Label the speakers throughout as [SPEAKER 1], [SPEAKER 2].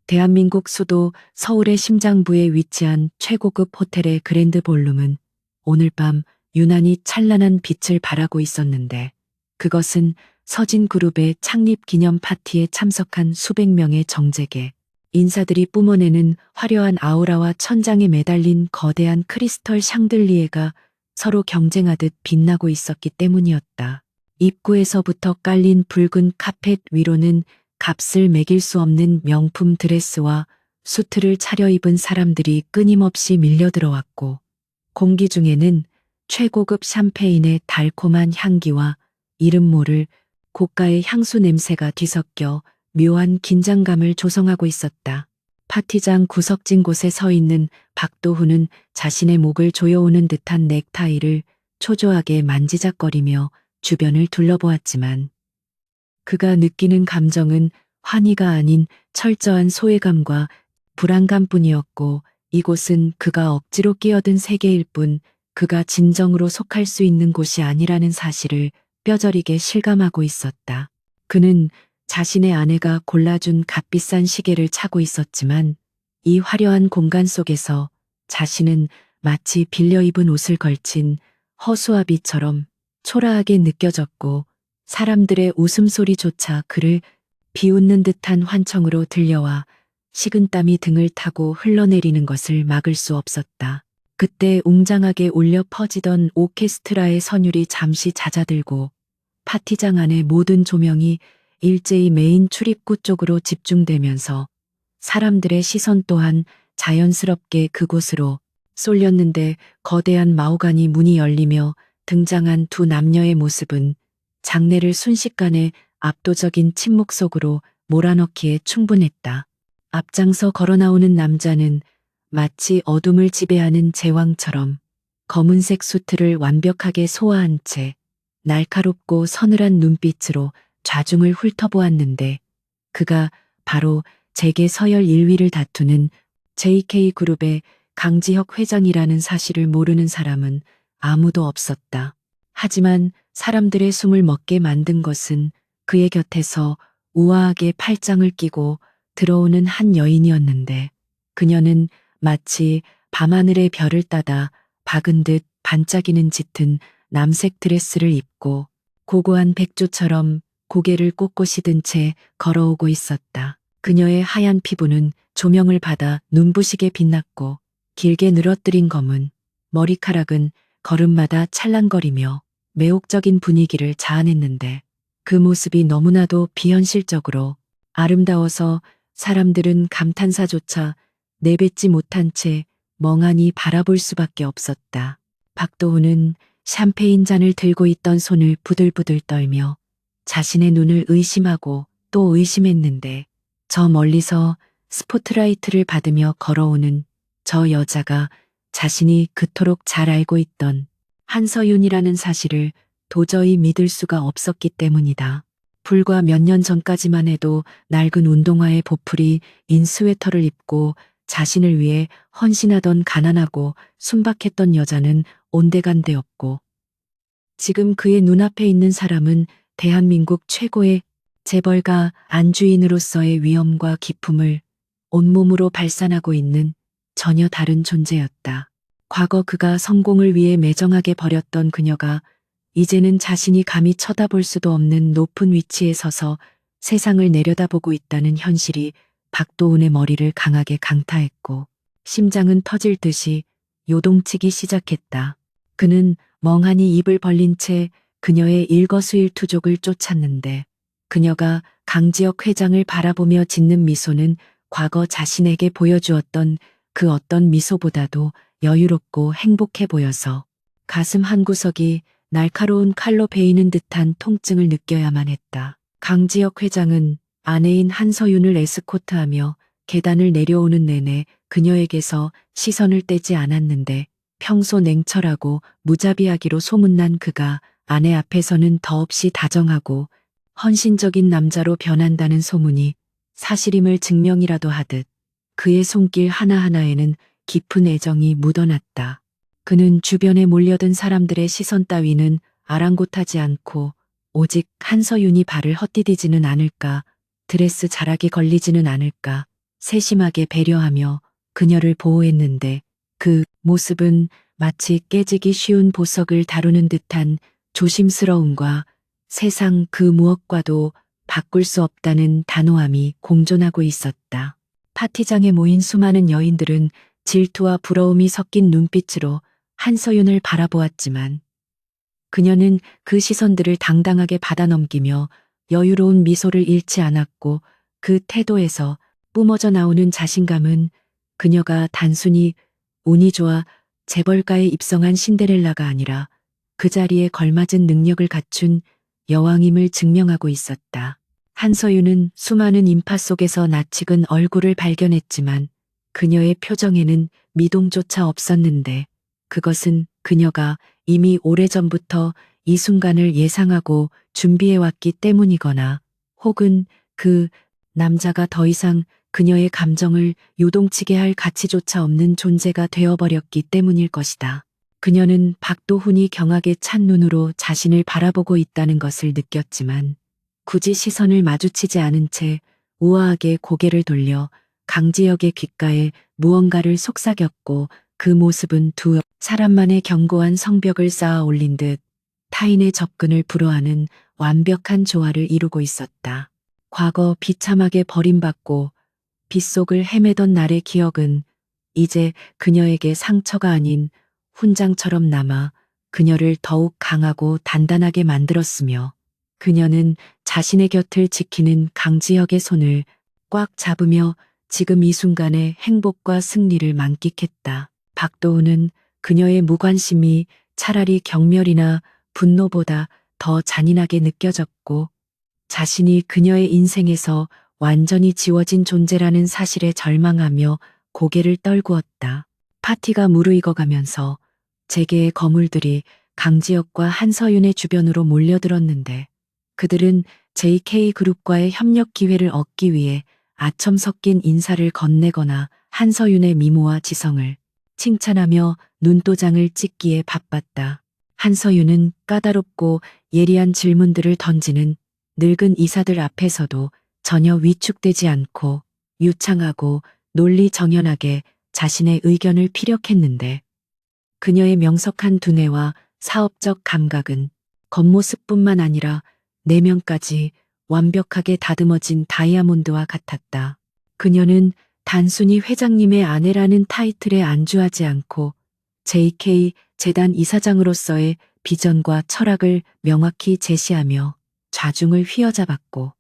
[SPEAKER 1] 대한민국 수도 서울의 심장부에 위치한 최고급 호텔의 그랜드 볼룸은 오늘 밤 유난히 찬란한 빛을 발하고 있었는데, 그것은 서진그룹의 창립 기념 파티에 참석한 수백 명의 정재계 인사들이 뿜어내는 화려한 아우라와 천장에 매달린 거대한 크리스털 샹들리에가 서로 경쟁하듯 빛나고 있었기 때문이었다. 입구에서부터 깔린 붉은 카펫 위로는 값을 매길 수 없는 명품 드레스와 수트를 차려입은 사람들이 끊임없이 밀려들어왔고, 공기 중에는 최고급 샴페인의 달콤한 향기와 이름 모를 고가의 향수 냄새가 뒤섞여 묘한 긴장감을 조성하고 있었다. 파티장 구석진 곳에 서 있는 박도훈은 자신의 목을 조여오는 듯한 넥타이를 초조하게 만지작거리며 주변을 둘러보았지만, 그가 느끼는 감정은 환희가 아닌 철저한 소외감과 불안감뿐이었고, 이곳은 그가 억지로 끼어든 세계일 뿐 그가 진정으로 속할 수 있는 곳이 아니라는 사실을 뼈저리게 실감하고 있었다. 그는 자신의 아내가 골라준 값비싼 시계를 차고 있었지만, 이 화려한 공간 속에서 자신은 마치 빌려 입은 옷을 걸친 허수아비처럼 초라하게 느껴졌고, 사람들의 웃음소리조차 그를 비웃는 듯한 환청으로 들려와 식은땀이 등을 타고 흘러내리는 것을 막을 수 없었다. 그때 웅장하게 울려 퍼지던 오케스트라의 선율이 잠시 잦아들고, 파티장 안의 모든 조명이 일제히 메인 출입구 쪽으로 집중되면서 사람들의 시선 또한 자연스럽게 그곳으로 쏠렸는데, 거대한 마호가니 문이 열리며 등장한 두 남녀의 모습은 장내를 순식간에 압도적인 침묵 속으로 몰아넣기에 충분했다. 앞장서 걸어나오는 남자는 마치 어둠을 지배하는 제왕처럼 검은색 수트를 완벽하게 소화한 채 날카롭고 서늘한 눈빛으로 좌중을 훑어보았는데, 그가 바로 재계 서열 1위를 다투는 JK그룹의 강지혁 회장이라는 사실을 모르는 사람은 아무도 없었다. 하지만 사람들의 숨을 멎게 만든 것은 그의 곁에서 우아하게 팔짱을 끼고 들어오는 한 여인이었는데, 그녀는 마치 밤하늘의 별을 따다 박은 듯 반짝이는 짙은 남색 드레스를 입고 고고한 백조처럼 고개를 꼿꼿이 든 채 걸어오고 있었다. 그녀의 하얀 피부는 조명을 받아 눈부시게 빛났고, 길게 늘어뜨린 검은 머리카락은 걸음마다 찰랑거리며 매혹적인 분위기를 자아냈는데, 그 모습이 너무나도 비현실적으로 아름다워서 사람들은 감탄사조차 내뱉지 못한 채 멍하니 바라볼 수밖에 없었다. 박도훈은 샴페인 잔을 들고 있던 손을 부들부들 떨며 자신의 눈을 의심하고 또 의심했는데, 저 멀리서 스포트라이트를 받으며 걸어오는 저 여자가 자신이 그토록 잘 알고 있던 한서윤이라는 사실을 도저히 믿을 수가 없었기 때문이다. 불과 몇 년 전까지만 해도 낡은 운동화에 보풀이 인 스웨터를 입고 자신을 위해 헌신하던 가난하고 순박했던 여자는 온데간데 없고, 지금 그의 눈앞에 있는 사람은 대한민국 최고의 재벌가 안주인으로서의 위엄과 기품을 온몸으로 발산하고 있는 전혀 다른 존재였다. 과거 그가 성공을 위해 매정하게 버렸던 그녀가 이제는 자신이 감히 쳐다볼 수도 없는 높은 위치에 서서 세상을 내려다보고 있다는 현실이 박도훈의 머리를 강하게 강타했고, 심장은 터질 듯이 요동치기 시작했다. 그는 멍하니 입을 벌린 채 그녀의 일거수일투족을 쫓았는데, 그녀가 강지혁 회장을 바라보며 짓는 미소는 과거 자신에게 보여주었던 그 어떤 미소보다도 여유롭고 행복해 보여서 가슴 한구석이 날카로운 칼로 베이는 듯한 통증을 느껴야만 했다. 강지혁 회장은 아내인 한서윤을 에스코트하며 계단을 내려오는 내내 그녀에게서 시선을 떼지 않았는데, 평소 냉철하고 무자비하기로 소문난 그가 아내 앞에서는 더없이 다정하고 헌신적인 남자로 변한다는 소문이 사실임을 증명이라도 하듯 그의 손길 하나하나에는 깊은 애정이 묻어났다. 그는 주변에 몰려든 사람들의 시선 따위는 아랑곳하지 않고 오직 한서윤이 발을 헛디디지는 않을까, 드레스 자락이 걸리지는 않을까 세심하게 배려하며 그녀를 보호했는데 그 모습은 마치 깨지기 쉬운 보석을 다루는 듯한 조심스러움과 세상 그 무엇과도 바꿀 수 없다는 단호함이 공존하고 있었다. 파티장에 모인 수많은 여인들은 질투와 부러움이 섞인 눈빛으로 한서윤을 바라보았지만 그녀는 그 시선들을 당당하게 받아넘기며 여유로운 미소를 잃지 않았고 그 태도에서 뿜어져 나오는 자신감은 그녀가 단순히 운이 좋아 재벌가에 입성한 신데렐라가 아니라 그 자리에 걸맞은 능력을 갖춘 여왕임을 증명하고 있었다. 한서윤은 수많은 인파 속에서 낯익은 얼굴을 발견했지만 그녀의 표정에는 미동조차 없었는데 그것은 그녀가 이미 오래전부터 이 순간을 예상하고 준비해왔기 때문이거나 혹은 그 남자가 더 이상 그녀의 감정을 요동치게 할 가치조차 없는 존재가 되어버렸기 때문일 것이다. 그녀는 박도훈이 경악에 찬 눈으로 자신을 바라보고 있다는 것을 느꼈지만 굳이 시선을 마주치지 않은 채 우아하게 고개를 돌려 강지혁의 귓가에 무언가를 속삭였고 그 모습은 두 사람만의 견고한 성벽을 쌓아 올린 듯 타인의 접근을 불허하는 완벽한 조화를 이루고 있었다. 과거 비참하게 버림받고 빗속을 헤매던 날의 기억은 이제 그녀에게 상처가 아닌 훈장처럼 남아 그녀를 더욱 강하고 단단하게 만들었으며 그녀는 자신의 곁을 지키는 강지혁의 손을 꽉 잡으며 지금 이 순간의 행복과 승리를 만끽했다. 박도훈은 그녀의 무관심이 차라리 경멸이나 분노보다 더 잔인하게 느껴졌고 자신이 그녀의 인생에서 완전히 지워진 존재라는 사실에 절망하며 고개를 떨구었다. 파티가 무르익어가면서 재계의 거물들이 강지혁과 한서윤의 주변으로 몰려들었는데 그들은 JK그룹과의 협력 기회를 얻기 위해 아첨 섞인 인사를 건네거나 한서윤의 미모와 지성을 칭찬하며 눈도장을 찍기에 바빴다. 한서윤은 까다롭고 예리한 질문들을 던지는 늙은 이사들 앞에서도 전혀 위축되지 않고 유창하고 논리정연하게 자신의 의견을 피력했는데 그녀의 명석한 두뇌와 사업적 감각은 겉모습뿐만 아니라 내면까지 완벽하게 다듬어진 다이아몬드와 같았다. 그녀는 단순히 회장님의 아내라는 타이틀에 안주하지 않고 JK 재단 이사장으로서의 비전과 철학을 명확히 제시하며 좌중을 휘어잡았고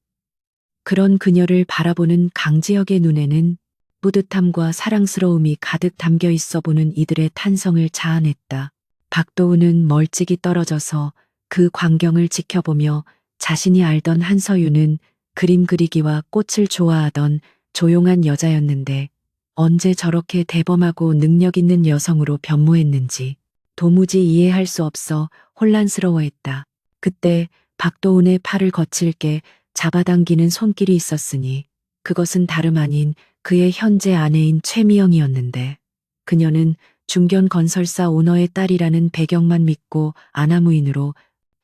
[SPEAKER 1] 그런 그녀를 바라보는 강지혁의 눈에는 뿌듯함과 사랑스러움이 가득 담겨 있어 보는 이들의 탄성을 자아냈다. 박도훈은 멀찍이 떨어져서 그 광경을 지켜보며 자신이 알던 한서윤은 그림 그리기와 꽃을 좋아하던 조용한 여자였는데 언제 저렇게 대범하고 능력 있는 여성으로 변모했는지 도무지 이해할 수 없어 혼란스러워했다. 그때 박도훈의 팔을 거칠게 잡아당기는 손길이 있었으니 그것은 다름 아닌 그의 현재 아내인 최미영이었는데 그녀는 중견 건설사 오너의 딸이라는 배경만 믿고 아나무인으로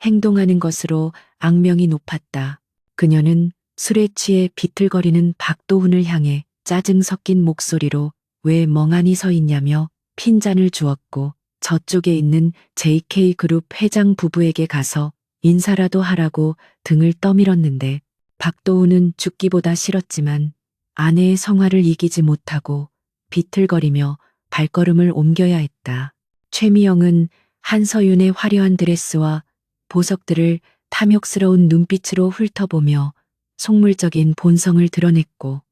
[SPEAKER 1] 행동하는 것으로 악명이 높았다. 그녀는 술에 취해 비틀거리는 박도훈을 향해 짜증 섞인 목소리로 왜 멍하니 서 있냐며 핀잔을 주었고 저쪽에 있는 JK그룹 회장 부부에게 가서 인사라도 하라고 등을 떠밀었는데 박도훈은 죽기보다 싫었지만 아내의 성화를 이기지 못하고 비틀거리며 발걸음을 옮겨야 했다. 최미영은 한서윤의 화려한 드레스와 보석들을 탐욕스러운 눈빛으로 훑어보며 속물적인 본성을 드러냈고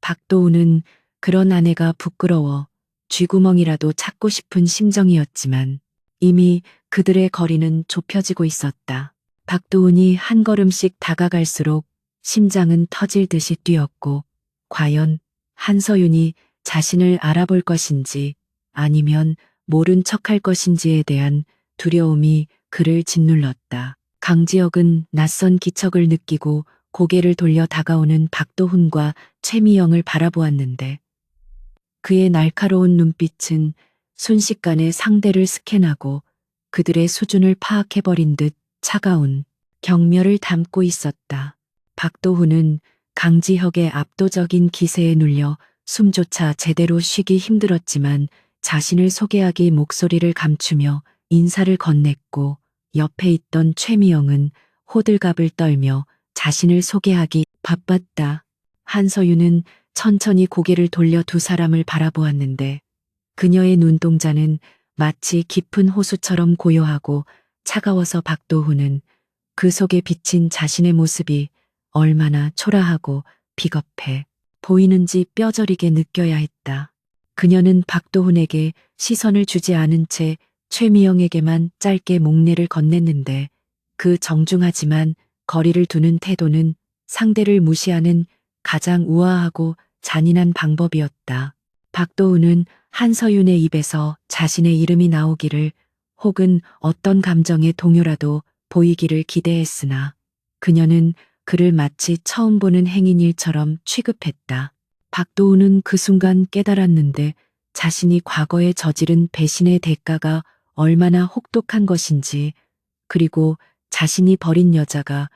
[SPEAKER 1] 박도훈은 그런 아내가 부끄러워 쥐구멍이라도 찾고 싶은 심정이었지만 이미 그들의 거리는 좁혀지고 있었다. 박도훈이 한 걸음씩 다가갈수록 심장은 터질 듯이 뛰었고 과연 한서윤이 자신을 알아볼 것인지 아니면 모른 척할 것인지에 대한 두려움이 그를 짓눌렀다. 강지혁은 낯선 기척을 느끼고 고개를 돌려 다가오는 박도훈과 최미영을 바라보았는데 그의 날카로운 눈빛은 순식간에 상대를 스캔하고 그들의 수준을 파악해버린 듯 차가운 경멸을 담고 있었다. 박도훈은 강지혁의 압도적인 기세에 눌려 숨조차 제대로 쉬기 힘들었지만 자신을 소개하기 목소리를 감추며 인사를 건넸고 옆에 있던 최미영은 호들갑을 떨며 자신을 소개하기 바빴다. 한서윤은 천천히 고개를 돌려 두 사람을 바라보았는데 그녀의 눈동자는 마치 깊은 호수처럼 고요하고 차가워서 박도훈은 그 속에 비친 자신의 모습이 얼마나 초라하고 비겁해 보이는지 뼈저리게 느껴야 했다. 그녀는 박도훈에게 시선을 주지 않은 채 최미영에게만 짧게 목례를 건넸는데 그 정중하지만 거리를 두는 태도는 상대를 무시하는 가장 우아하고 잔인한 방법이었다. 박도훈은 한서윤의 입에서 자신의 이름이 나오기를 혹은 어떤 감정의 동요라도 보이기를 기대했으나 그녀는 그를 마치 처음 보는 행인 일처럼 취급했다. 박도훈은 그 순간 깨달았는데 자신이 과거에 저지른 배신의 대가가 얼마나 혹독한 것인지, 그리고 자신이 버린 여자가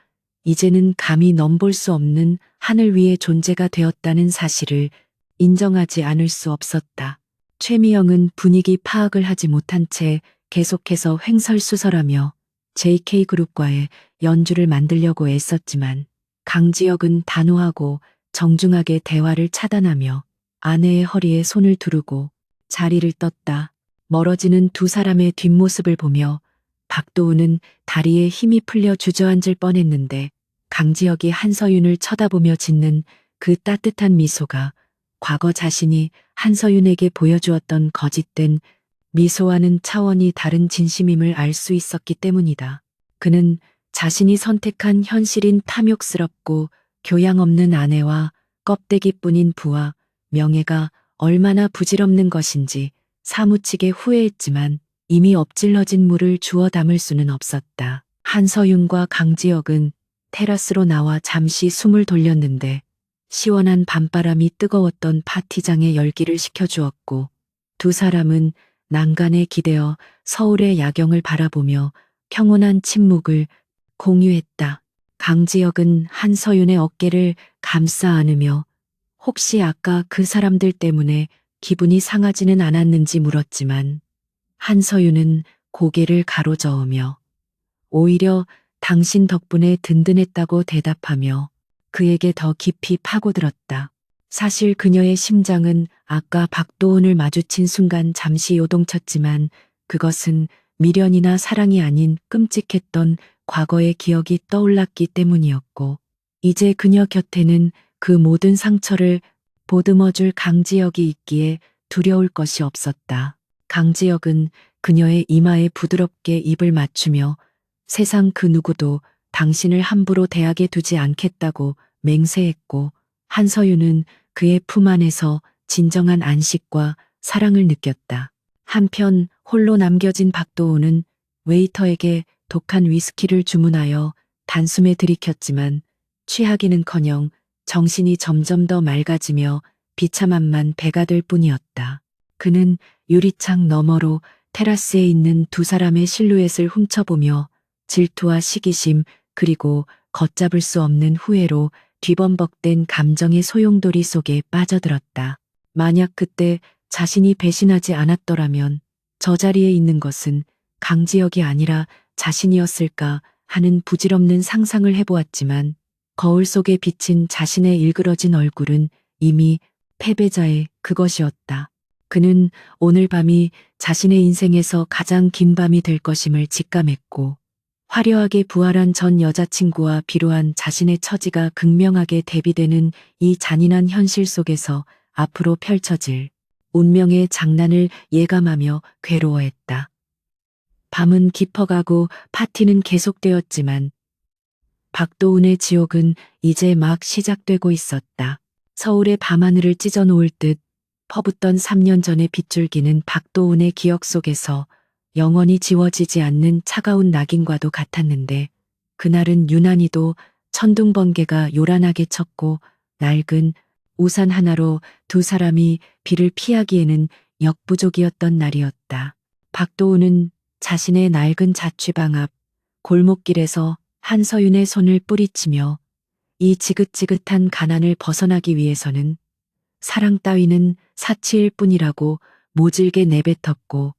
[SPEAKER 1] 이제는 감히 넘볼 수 없는 하늘 위의 존재가 되었다는 사실을 인정하지 않을 수 없었다. 최미영은 분위기 파악을 하지 못한 채 계속해서 횡설수설하며 JK그룹과의 연주를 만들려고 애썼지만 강지혁은 단호하고 정중하게 대화를 차단하며 아내의 허리에 손을 두르고 자리를 떴다. 멀어지는 두 사람의 뒷모습을 보며 박도훈은 다리에 힘이 풀려 주저앉을 뻔했는데 강지혁이 한서윤을 쳐다보며 짓는 그 따뜻한 미소가 과거 자신이 한서윤에게 보여주었던 거짓된 미소와는 차원이 다른 진심임을 알 수 있었기 때문이다. 그는 자신이 선택한 현실인 탐욕스럽고 교양 없는 아내와 껍데기뿐인 부와 명예가 얼마나 부질없는 것인지 사무치게 후회했지만 이미 엎질러진 물을 주워 담을 수는 없었다. 한서윤과 강지혁은 테라스로 나와 잠시 숨을 돌렸는데 시원한 밤바람이 뜨거웠던 파티장에 열기를 식혀주었고 두 사람은 난간에 기대어 서울의 야경을 바라보며 평온한 침묵을 공유했다. 강지혁은 한서윤의 어깨를 감싸 안으며 혹시 아까 그 사람들 때문에 기분이 상하지는 않았는지 물었지만 한서윤은 고개를 가로저으며 오히려 당신 덕분에 든든했다고 대답하며 그에게 더 깊이 파고들었다. 사실 그녀의 심장은 아까 박도훈을 마주친 순간 잠시 요동쳤지만 그것은 미련이나 사랑이 아닌 끔찍했던 과거의 기억이 떠올랐기 때문이었고 이제 그녀 곁에는 그 모든 상처를 보듬어줄 강지혁이 있기에 두려울 것이 없었다. 강지혁은 그녀의 이마에 부드럽게 입을 맞추며 세상 그 누구도 당신을 함부로 대하게 두지 않겠다고 맹세했고 한서윤은 그의 품 안에서 진정한 안식과 사랑을 느꼈다. 한편 홀로 남겨진 박도훈은 웨이터에게 독한 위스키를 주문하여 단숨에 들이켰지만 취하기는커녕 정신이 점점 더 맑아지며 비참함만 배가 될 뿐이었다. 그는 유리창 너머로 테라스에 있는 두 사람의 실루엣을 훔쳐보며 질투와 시기심 그리고 걷잡을 수 없는 후회로 뒤범벅된 감정의 소용돌이 속에 빠져들었다. 만약 그때 자신이 배신하지 않았더라면 저 자리에 있는 것은 강지혁이 아니라 자신이었을까 하는 부질없는 상상을 해보았지만 거울 속에 비친 자신의 일그러진 얼굴은 이미 패배자의 그것이었다. 그는 오늘 밤이 자신의 인생에서 가장 긴 밤이 될 것임을 직감했고 화려하게 부활한 전 여자친구와 비로한 자신의 처지가 극명하게 대비되는 이 잔인한 현실 속에서 앞으로 펼쳐질 운명의 장난을 예감하며 괴로워했다. 밤은 깊어가고 파티는 계속되었지만 박도훈의 지옥은 이제 막 시작되고 있었다. 서울의 밤하늘을 찢어놓을 듯 퍼붓던 3년 전의 빗줄기는 박도훈의 기억 속에서 영원히 지워지지 않는 차가운 낙인과도 같았는데 그날은 유난히도 천둥번개가 요란하게 쳤고 낡은 우산 하나로 두 사람이 비를 피하기에는 역부족이었던 날이었다. 박도훈은 자신의 낡은 자취방 앞 골목길에서 한서윤의 손을 뿌리치며 이 지긋지긋한 가난을 벗어나기 위해서는 사랑 따위는 사치일 뿐이라고 모질게 내뱉었고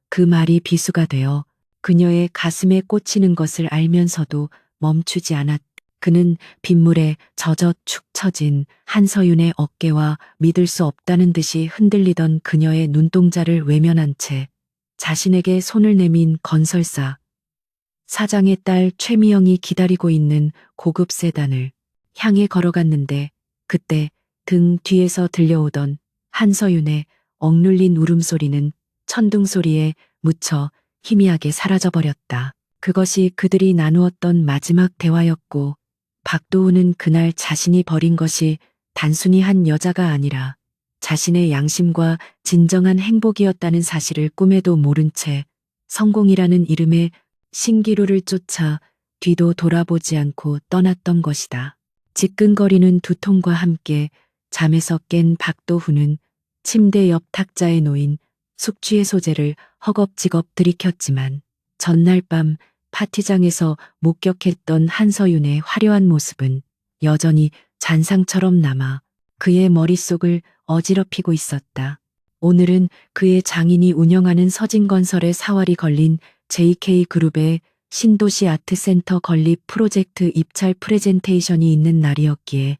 [SPEAKER 1] 그 말이 비수가 되어 그녀의 가슴에 꽂히는 것을 알면서도 멈추지 않았다. 그는 빗물에 젖어 축 처진 한서윤의 어깨와 믿을 수 없다는 듯이 흔들리던 그녀의 눈동자를 외면한 채 자신에게 손을 내민 건설사 사장의 딸 최미영이 기다리고 있는 고급 세단을 향해 걸어갔는데 그때 등 뒤에서 들려오던 한서윤의 억눌린 울음소리는 천둥소리에 묻혀 희미하게 사라져버렸다. 그것이 그들이 나누었던 마지막 대화였고 박도훈은 그날 자신이 버린 것이 단순히 한 여자가 아니라 자신의 양심과 진정한 행복이었다는 사실을 꿈에도 모른 채 성공이라는 이름의 신기루를 쫓아 뒤도 돌아보지 않고 떠났던 것이다. 지끈거리는 두통과 함께 잠에서 깬 박도훈은 침대 옆 탁자에 놓인 숙취의 소재를 허겁지겁 들이켰지만 전날 밤 파티장에서 목격했던 한서윤의 화려한 모습은 여전히 잔상처럼 남아 그의 머릿속을 어지럽히고 있었다. 오늘은 그의 장인이 운영하는 서진건설의 사활이 걸린 JK그룹의 신도시 아트센터 건립 프로젝트 입찰 프레젠테이션이 있는 날이었기에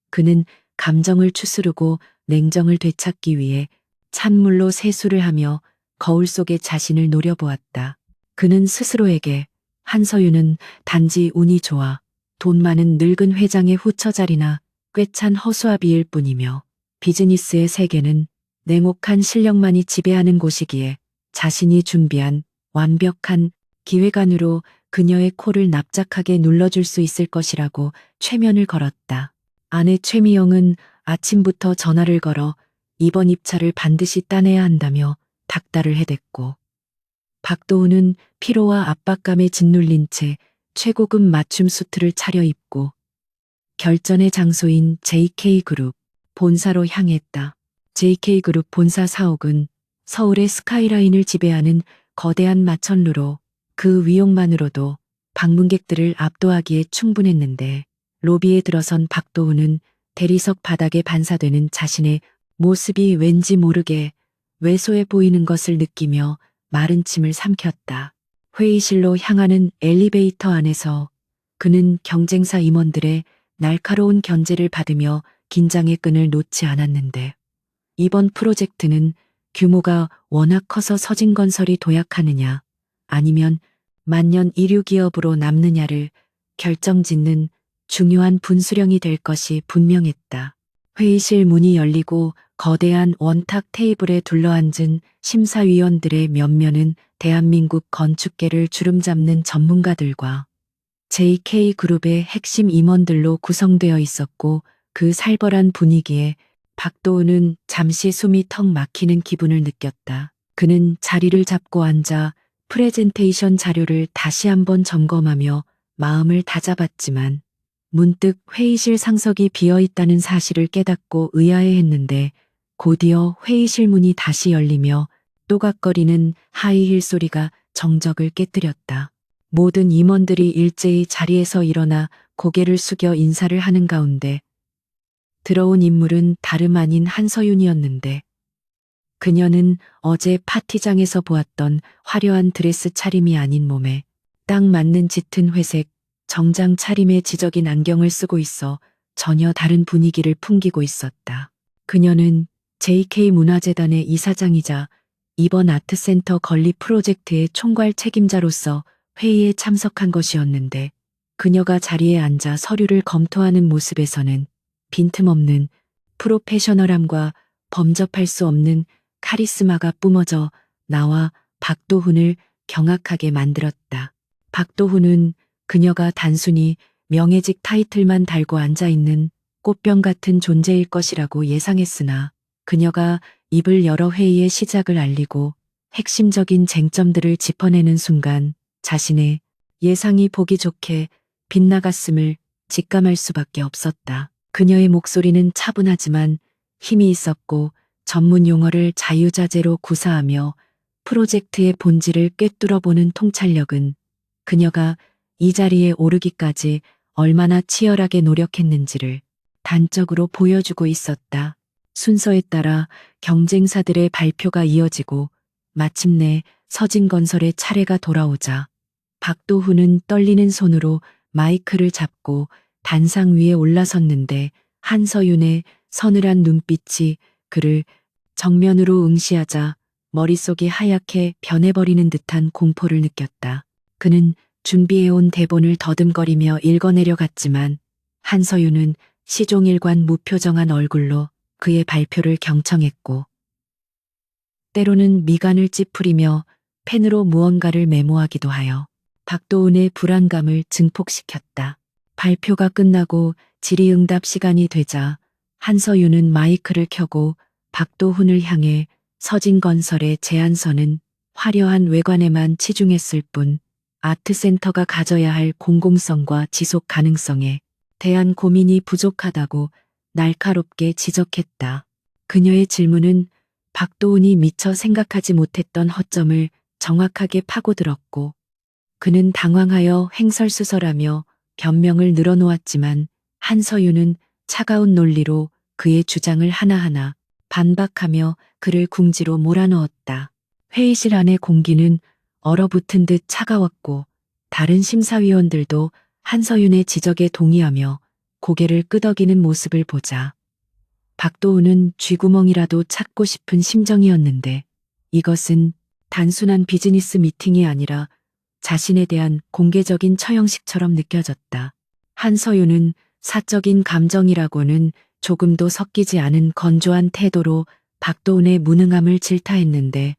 [SPEAKER 1] 그는 감정을 추스르고 냉정을 되찾기 위해 찬물로 세수를 하며 거울 속의 자신을 노려보았다. 그는 스스로에게 한서윤은 단지 운이 좋아 돈 많은 늙은 회장의 후처자리나 꿰찬 허수아비일 뿐이며 비즈니스의 세계는 냉혹한 실력만이 지배하는 곳이기에 자신이 준비한 완벽한 기획안으로 그녀의 코를 납작하게 눌러줄 수 있을 것이라고 최면을 걸었다. 아내 최미영은 아침부터 전화를 걸어 이번 입찰을 반드시 따내야 한다며 닥달을 해댔고 박도훈은 피로와 압박감에 짓눌린 채 최고급 맞춤 수트를 차려입고 결전의 장소인 JK그룹 본사로 향했다. JK그룹 본사 사옥은 서울의 스카이라인을 지배하는 거대한 마천루로 그 위용만으로도 방문객들을 압도하기에 충분했는데 로비에 들어선 박도훈은 대리석 바닥에 반사되는 자신의 모습이 왠지 모르게 왜소해 보이는 것을 느끼며 마른 침을 삼켰다. 회의실로 향하는 엘리베이터 안에서 그는 경쟁사 임원들의 날카로운 견제를 받으며 긴장의 끈을 놓지 않았는데 이번 프로젝트는 규모가 워낙 커서 서진건설이 도약하느냐 아니면 만년 이류 기업으로 남느냐를 결정짓는 중요한 분수령이 될 것이 분명했다. 회의실 문이 열리고 거대한 원탁 테이블에 둘러앉은 심사위원들의 면면은 대한민국 건축계를 주름잡는 전문가들과 JK그룹의 핵심 임원들로 구성되어 있었고 그 살벌한 분위기에 박도훈은 잠시 숨이 턱 막히는 기분을 느꼈다. 그는 자리를 잡고 앉아 프레젠테이션 자료를 다시 한번 점검하며 마음을 다잡았지만 문득 회의실 상석이 비어 있다는 사실을 깨닫고 의아해했는데 곧이어 회의실 문이 다시 열리며 또각거리는 하이힐 소리가 정적을 깨뜨렸다. 모든 임원들이 일제히 자리에서 일어나 고개를 숙여 인사를 하는 가운데 들어온 인물은 다름 아닌 한서윤이었는데 그녀는 어제 파티장에서 보았던 화려한 드레스 차림이 아닌 몸에 딱 맞는 짙은 회색 정장 차림의 지적인 안경을 쓰고 있어 전혀 다른 분위기를 풍기고 있었다. 그녀는 JK문화재단의 이사장이자 이번 아트센터 건립 프로젝트의 총괄 책임자로서 회의에 참석한 것이었는데 그녀가 자리에 앉아 서류를 검토하는 모습에서는 빈틈없는 프로페셔널함과 범접할 수 없는 카리스마가 뿜어져 나와 박도훈을 경악하게 만들었다. 박도훈은 그녀가 단순히 명예직 타이틀만 달고 앉아있는 꽃병 같은 존재일 것이라고 예상했으나 그녀가 입을 열어 회의의 시작을 알리고 핵심적인 쟁점들을 짚어내는 순간 자신의 예상이 보기 좋게 빗나갔음을 직감할 수밖에 없었다. 그녀의 목소리는 차분하지만 힘이 있었고 전문 용어를 자유자재로 구사하며 프로젝트의 본질을 꿰뚫어보는 통찰력은 그녀가 이 자리에 오르기까지 얼마나 치열하게 노력했는지를 단적으로 보여주고 있었다. 순서에 따라 경쟁사들의 발표가 이어지고 마침내 서진건설의 차례가 돌아오자 박도훈은 떨리는 손으로 마이크를 잡고 단상 위에 올라섰는데 한서윤의 서늘한 눈빛이 그를 정면으로 응시하자 머릿속이 하얗게 변해버리는 듯한 공포를 느꼈다. 그는 준비해온 대본을 더듬거리며 읽어내려갔지만 한서윤은 시종일관 무표정한 얼굴로 그의 발표를 경청했고 때로는 미간을 찌푸리며 펜으로 무언가를 메모하기도 하여 박도훈의 불안감을 증폭시켰다. 발표가 끝나고 질의응답 시간이 되자 한서윤은 마이크를 켜고 박도훈을 향해 서진건설의 제안서는 화려한 외관에만 치중했을 뿐 아트센터가 가져야 할 공공성과 지속 가능성에 대한 고민이 부족하다고 날카롭게 지적했다. 그녀의 질문은 박도훈이 미처 생각하지 못했던 허점을 정확하게 파고들었고 그는 당황하여 횡설수설하며 변명을 늘어놓았지만 한서윤은 차가운 논리로 그의 주장을 하나하나 반박하며 그를 궁지로 몰아넣었다. 회의실 안의 공기는 얼어붙은 듯 차가웠고 다른 심사위원들도 한서윤의 지적에 동의하며 고개를 끄덕이는 모습을 보자 박도훈은 쥐구멍이라도 찾고 싶은 심정이었는데 이것은 단순한 비즈니스 미팅이 아니라 자신에 대한 공개적인 처형식처럼 느껴졌다. 한서윤은 사적인 감정이라고는 조금도 섞이지 않은 건조한 태도로 박도훈의 무능함을 질타했는데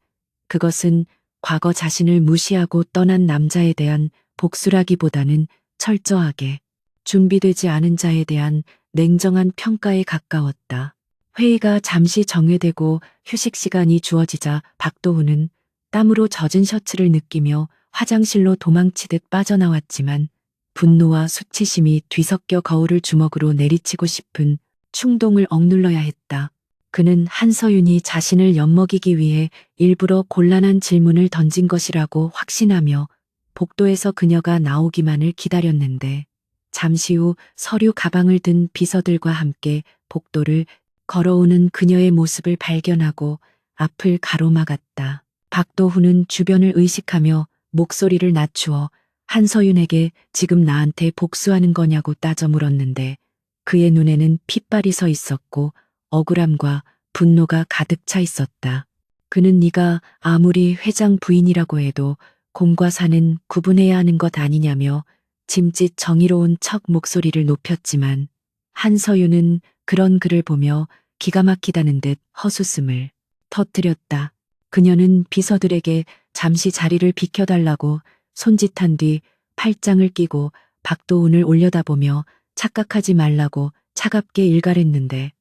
[SPEAKER 1] 그것은 과거 자신을 무시하고 떠난 남자에 대한 복수라기보다는 철저하게 준비되지 않은 자에 대한 냉정한 평가에 가까웠다. 회의가 잠시 정회되고 휴식 시간이 주어지자 박도훈은 땀으로 젖은 셔츠를 느끼며 화장실로 도망치듯 빠져나왔지만 분노와 수치심이 뒤섞여 거울을 주먹으로 내리치고 싶은 충동을 억눌러야 했다. 그는 한서윤이 자신을 엿먹이기 위해 일부러 곤란한 질문을 던진 것이라고 확신하며 복도에서 그녀가 나오기만을 기다렸는데 잠시 후 서류 가방을 든 비서들과 함께 복도를 걸어오는 그녀의 모습을 발견하고 앞을 가로막았다. 박도훈은 주변을 의식하며 목소리를 낮추어 한서윤에게 지금 나한테 복수하는 거냐고 따져 물었는데 그의 눈에는 핏발이 서 있었고 억울함과 분노가 가득 차 있었다. 그는 네가 아무리 회장 부인이라고 해도 공과 사는 구분해야 하는 것 아니냐며 짐짓 정의로운 척 목소리를 높였지만 한서윤은 그런 그를 보며 기가 막히다는 듯 헛웃음을 터뜨렸다. 그녀는 비서들에게 잠시 자리를 비켜달라고 손짓한 뒤 팔짱을 끼고 박도훈을 올려다보며 착각하지 말라고 차갑게 일갈했는데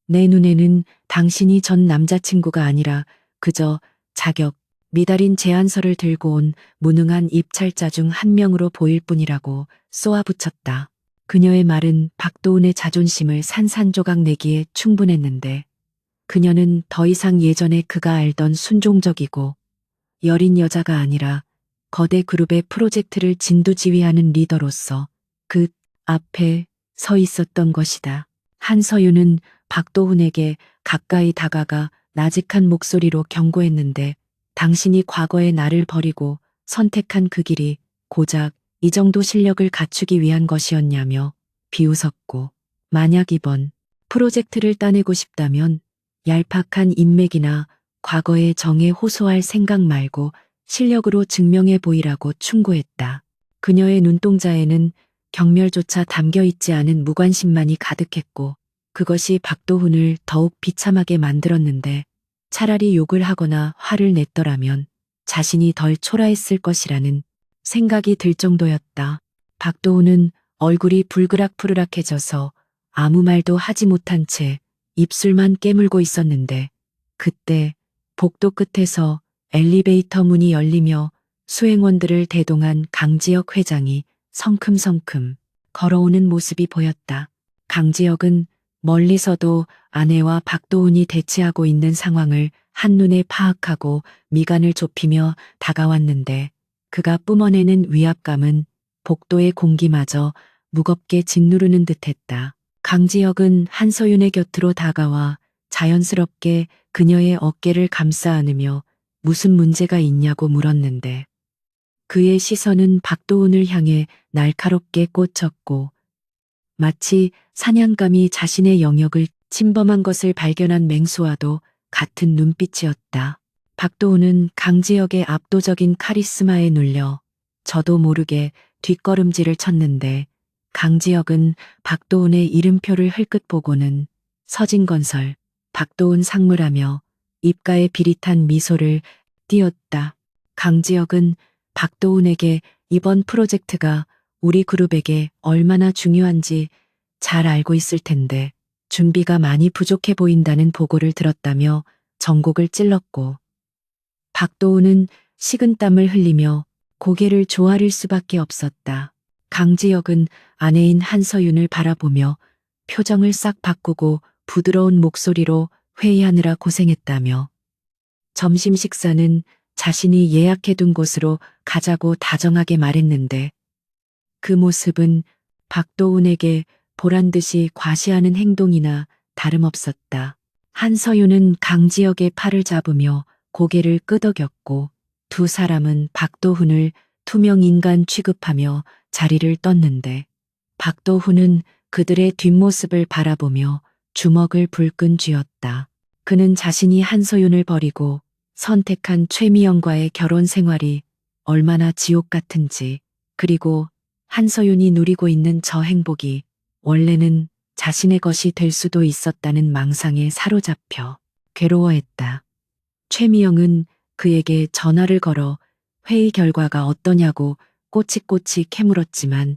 [SPEAKER 1] 내 눈에는 당신이 전 남자친구가 아니라 그저 자격 미달인 제안서를 들고 온 무능한 입찰자 중 한 명으로 보일 뿐이라고 쏘아붙였다. 그녀의 말은 박도훈의 자존심을 산산조각 내기에 충분했는데 그녀는 더 이상 예전에 그가 알던 순종적이고 여린 여자가 아니라 거대 그룹의 프로젝트를 진두지휘하는 리더로서 그 앞에 서 있었던 것이다. 한서윤은 박도훈에게 가까이 다가가 나직한 목소리로 경고했는데 당신이 과거의 나를 버리고 선택한 그 길이 고작 이 정도 실력을 갖추기 위한 것이었냐며 비웃었고 만약 이번 프로젝트를 따내고 싶다면 얄팍한 인맥이나 과거의 정에 호소할 생각 말고 실력으로 증명해 보이라고 충고했다. 그녀의 눈동자에는 경멸조차 담겨 있지 않은 무관심만이 가득했고 그것이 박도훈을 더욱 비참하게 만들었는데 차라리 욕을 하거나 화를 냈더라면 자신이 덜 초라했을 것이라는 생각이 들 정도였다. 박도훈은 얼굴이 불그락푸르락해져서 아무 말도 하지 못한 채 입술만 깨물고 있었는데 그때 복도 끝에서 엘리베이터 문이 열리며 수행원들을 대동한 강지혁 회장이 성큼성큼 걸어오는 모습이 보였다. 강지혁은 멀리서도 아내와 박도훈이 대치하고 있는 상황을 한눈에 파악하고 미간을 좁히며 다가왔는데 그가 뿜어내는 위압감은 복도의 공기마저 무겁게 짓누르는 듯했다. 강지혁은 한서윤의 곁으로 다가와 자연스럽게 그녀의 어깨를 감싸 안으며 무슨 문제가 있냐고 물었는데 그의 시선은 박도훈을 향해 날카롭게 꽂혔고 마치 사냥감이 자신의 영역을 침범한 것을 발견한 맹수와도 같은 눈빛이었다. 박도훈은 강지혁의 압도적인 카리스마에 눌려 저도 모르게 뒷걸음질을 쳤는데 강지혁은 박도훈의 이름표를 흘끗 보고는 서진건설, 박도훈 상무라며 입가에 비릿한 미소를 띄었다. 강지혁은 박도훈에게 이번 프로젝트가 우리 그룹에게 얼마나 중요한지 잘 알고 있을 텐데 준비가 많이 부족해 보인다는 보고를 들었다며 전곡을 찔렀고 박도훈은 식은땀을 흘리며 고개를 조아릴 수밖에 없었다. 강지혁은 아내인 한서윤을 바라보며 표정을 싹 바꾸고 부드러운 목소리로 회의하느라 고생했다며 점심 식사는 자신이 예약해둔 곳으로 가자고 다정하게 말했는데 그 모습은 박도훈에게 보란듯이 과시하는 행동이나 다름없었다. 한서윤은 강지혁의 팔을 잡으며 고개를 끄덕였고 두 사람은 박도훈을 투명 인간 취급하며 자리를 떴는데 박도훈은 그들의 뒷모습을 바라보며 주먹을 불끈 쥐었다. 그는 자신이 한서윤을 버리고 선택한 최미영과의 결혼 생활이 얼마나 지옥 같은지 그리고 한서윤이 누리고 있는 저 행복이 원래는 자신의 것이 될 수도 있었다는 망상에 사로잡혀 괴로워했다. 최미영은 그에게 전화를 걸어 회의 결과가 어떠냐고 꼬치꼬치 캐물었지만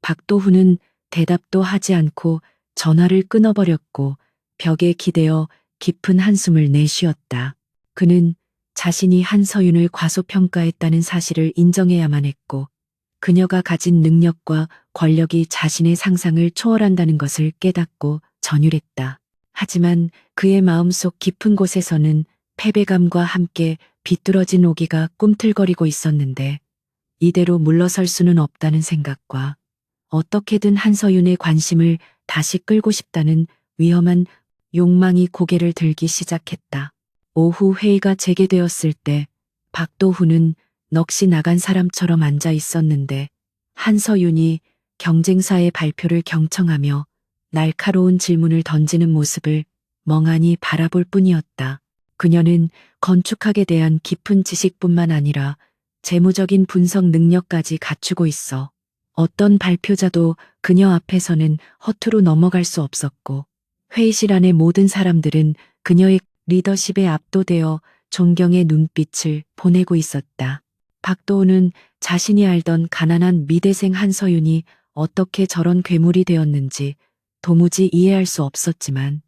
[SPEAKER 1] 박도훈은 대답도 하지 않고 전화를 끊어버렸고 벽에 기대어 깊은 한숨을 내쉬었다. 그는 자신이 한서윤을 과소평가했다는 사실을 인정해야만 했고 그녀가 가진 능력과 권력이 자신의 상상을 초월한다는 것을 깨닫고 전율했다. 하지만 그의 마음속 깊은 곳에서는 패배감과 함께 비뚤어진 오기가 꿈틀거리고 있었는데 이대로 물러설 수는 없다는 생각과 어떻게든 한서윤의 관심을 다시 끌고 싶다는 위험한 욕망이 고개를 들기 시작했다. 오후 회의가 재개되었을 때 박도훈은 넋이 나간 사람처럼 앉아 있었는데 한서윤이 경쟁사의 발표를 경청하며 날카로운 질문을 던지는 모습을 멍하니 바라볼 뿐이었다. 그녀는 건축학에 대한 깊은 지식뿐만 아니라 재무적인 분석 능력까지 갖추고 있어 어떤 발표자도 그녀 앞에서는 허투루 넘어갈 수 없었고 회의실 안의 모든 사람들은 그녀의 리더십에 압도되어 존경의 눈빛을 보내고 있었다. 박도훈은 자신이 알던 가난한 미대생 한서윤이 어떻게 저런 괴물이 되었는지 도무지 이해할 수 없었지만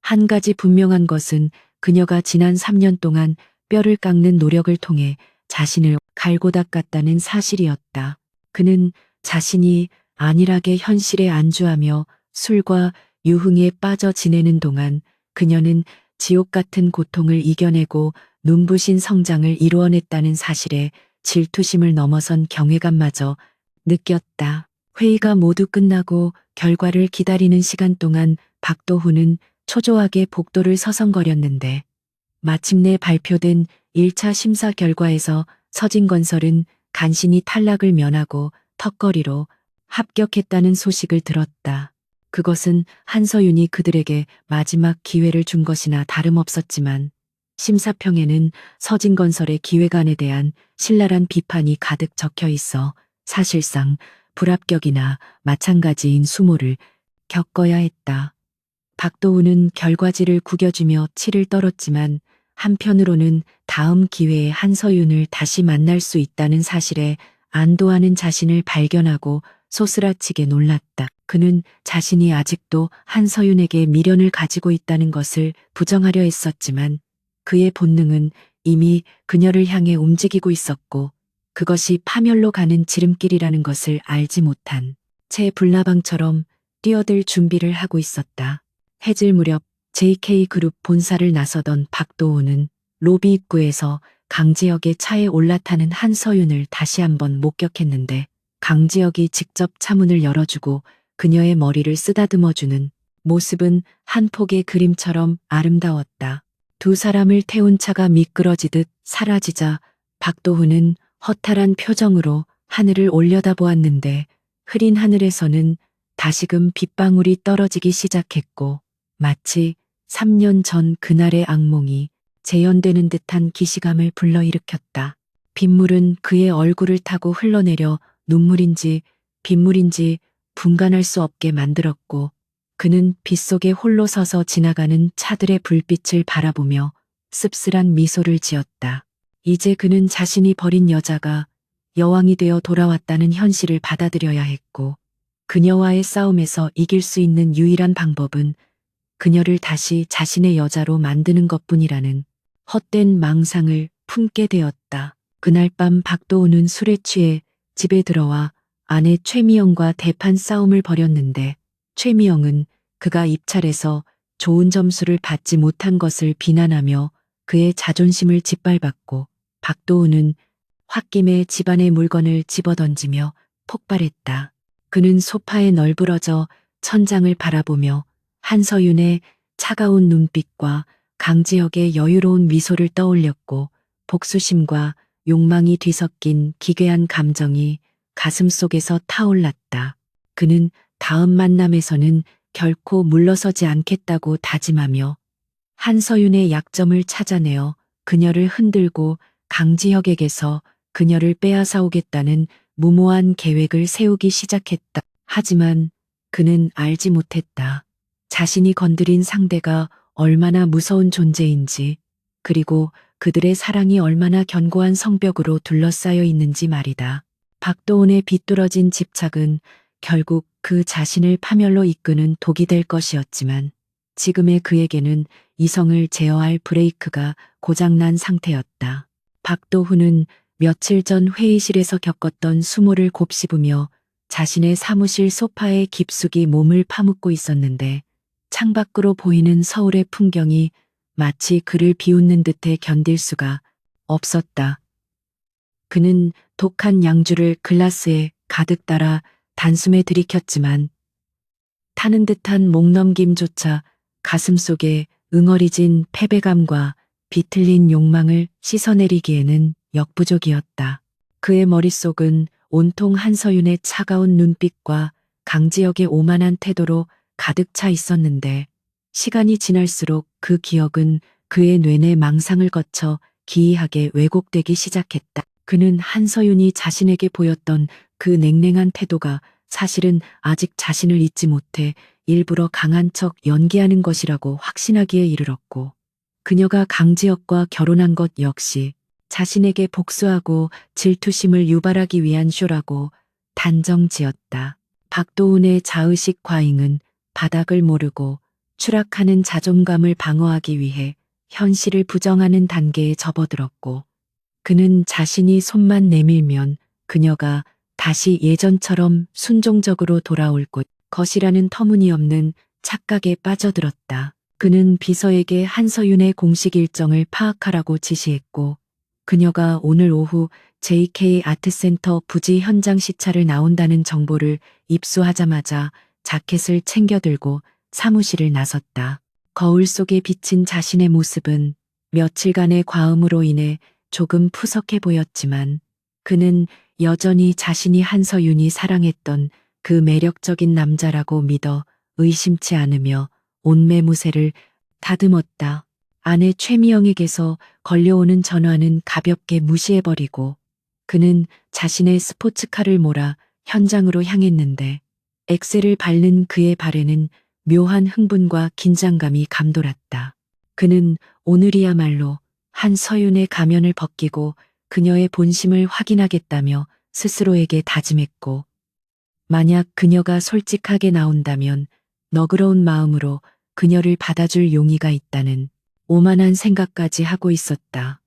[SPEAKER 1] 한 가지 분명한 것은 그녀가 지난 3년 동안 뼈를 깎는 노력을 통해 자신을 갈고 닦았다는 사실이었다. 그는 자신이 안일하게 현실에 안주하며 술과 유흥에 빠져 지내는 동안 그녀는 지옥 같은 고통을 이겨내고 눈부신 성장을 이루어냈다는 사실에 질투심을 넘어선 경외감마저 느꼈다. 회의가 모두 끝나고 결과를 기다리는 시간 동안 박도훈은 초조하게 복도를 서성거렸는데 마침내 발표된 1차 심사 결과에서 서진건설은 간신히 탈락을 면하고 턱걸이로 합격했다는 소식을 들었다. 그것은 한서윤이 그들에게 마지막 기회를 준 것이나 다름없었지만 심사평에는 서진건설의 기획안에 대한 신랄한 비판이 가득 적혀 있어 사실상 불합격이나 마찬가지인 수모를 겪어야 했다. 박도훈은 결과지를 구겨주며 치를 떨었지만 한편으로는 다음 기회에 한서윤을 다시 만날 수 있다는 사실에 안도하는 자신을 발견하고 소스라치게 놀랐다. 그는 자신이 아직도 한서윤에게 미련을 가지고 있다는 것을 부정하려 했었지만 그의 본능은 이미 그녀를 향해 움직이고 있었고 그것이 파멸로 가는 지름길이라는 것을 알지 못한 채 불나방처럼 뛰어들 준비를 하고 있었다. 해질 무렵 JK그룹 본사를 나서던 박도훈은 로비 입구에서 강지혁의 차에 올라타는 한서윤을 다시 한번 목격했는데 강지혁이 직접 차문을 열어주고 그녀의 머리를 쓰다듬어주는 모습은 한 폭의 그림처럼 아름다웠다. 두 사람을 태운 차가 미끄러지듯 사라지자 박도훈은 허탈한 표정으로 하늘을 올려다보았는데 흐린 하늘에서는 다시금 빗방울이 떨어지기 시작했고 마치 3년 전 그날의 악몽이 재현되는 듯한 기시감을 불러일으켰다. 빗물은 그의 얼굴을 타고 흘러내려 눈물인지 빗물인지 분간할 수 없게 만들었고 그는 빗속에 홀로 서서 지나가는 차들의 불빛을 바라보며 씁쓸한 미소를 지었다. 이제 그는 자신이 버린 여자가 여왕이 되어 돌아왔다는 현실을 받아들여야 했고 그녀와의 싸움에서 이길 수 있는 유일한 방법은 그녀를 다시 자신의 여자로 만드는 것뿐이라는 헛된 망상을 품게 되었다. 그날 밤 박도훈은 술에 취해 집에 들어와 아내 최미영과 대판 싸움을 벌였는데 최미영은 그가 입찰에서 좋은 점수를 받지 못한 것을 비난하며 그의 자존심을 짓밟았고 박도훈은 홧김에 집안의 물건을 집어던지며 폭발했다. 그는 소파에 널브러져 천장을 바라보며 한서윤의 차가운 눈빛과 강지혁의 여유로운 미소를 떠올렸고 복수심과 욕망이 뒤섞인 기괴한 감정이 가슴속에서 타올랐다. 그는 다음 만남에서는 결코 물러서지 않겠다고 다짐하며 한서윤의 약점을 찾아내어 그녀를 흔들고 강지혁에게서 그녀를 빼앗아오겠다는 무모한 계획을 세우기 시작했다. 하지만 그는 알지 못했다. 자신이 건드린 상대가 얼마나 무서운 존재인지, 그리고 그들의 사랑이 얼마나 견고한 성벽으로 둘러싸여 있는지 말이다. 박도훈의 비뚤어진 집착은 결국 그 자신을 파멸로 이끄는 독이 될 것이었지만 지금의 그에게는 이성을 제어할 브레이크가 고장난 상태였다. 박도훈은 며칠 전 회의실에서 겪었던 수모를 곱씹으며 자신의 사무실 소파에 깊숙이 몸을 파묻고 있었는데 창밖으로 보이는 서울의 풍경이 마치 그를 비웃는 듯해 견딜 수가 없었다. 그는 독한 양주를 글라스에 가득 따라 단숨에 들이켰지만 타는 듯한 목넘김조차 가슴속에 응어리진 패배감과 비틀린 욕망을 씻어내리기에는 역부족이었다. 그의 머릿속은 온통 한서윤의 차가운 눈빛과 강지혁의 오만한 태도로 가득 차 있었는데 시간이 지날수록 그 기억은 그의 뇌내 망상을 거쳐 기이하게 왜곡되기 시작했다. 그는 한서윤이 자신에게 보였던 그 냉랭한 태도가 사실은 아직 자신을 잊지 못해 일부러 강한 척 연기하는 것이라고 확신하기에 이르렀고 그녀가 강지혁과 결혼한 것 역시 자신에게 복수하고 질투심을 유발하기 위한 쇼라고 단정지었다. 박도훈의 자의식 과잉은 바닥을 모르고 추락하는 자존감을 방어하기 위해 현실을 부정하는 단계에 접어들었고 그는 자신이 손만 내밀면 그녀가 다시 예전처럼 순종적으로 돌아올 것이라는 터무니없는 착각에 빠져들었다. 그는 비서에게 한서윤의 공식 일정을 파악하라고 지시했고 그녀가 오늘 오후 JK 아트센터 부지 현장 시찰을 나온다는 정보를 입수하자마자 자켓을 챙겨들고 사무실을 나섰다. 거울 속에 비친 자신의 모습은 며칠간의 과음으로 인해 조금 푸석해 보였지만 그는 여전히 자신이 한서윤이 사랑했던 그 매력적인 남자라고 믿어 의심치 않으며 온매무새를 다듬었다. 아내 최미영에게서 걸려오는 전화는 가볍게 무시해버리고 그는 자신의 스포츠카를 몰아 현장으로 향했는데 엑셀을 밟는 그의 발에는 묘한 흥분과 긴장감이 감돌았다. 그는 오늘이야말로 한서윤의 가면을 벗기고 그녀의 본심을 확인하겠다며 스스로에게 다짐했고 만약 그녀가 솔직하게 나온다면 너그러운 마음으로 그녀를 받아줄 용의가 있다는 오만한 생각까지 하고 있었다.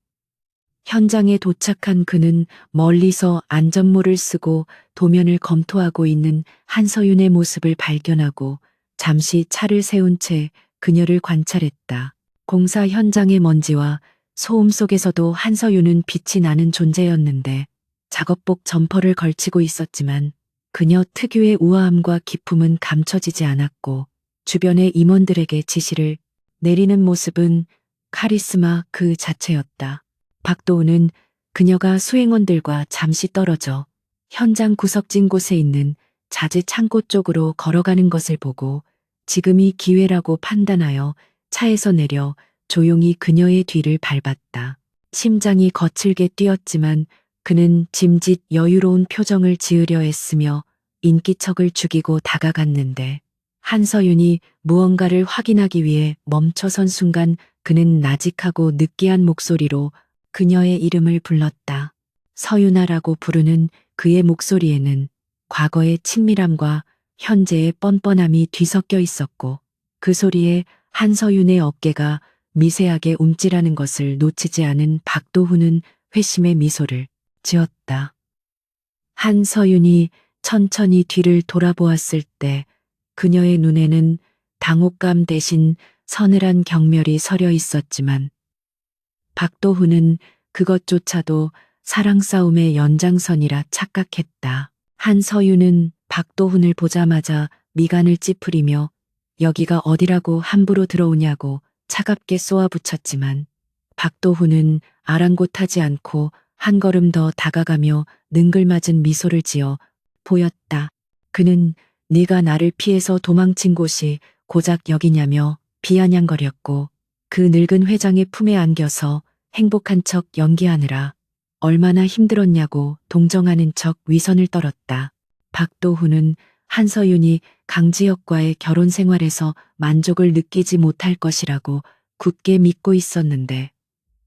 [SPEAKER 1] 현장에 도착한 그는 멀리서 안전모를 쓰고 도면을 검토하고 있는 한서윤의 모습을 발견하고 잠시 차를 세운 채 그녀를 관찰했다. 공사 현장의 먼지와 소음 속에서도 한서윤은 빛이 나는 존재였는데 작업복 점퍼를 걸치고 있었지만 그녀 특유의 우아함과 기품은 감춰지지 않았고 주변의 임원들에게 지시를 내리는 모습은 카리스마 그 자체였다. 박도우는 그녀가 수행원들과 잠시 떨어져 현장 구석진 곳에 있는 자재 창고 쪽으로 걸어가는 것을 보고 지금이 기회라고 판단하여 차에서 내려 조용히 그녀의 뒤를 밟았다. 심장이 거칠게 뛰었지만 그는 짐짓 여유로운 표정을 지으려 했으며 인기척을 죽이고 다가갔는데 한서윤이 무언가를 확인하기 위해 멈춰선 순간 그는 나직하고 느끼한 목소리로 그녀의 이름을 불렀다. 서윤아라고 부르는 그의 목소리에는 과거의 친밀함과 현재의 뻔뻔함이 뒤섞여 있었고 그 소리에 한서윤의 어깨가 미세하게 움찔하는 것을 놓치지 않은 박도훈은 회심의 미소를 지었다. 한서윤이 천천히 뒤를 돌아보았을 때 그녀의 눈에는 당혹감 대신 서늘한 경멸이 서려 있었지만 박도훈은 그것조차도 사랑 싸움의 연장선이라 착각했다. 한서윤은 박도훈을 보자마자 미간을 찌푸리며 여기가 어디라고 함부로 들어오냐고 차갑게 쏘아붙였지만 박도훈은 아랑곳하지 않고 한 걸음 더 다가가며 능글맞은 미소를 지어 보였다. 그는 네가 나를 피해서 도망친 곳이 고작 여기냐며 비아냥거렸고 그 늙은 회장의 품에 안겨서 행복한 척 연기하느라 얼마나 힘들었냐고 동정하는 척 위선을 떨었다. 박도훈은 한서윤이 강지혁과의 결혼 생활에서 만족을 느끼지 못할 것이라고 굳게 믿고 있었는데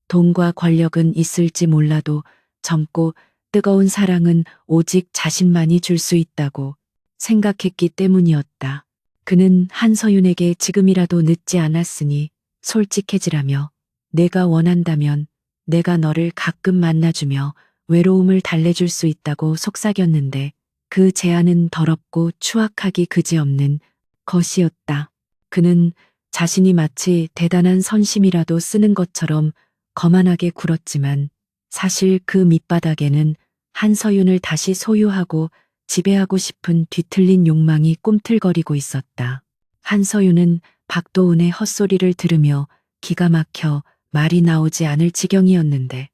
[SPEAKER 1] 돈과 권력은 있을지 몰라도 젊고 뜨거운 사랑은 오직 자신만이 줄 수 있다고 생각했기 때문이었다. 그는 한서윤에게 지금이라도 늦지 않았으니 솔직해지라며 내가 원한다면 내가 너를 가끔 만나주며 외로움을 달래줄 수 있다고 속삭였는데 그 제안은 더럽고 추악하기 그지없는 것이었다. 그는 자신이 마치 대단한 선심이라도 쓰는 것처럼 거만하게 굴었지만 사실 그 밑바닥에는 한서윤을 다시 소유하고 지배하고 싶은 뒤틀린 욕망이 꿈틀거리고 있었다. 한서윤은 박도훈의 헛소리를 들으며 기가 막혀 말이 나오지 않을 지경이었는데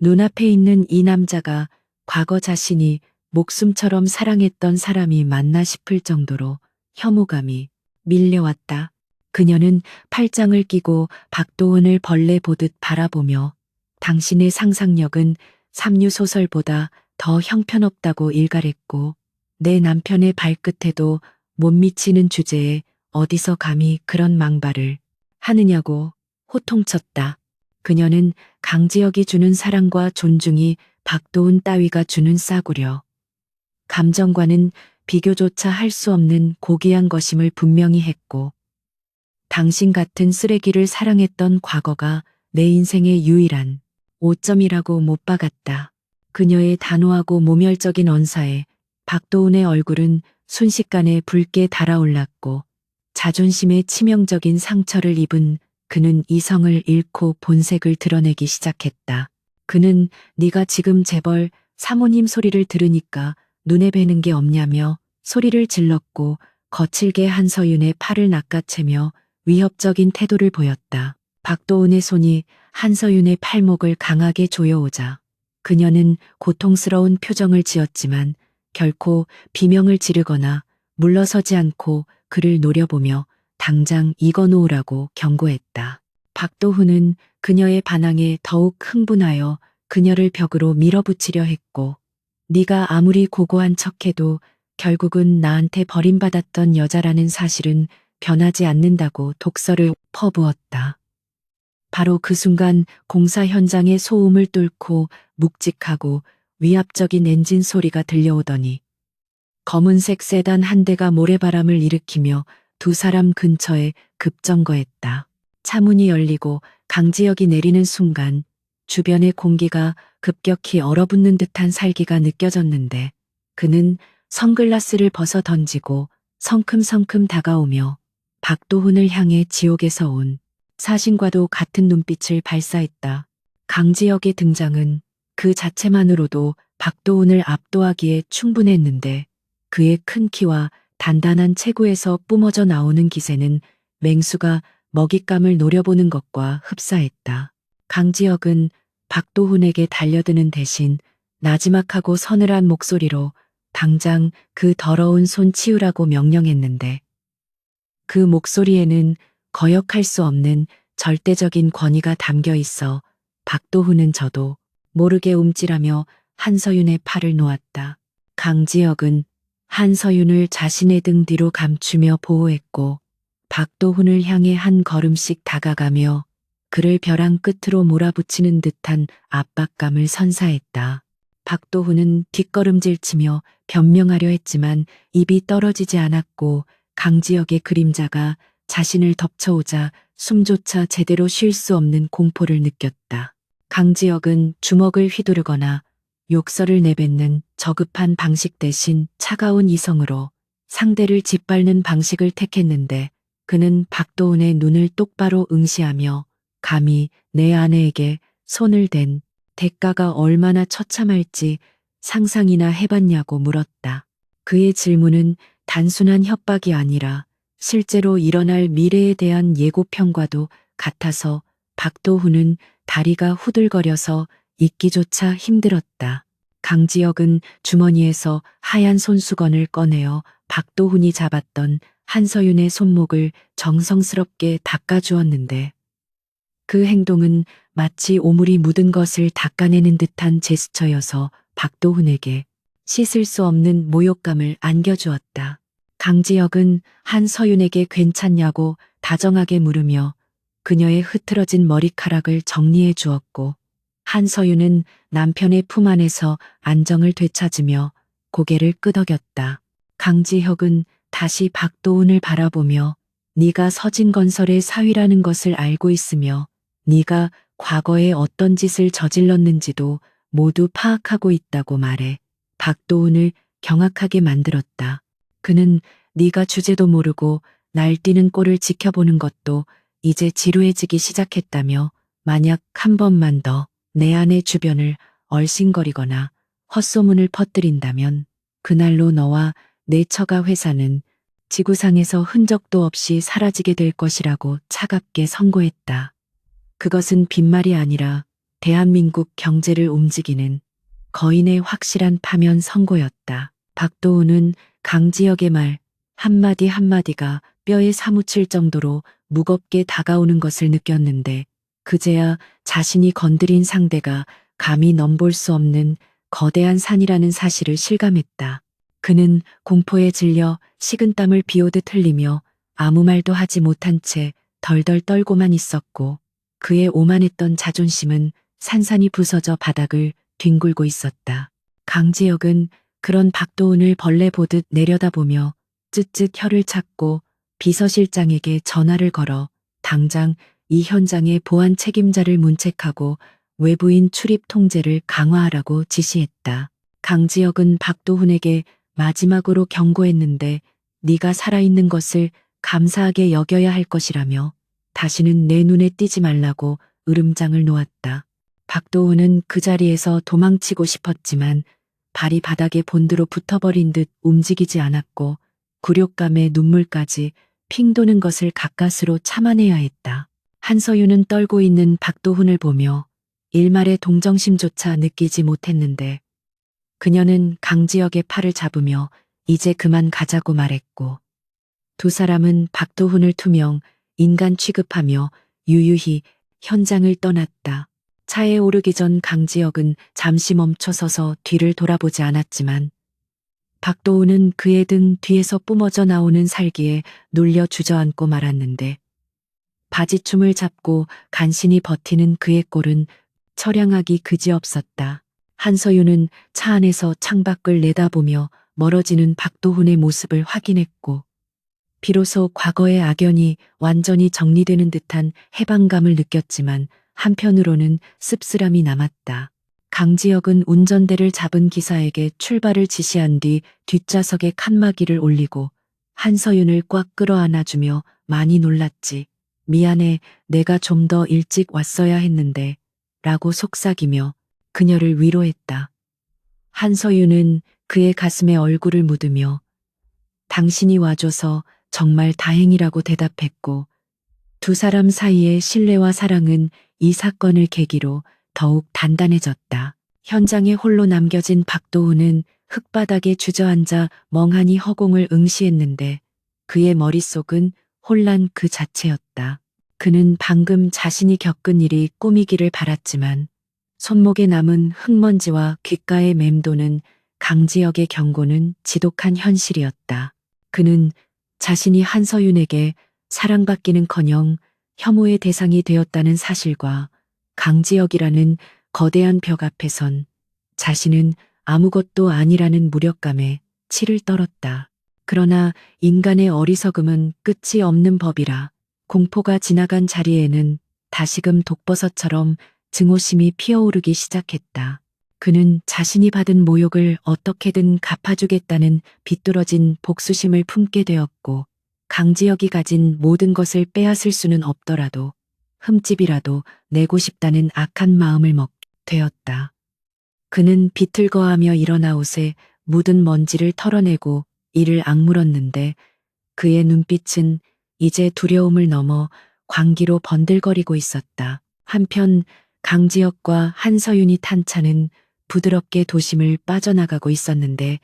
[SPEAKER 1] 눈앞에 있는 이 남자가 과거 자신이 목숨처럼 사랑했던 사람이 맞나 싶을 정도로 혐오감이 밀려왔다. 그녀는 팔짱을 끼고 박도훈을 벌레 보듯 바라보며 당신의 상상력은 삼류소설보다 더 형편없다고 일갈했고 내 남편의 발끝에도 못 미치는 주제에 어디서 감히 그런 망발을 하느냐고 호통쳤다. 그녀는 강지혁이 주는 사랑과 존중이 박도훈 따위가 주는 싸구려 감정과는 비교조차 할 수 없는 고귀한 것임을 분명히 했고 당신 같은 쓰레기를 사랑했던 과거가 내 인생의 유일한 오점이라고 못 박았다. 그녀의 단호하고 모멸적인 언사에 박도훈의 얼굴은 순식간에 붉게 달아올랐고 자존심에 치명적인 상처를 입은 그는 이성을 잃고 본색을 드러내기 시작했다. 그는 네가 지금 재벌 사모님 소리를 들으니까 눈에 뵈는 게 없냐며 소리를 질렀고 거칠게 한서윤의 팔을 낚아채며 위협적인 태도를 보였다. 박도훈의 손이 한서윤의 팔목을 강하게 조여오자 그녀는 고통스러운 표정을 지었지만 결코 비명을 지르거나 물러서지 않고 그를 노려보며 당장 익어놓으라고 경고했다. 박도훈은 그녀의 반항에 더욱 흥분하여 그녀를 벽으로 밀어붙이려 했고 네가 아무리 고고한 척해도 결국은 나한테 버림받았던 여자라는 사실은 변하지 않는다고 독설을 퍼부었다. 바로 그 순간 공사 현장의 소음을 뚫고 묵직하고 위압적인 엔진 소리가 들려오더니 검은색 세단 한 대가 모래바람을 일으키며 두 사람 근처에 급정거했다. 차문이 열리고 강지혁이 내리는 순간 주변의 공기가 급격히 얼어붙는 듯한 살기가 느껴졌는데 그는 선글라스를 벗어 던지고 성큼성큼 다가오며 박도훈을 향해 지옥에서 온 사신과도 같은 눈빛을 발사했다. 강지혁의 등장은 그 자체만으로도 박도훈을 압도하기에 충분했는데 그의 큰 키와 단단한 체구에서 뿜어져 나오는 기세는 맹수가 먹잇감을 노려보는 것과 흡사했다. 강지혁은 박도훈에게 달려드는 대신 나지막하고 서늘한 목소리로 당장 그 더러운 손 치우라고 명령했는데 그 목소리에는 거역할 수 없는 절대적인 권위가 담겨 있어 박도훈은 저도 모르게 움찔하며 한서윤의 팔을 놓았다. 강지혁은 한서윤을 자신의 등 뒤로 감추며 보호했고 박도훈을 향해 한 걸음씩 다가가며 그를 벼랑 끝으로 몰아붙이는 듯한 압박감을 선사했다. 박도훈은 뒷걸음질치며 변명하려 했지만 입이 떨어지지 않았고 강지혁의 그림자가 자신을 덮쳐오자 숨조차 제대로 쉴 수 없는 공포를 느꼈다. 강지혁은 주먹을 휘두르거나 욕설을 내뱉는 저급한 방식 대신 차가운 이성으로 상대를 짓밟는 방식을 택했는데 그는 박도훈의 눈을 똑바로 응시하며 감히 내 아내에게 손을 댄 대가가 얼마나 처참할지 상상이나 해봤냐고 물었다. 그의 질문은 단순한 협박이 아니라 실제로 일어날 미래에 대한 예고편과도 같아서 박도훈은 다리가 후들거려서 있기조차 힘들었다. 강지혁은 주머니에서 하얀 손수건을 꺼내어 박도훈이 잡았던 한서윤의 손목을 정성스럽게 닦아주었는데 그 행동은 마치 오물이 묻은 것을 닦아내는 듯한 제스처여서 박도훈에게 씻을 수 없는 모욕감을 안겨주었다. 강지혁은 한서윤에게 괜찮냐고 다정하게 물으며 그녀의 흐트러진 머리카락을 정리해 주었고 한서윤은 남편의 품 안에서 안정을 되찾으며 고개를 끄덕였다. 강지혁은 다시 박도훈을 바라보며 네가 서진건설의 사위라는 것을 알고 있으며 네가 과거에 어떤 짓을 저질렀는지도 모두 파악하고 있다고 말해 박도훈을 경악하게 만들었다. 그는 네가 주제도 모르고 날뛰는 꼴을 지켜보는 것도 이제 지루해지기 시작했다며 만약 한 번만 더 내 아내 주변을 얼씬거리거나 헛소문을 퍼뜨린다면 그날로 너와 내 처가 회사는 지구상에서 흔적도 없이 사라지게 될 것이라고 차갑게 선고했다. 그것은 빈말이 아니라 대한민국 경제를 움직이는 거인의 확실한 파면 선고였다. 박도훈은 강지혁의 말 한마디 한마디가 뼈에 사무칠 정도로 무겁게 다가오는 것을 느꼈는데 그제야 자신이 건드린 상대가 감히 넘볼 수 없는 거대한 산이라는 사실을 실감했다. 그는 공포에 질려 식은땀을 비오듯 흘리며 아무 말도 하지 못한 채 덜덜 떨고만 있었고 그의 오만했던 자존심은 산산이 부서져 바닥을 뒹굴고 있었다. 강지혁은 그런 박도훈을 벌레 보듯 내려다보며 쯧쯧 혀를 찾고 비서실장에게 전화를 걸어 당장 이 현장의 보안 책임자를 문책하고 외부인 출입 통제를 강화하라고 지시했다. 강지혁은 박도훈에게 마지막으로 경고했는데 네가 살아있는 것을 감사하게 여겨야 할 것이라며 다시는 내 눈에 띄지 말라고 으름장을 놓았다. 박도훈은 그 자리에서 도망치고 싶었지만 발이 바닥에 본드로 붙어버린 듯 움직이지 않았고 굴욕감에 눈물까지 핑 도는 것을 가까스로 참아내야 했다. 한서윤은 떨고 있는 박도훈을 보며 일말의 동정심조차 느끼지 못했는데 그녀는 강지혁의 팔을 잡으며 이제 그만 가자고 말했고 두 사람은 박도훈을 투명 인간 취급하며 유유히 현장을 떠났다. 차에 오르기 전 강지혁은 잠시 멈춰서서 뒤를 돌아보지 않았지만 박도훈은 그의 등 뒤에서 뿜어져 나오는 살기에 눌려 주저앉고 말았는데 바지춤을 잡고 간신히 버티는 그의 꼴은 처량하기 그지없었다. 한서윤은 차 안에서 창밖을 내다보며 멀어지는 박도훈의 모습을 확인했고 비로소 과거의 악연이 완전히 정리되는 듯한 해방감을 느꼈지만 한편으로는 씁쓸함이 남았다. 강지혁은 운전대를 잡은 기사에게 출발을 지시한 뒤 뒷좌석에 칸막이를 올리고 한서윤을 꽉 끌어안아주며 많이 놀랐지. 미안해, 내가 좀 더 일찍 왔어야 했는데 라고 속삭이며 그녀를 위로했다. 한서윤은 그의 가슴에 얼굴을 묻으며 당신이 와줘서 정말 다행이라고 대답했고 두 사람 사이의 신뢰와 사랑은 이 사건을 계기로 더욱 단단해졌다. 현장에 홀로 남겨진 박도훈은 흙바닥에 주저앉아 멍하니 허공을 응시했는데 그의 머릿속은 혼란 그 자체였다. 그는 방금 자신이 겪은 일이 꿈이기를 바랐지만 손목에 남은 흙먼지와 귓가에 맴도는 강지혁의 경고는 지독한 현실이었다. 그는 자신이 한서윤에게 사랑받기는커녕 혐오의 대상이 되었다는 사실과 강지혁이라는 거대한 벽 앞에선 자신은 아무것도 아니라는 무력감에 치를 떨었다. 그러나 인간의 어리석음은 끝이 없는 법이라 공포가 지나간 자리에는 다시금 독버섯처럼 증오심이 피어오르기 시작했다. 그는 자신이 받은 모욕을 어떻게든 갚아주겠다는 비뚤어진 복수심을 품게 되었고 강지혁이 가진 모든 것을 빼앗을 수는 없더라도 흠집이라도 내고 싶다는 악한 마음을 먹게 되었다. 그는 비틀거하며 일어나 옷에 묻은 먼지를 털어내고 이를 악물었는데 그의 눈빛은 이제 두려움을 넘어 광기로 번들거리고 있었다. 한편 강지혁과 한서윤이 탄 차는 부드럽게 도심을 빠져나가고 있었는데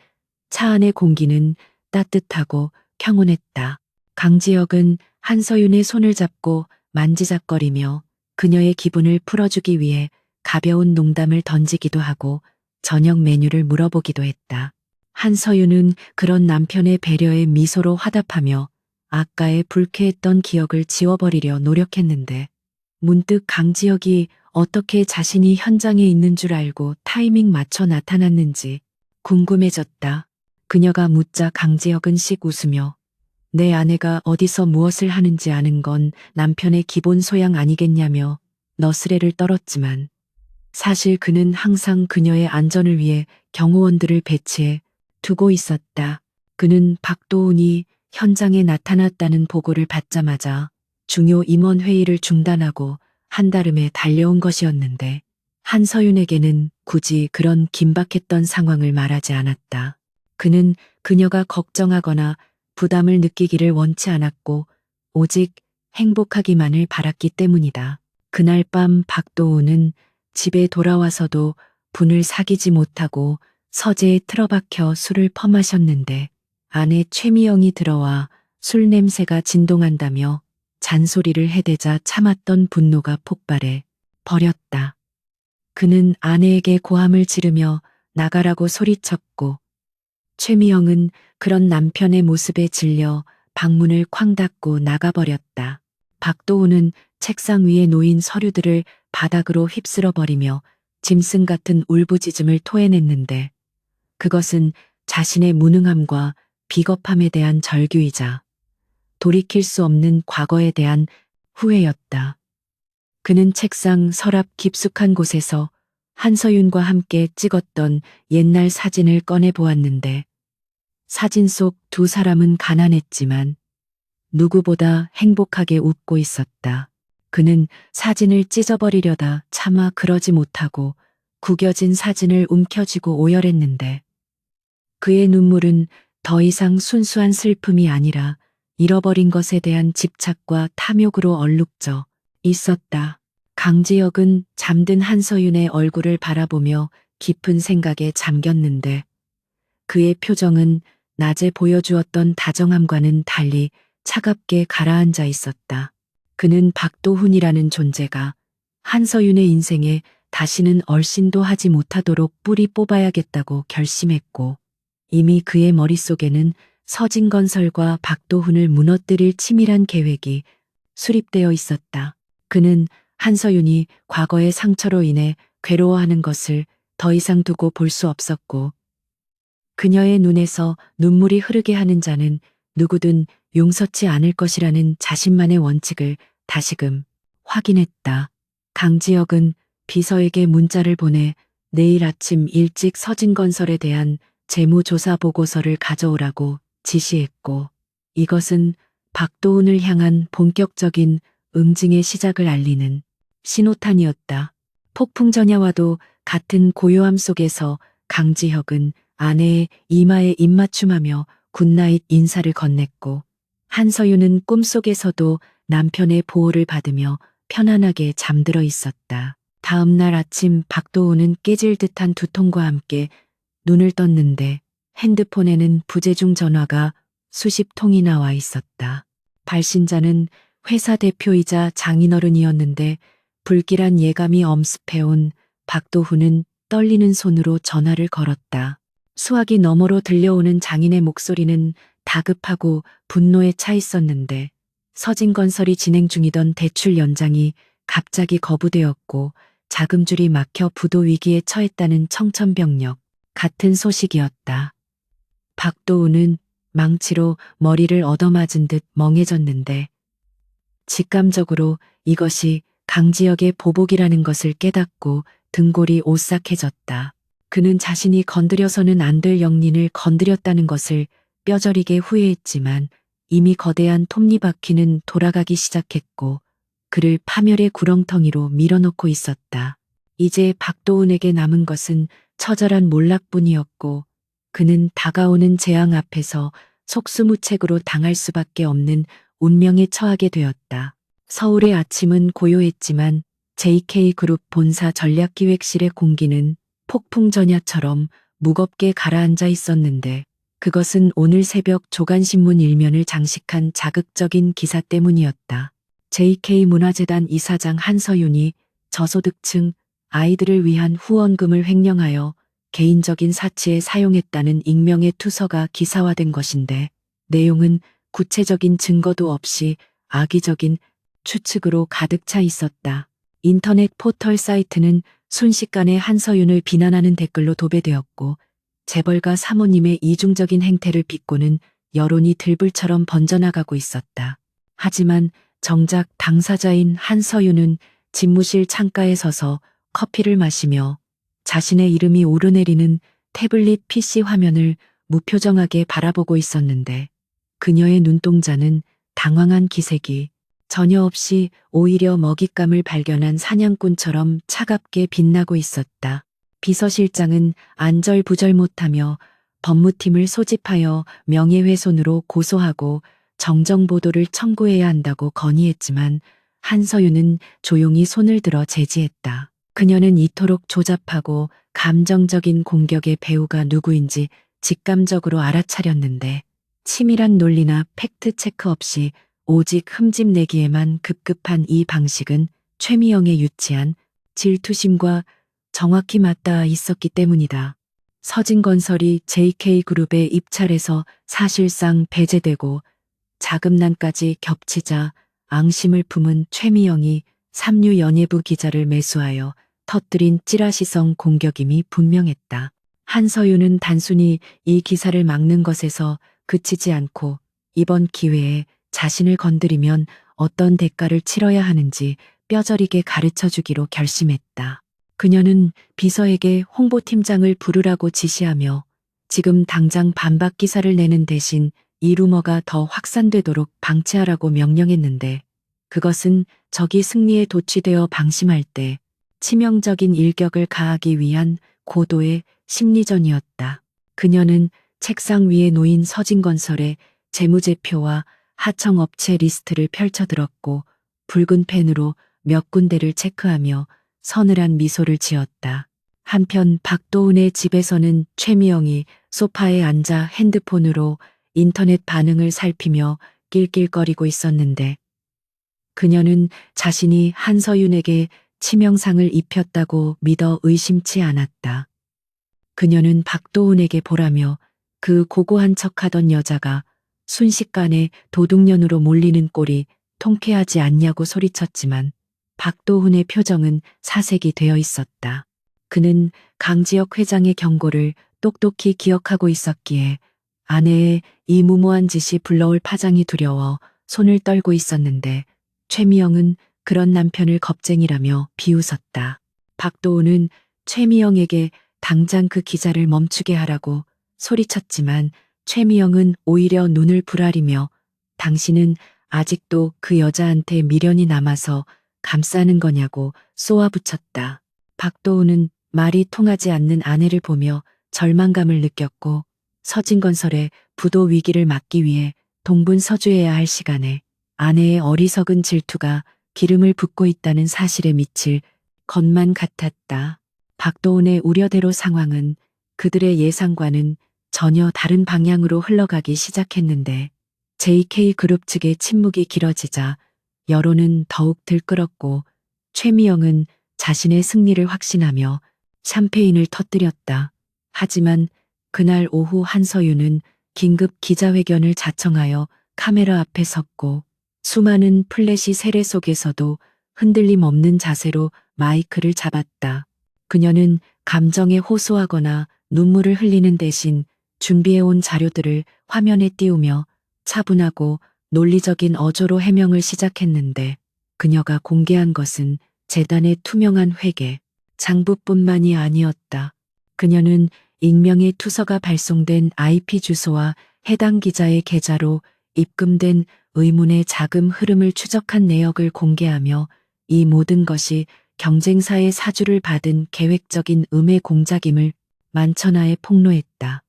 [SPEAKER 1] 차 안의 공기는 따뜻하고 평온했다. 강지혁은 한서윤의 손을 잡고 만지작거리며 그녀의 기분을 풀어주기 위해 가벼운 농담을 던지기도 하고 저녁 메뉴를 물어보기도 했다. 한서윤은 그런 남편의 배려에 미소로 화답하며 아까의 불쾌했던 기억을 지워버리려 노력했는데 문득 강지혁이 어떻게 자신이 현장에 있는 줄 알고 타이밍 맞춰 나타났는지 궁금해졌다. 그녀가 묻자 강지혁은 씩 웃으며 내 아내가 어디서 무엇을 하는지 아는 건 남편의 기본 소양 아니겠냐며 너스레를 떨었지만 사실 그는 항상 그녀의 안전을 위해 경호원들을 배치해 두고 있었다. 그는 박도훈이 현장에 나타났다는 보고를 받자마자 중요 임원 회의를 중단하고 한달음에 달려온 것이었는데 한서윤에게는 굳이 그런 긴박했던 상황을 말하지 않았다. 그는 그녀가 걱정하거나 부담을 느끼기를 원치 않았고 오직 행복하기만을 바랐기 때문이다. 그날 밤 박도훈은 집에 돌아와서도 분을 사귀지 못하고 서재에 틀어박혀 술을 퍼마셨는데 아내 최미영이 들어와 술 냄새가 진동한다며 잔소리를 해대자 참았던 분노가 폭발해 버렸다. 그는 아내에게 고함을 지르며 나가라고 소리쳤고 최미영은 그런 남편의 모습에 질려 방문을 쾅 닫고 나가버렸다. 박도훈은 책상 위에 놓인 서류들을 바닥으로 휩쓸어 버리며 짐승 같은 울부짖음을 토해냈는데 그것은 자신의 무능함과 비겁함에 대한 절규이자 돌이킬 수 없는 과거에 대한 후회였다. 그는 책상 서랍 깊숙한 곳에서 한서윤과 함께 찍었던 옛날 사진을 꺼내 보았는데 사진 속 두 사람은 가난했지만 누구보다 행복하게 웃고 있었다. 그는 사진을 찢어버리려다 차마 그러지 못하고 구겨진 사진을 움켜쥐고 오열했는데 그의 눈물은 더 이상 순수한 슬픔이 아니라 잃어버린 것에 대한 집착과 탐욕으로 얼룩져 있었다. 강지혁은 잠든 한서윤의 얼굴을 바라보며 깊은 생각에 잠겼는데 그의 표정은 낮에 보여주었던 다정함과는 달리 차갑게 가라앉아 있었다. 그는 박도훈이라는 존재가 한서윤의 인생에 다시는 얼씬도 하지 못하도록 뿌리 뽑아야겠다고 결심했고 이미 그의 머릿속에는 서진건설과 박도훈을 무너뜨릴 치밀한 계획이 수립되어 있었다. 그는 한서윤이 과거의 상처로 인해 괴로워하는 것을 더 이상 두고 볼 수 없었고 그녀의 눈에서 눈물이 흐르게 하는 자는 누구든 용서치 않을 것이라는 자신만의 원칙을 다시금 확인했다. 강지혁은 비서에게 문자를 보내 내일 아침 일찍 서진건설에 대한 재무조사 보고서를 가져오라고 지시했고 이것은 박도훈을 향한 본격적인 응징의 시작을 알리는 신호탄이었다. 폭풍 전야와도 같은 고요함 속에서 강지혁은 아내의 이마에 입맞춤하며 굿나잇 인사를 건넸고 한서윤은 꿈속에서도 남편의 보호를 받으며 편안하게 잠들어 있었다. 다음 날 아침 박도우는 깨질 듯한 두통과 함께 눈을 떴는데 핸드폰에는 부재중 전화가 수십 통이나 와 있었다. 발신자는 회사 대표이자 장인어른이었는데 불길한 예감이 엄습해온 박도훈은 떨리는 손으로 전화를 걸었다. 수화기 너머로 들려오는 장인의 목소리는 다급하고 분노에 차 있었는데 서진건설이 진행 중이던 대출 연장이 갑자기 거부되었고 자금줄이 막혀 부도 위기에 처했다는 청천벽력 같은 소식이었다. 박도우는 망치로 머리를 얻어맞은 듯 멍해졌는데 직감적으로 이것이 강지혁의 보복이라는 것을 깨닫고 등골이 오싹해졌다. 그는 자신이 건드려서는 안 될 영린을 건드렸다는 것을 뼈저리게 후회했지만 이미 거대한 톱니바퀴는 돌아가기 시작했고 그를 파멸의 구렁텅이로 밀어넣고 있었다. 이제 박도훈에게 남은 것은 처절한 몰락뿐이었고 그는 다가오는 재앙 앞에서 속수무책으로 당할 수밖에 없는 운명에 처하게 되었다. 서울의 아침은 고요했지만 JK그룹 본사 전략기획실의 공기는 폭풍전야처럼 무겁게 가라앉아 있었는데 그것은 오늘 새벽 조간신문 일면을 장식한 자극적인 기사 때문이었다. JK문화재단 이사장 한서윤이 저소득층 아이들을 위한 후원금을 횡령하여 개인적인 사치에 사용했다는 익명의 투서가 기사화된 것인데 내용은 구체적인 증거도 없이 악의적인 추측으로 가득 차 있었다. 인터넷 포털 사이트는 순식간에 한서윤을 비난하는 댓글로 도배되었고 재벌가 사모님의 이중적인 행태를 비꼬는 여론이 들불처럼 번져나가고 있었다. 하지만 정작 당사자인 한서윤은 집무실 창가에 서서 커피를 마시며 자신의 이름이 오르내리는 태블릿 PC 화면을 무표정하게 바라보고 있었는데 그녀의 눈동자는 당황한 기색이 전혀 없이 오히려 먹잇감을 발견한 사냥꾼처럼 차갑게 빛나고 있었다. 비서실장은 안절부절 못하며 법무팀을 소집하여 명예훼손으로 고소하고 정정보도를 청구해야 한다고 건의했지만 한서윤은 조용히 손을 들어 제지했다. 그녀는 이토록 조잡하고 감정적인 공격의 배우가 누구인지 직감적으로 알아차렸는데 치밀한 논리나 팩트체크 없이 오직 흠집내기에만 급급한 이 방식은 최미영의 유치한 질투심과 정확히 맞닿아 있었기 때문이다. 서진건설이 JK그룹에 입찰해서 사실상 배제되고 자금난까지 겹치자 앙심을 품은 최미영이 삼류연예부 기자를 매수하여 터뜨린 찌라시성 공격임이 분명했다. 한서윤은 단순히 이 기사를 막는 것에서 그치지 않고 이번 기회에 자신을 건드리면 어떤 대가를 치러야 하는지 뼈저리게 가르쳐주기로 결심했다. 그녀는 비서에게 홍보팀장을 부르라고 지시하며 지금 당장 반박 기사를 내는 대신 이 루머가 더 확산되도록 방치하라고 명령했는데 그것은 적이 승리에 도취되어 방심할 때 치명적인 일격을 가하기 위한 고도의 심리전이었다. 그녀는 책상 위에 놓인 서진건설의 재무제표와 하청업체 리스트를 펼쳐들었고 붉은 펜으로 몇 군데를 체크하며 서늘한 미소를 지었다. 한편 박도훈의 집에서는 최미영이 소파에 앉아 핸드폰으로 인터넷 반응을 살피며 낄낄거리고 있었는데 그녀는 자신이 한서윤에게 치명상을 입혔다고 믿어 의심치 않았다. 그녀는 박도훈에게 보라며 그 고고한 척하던 여자가 순식간에 도둑년으로 몰리는 꼴이 통쾌하지 않냐고 소리쳤지만 박도훈의 표정은 사색이 되어 있었다. 그는 강지혁 회장의 경고를 똑똑히 기억하고 있었기에 아내의 이 무모한 짓이 불러올 파장이 두려워 손을 떨고 있었는데 최미영은 그런 남편을 겁쟁이라며 비웃었다. 박도훈은 최미영에게 당장 그 기자를 멈추게 하라고 소리쳤지만 최미영은 오히려 눈을 부라리며 당신은 아직도 그 여자한테 미련이 남아서 감싸는 거냐고 쏘아붙였다. 박도훈은 말이 통하지 않는 아내를 보며 절망감을 느꼈고 서진건설의 부도 위기를 막기 위해 동분서주해야 할 시간에 아내의 어리석은 질투가 기름을 붓고 있다는 사실에 미칠 것만 같았다. 박도훈의 우려대로 상황은 그들의 예상과는 전혀 다른 방향으로 흘러가기 시작했는데 JK그룹 측의 침묵이 길어지자 여론은 더욱 들끓었고 최미영은 자신의 승리를 확신하며 샴페인을 터뜨렸다. 하지만 그날 오후 한서윤은 긴급 기자회견을 자청하여 카메라 앞에 섰고 수많은 플래시 세례 속에서도 흔들림 없는 자세로 마이크를 잡았다. 그녀는 감정에 호소하거나 눈물을 흘리는 대신 준비해온 자료들을 화면에 띄우며 차분하고 논리적인 어조로 해명을 시작했는데 그녀가 공개한 것은 재단의 투명한 회계, 장부뿐만이 아니었다. 그녀는 익명의 투서가 발송된 IP 주소와 해당 기자의 계좌로 입금된 의문의 자금 흐름을 추적한 내역을 공개하며 이 모든 것이 경쟁사의 사주를 받은 계획적인 음해 공작임을 만천하에 폭로했다.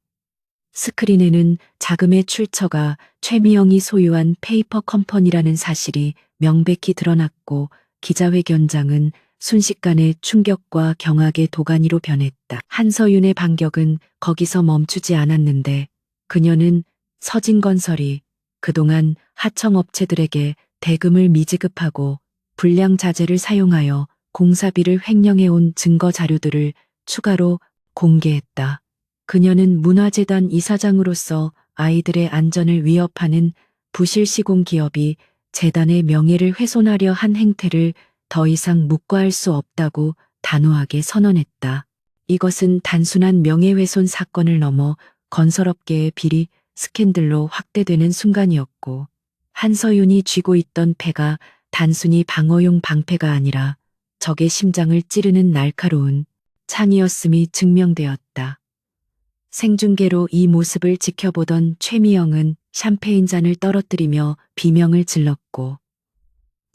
[SPEAKER 1] 스크린에는 자금의 출처가 최미영이 소유한 페이퍼 컴퍼니라는 사실이 명백히 드러났고 기자회견장은 순식간에 충격과 경악의 도가니로 변했다. 한서윤의 반격은 거기서 멈추지 않았는데 그녀는 서진건설이 그동안 하청업체들에게 대금을 미지급하고 불량자재를 사용하여 공사비를 횡령해온 증거 자료들을 추가로 공개했다. 그녀는 문화재단 이사장으로서 아이들의 안전을 위협하는 부실 시공 기업이 재단의 명예를 훼손하려 한 행태를 더 이상 묵과할 수 없다고 단호하게 선언했다. 이것은 단순한 명예훼손 사건을 넘어 건설업계의 비리 스캔들로 확대되는 순간이었고 한서윤이 쥐고 있던 패가 단순히 방어용 방패가 아니라 적의 심장을 찌르는 날카로운 창이었음이 증명되었다. 생중계로 이 모습을 지켜보던 최미영은 샴페인 잔을 떨어뜨리며 비명을 질렀고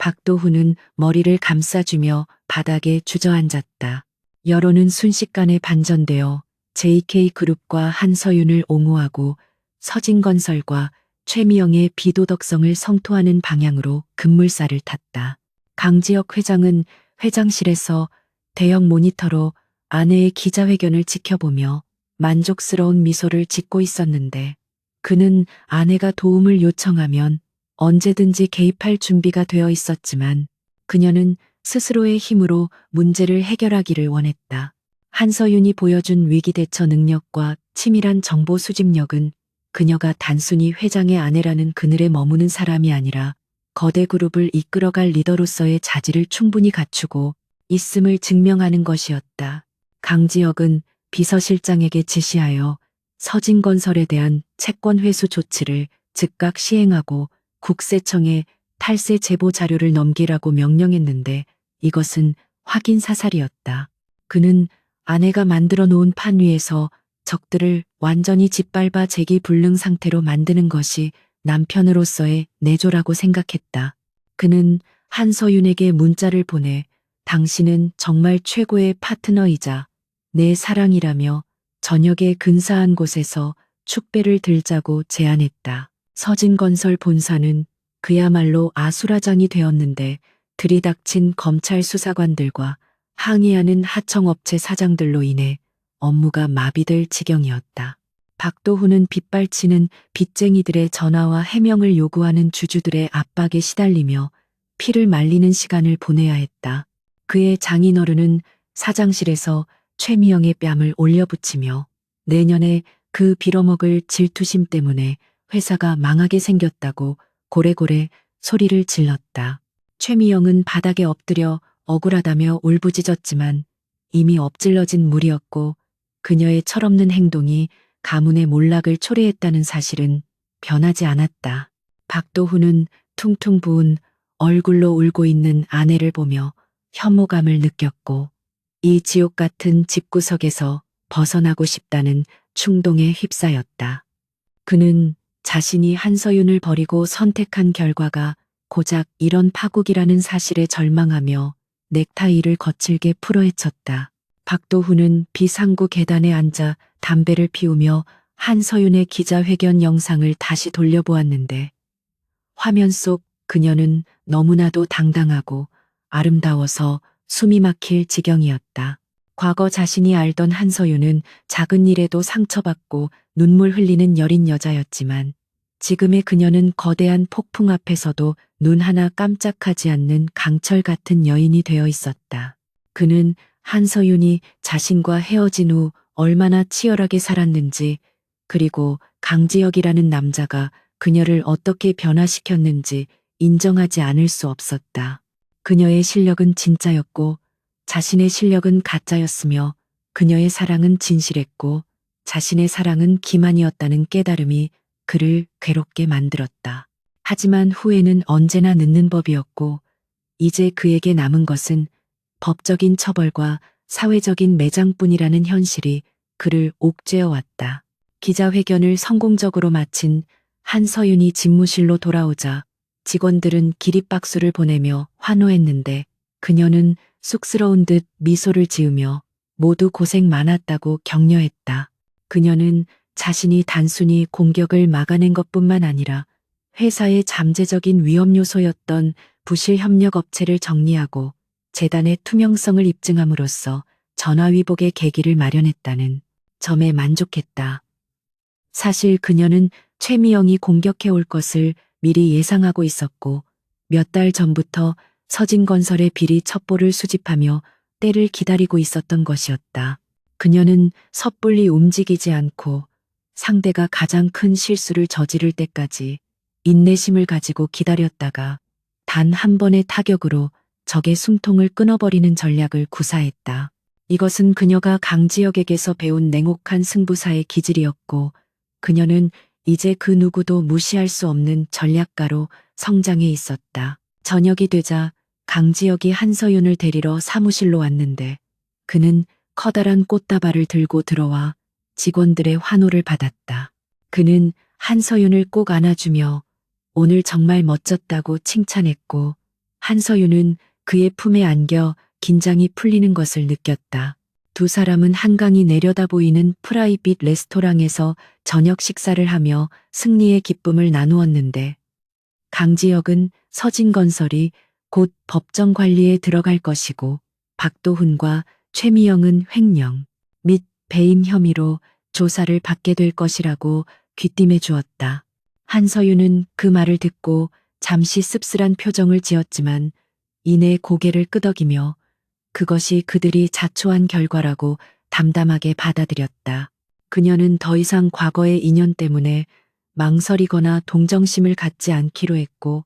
[SPEAKER 1] 박도훈은 머리를 감싸주며 바닥에 주저앉았다. 여론은 순식간에 반전되어 JK그룹과 한서윤을 옹호하고 서진건설과 최미영의 비도덕성을 성토하는 방향으로 급물살을 탔다. 강지혁 회장은 회장실에서 대형 모니터로 아내의 기자회견을 지켜보며 만족스러운 미소를 짓고 있었는데 그는 아내가 도움을 요청하면 언제든지 개입할 준비가 되어 있었지만 그녀는 스스로의 힘으로 문제를 해결하기를 원했다. 한서윤이 보여준 위기대처 능력과 치밀한 정보 수집력은 그녀가 단순히 회장의 아내라는 그늘에 머무는 사람이 아니라 거대 그룹을 이끌어갈 리더로서의 자질을 충분히 갖추고 있음을 증명하는 것이었다. 강지혁은 비서실장에게 지시하여 서진건설에 대한 채권 회수 조치를 즉각 시행하고 국세청에 탈세 제보 자료를 넘기라고 명령했는데 이것은 확인 사살이었다. 그는 아내가 만들어 놓은 판 위에서 적들을 완전히 짓밟아 재기불능 상태로 만드는 것이 남편으로서의 내조라고 생각했다. 그는 한서윤에게 문자를 보내 당신은 정말 최고의 파트너이자 내 사랑이라며 저녁에 근사한 곳에서 축배를 들자고 제안했다. 서진건설 본사는 그야말로 아수라장이 되었는데 들이닥친 검찰 수사관들과 항의하는 하청업체 사장들로 인해 업무가 마비될 지경이었다. 박도훈은 빗발치는 빚쟁이들의 전화와 해명을 요구하는 주주들의 압박에 시달리며 피를 말리는 시간을 보내야 했다. 그의 장인어른은 사장실에서 최미영의 뺨을 올려붙이며 내년에 그 빌어먹을 질투심 때문에 회사가 망하게 생겼다고 고래고래 소리를 질렀다. 최미영은 바닥에 엎드려 억울하다며 울부짖었지만 이미 엎질러진 물이었고 그녀의 철없는 행동이 가문의 몰락을 초래했다는 사실은 변하지 않았다. 박도훈은 퉁퉁 부은 얼굴로 울고 있는 아내를 보며 혐오감을 느꼈고 이 지옥 같은 집구석에서 벗어나고 싶다는 충동에 휩싸였다. 그는 자신이 한서윤을 버리고 선택한 결과가 고작 이런 파국이라는 사실에 절망하며 넥타이를 거칠게 풀어헤쳤다. 박도훈은 비상구 계단에 앉아 담배를 피우며 한서윤의 기자회견 영상을 다시 돌려보았는데 화면 속 그녀는 너무나도 당당하고 아름다워서 숨이 막힐 지경이었다. 과거 자신이 알던 한서윤은 작은 일에도 상처받고 눈물 흘리는 여린 여자였지만 지금의 그녀는 거대한 폭풍 앞에서도 눈 하나 깜짝하지 않는 강철 같은 여인이 되어 있었다. 그는 한서윤이 자신과 헤어진 후 얼마나 치열하게 살았는지, 그리고 강지혁이라는 남자가 그녀를 어떻게 변화시켰는지 인정하지 않을 수 없었다. 그녀의 실력은 진짜였고 자신의 실력은 가짜였으며 그녀의 사랑은 진실했고 자신의 사랑은 기만이었다는 깨달음이 그를 괴롭게 만들었다. 하지만 후회는 언제나 늦는 법이었고 이제 그에게 남은 것은 법적인 처벌과 사회적인 매장뿐이라는 현실이 그를 옥죄어 왔다. 기자회견을 성공적으로 마친 한서윤이 집무실로 돌아오자 직원들은 기립박수를 보내며 환호했는데 그녀는 쑥스러운 듯 미소를 지으며 모두 고생 많았다고 격려했다. 그녀는 자신이 단순히 공격을 막아낸 것뿐만 아니라 회사의 잠재적인 위험 요소였던 부실 협력 업체를 정리하고 재단의 투명성을 입증함으로써 전화위복의 계기를 마련했다는 점에 만족했다. 사실 그녀는 최미영이 공격해 올 것을 미리 예상하고 있었고 몇 달 전부터 서진건설의 비리 첩보를 수집하며 때를 기다리고 있었던 것이었다. 그녀는 섣불리 움직이지 않고 상대가 가장 큰 실수를 저지를 때까지 인내심을 가지고 기다렸다가 단 한 번의 타격으로 적의 숨통을 끊어버리는 전략을 구사했다. 이것은 그녀가 강지혁에게서 배운 냉혹한 승부사의 기질이었고 그녀는 이제 그 누구도 무시할 수 없는 전략가로 성장해 있었다. 저녁이 되자 강지혁이 한서윤을 데리러 사무실로 왔는데 그는 커다란 꽃다발을 들고 들어와 직원들의 환호를 받았다. 그는 한서윤을 꼭 안아주며 오늘 정말 멋졌다고 칭찬했고 한서윤은 그의 품에 안겨 긴장이 풀리는 것을 느꼈다. 두 사람은 한강이 내려다 보이는 프라이빗 레스토랑에서 저녁 식사를 하며 승리의 기쁨을 나누었는데 강지혁은 서진건설이 곧 법정 관리에 들어갈 것이고 박도훈과 최미영은 횡령 및 배임 혐의로 조사를 받게 될 것이라고 귀띔해 주었다. 한서윤은 그 말을 듣고 잠시 씁쓸한 표정을 지었지만 이내 고개를 끄덕이며 그것이 그들이 자초한 결과라고 담담하게 받아들였다. 그녀는 더 이상 과거의 인연 때문에 망설이거나 동정심을 갖지 않기로 했고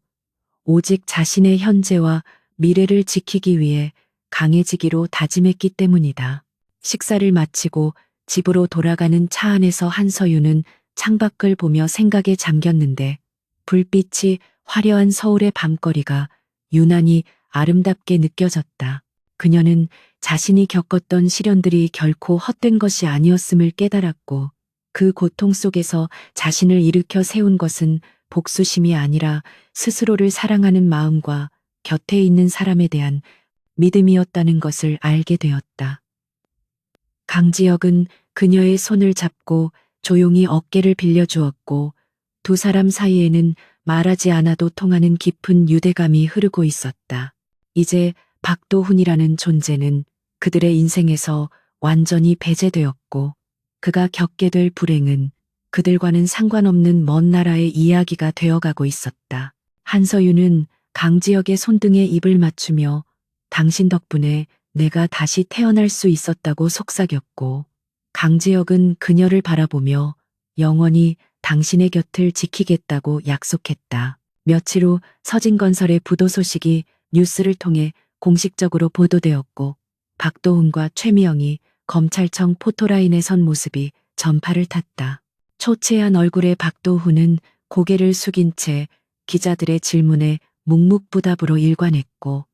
[SPEAKER 1] 오직 자신의 현재와 미래를 지키기 위해 강해지기로 다짐했기 때문이다. 식사를 마치고 집으로 돌아가는 차 안에서 한서윤은 창밖을 보며 생각에 잠겼는데 불빛이 화려한 서울의 밤거리가 유난히 아름답게 느껴졌다. 그녀는 자신이 겪었던 시련들이 결코 헛된 것이 아니었음을 깨달았고 그 고통 속에서 자신을 일으켜 세운 것은 복수심이 아니라 스스로를 사랑하는 마음과 곁에 있는 사람에 대한 믿음이었다는 것을 알게 되었다. 강지혁은 그녀의 손을 잡고 조용히 어깨를 빌려주었고 두 사람 사이에는 말하지 않아도 통하는 깊은 유대감이 흐르고 있었다. 이제 박도훈이라는 존재는 그들의 인생에서 완전히 배제되었고 그가 겪게 될 불행은 그들과는 상관없는 먼 나라의 이야기가 되어가고 있었다. 한서윤은 강지혁의 손등에 입을 맞추며 당신 덕분에 내가 다시 태어날 수 있었다고 속삭였고 강지혁은 그녀를 바라보며 영원히 당신의 곁을 지키겠다고 약속했다. 며칠 후 서진건설의 부도 소식이 뉴스를 통해 공식적으로 보도되었고 박도훈과 최미영이 검찰청 포토라인에 선 모습이 전파를 탔다. 초췌한 얼굴의 박도훈은 고개를 숙인 채 기자들의 질문에 묵묵부답으로 일관했고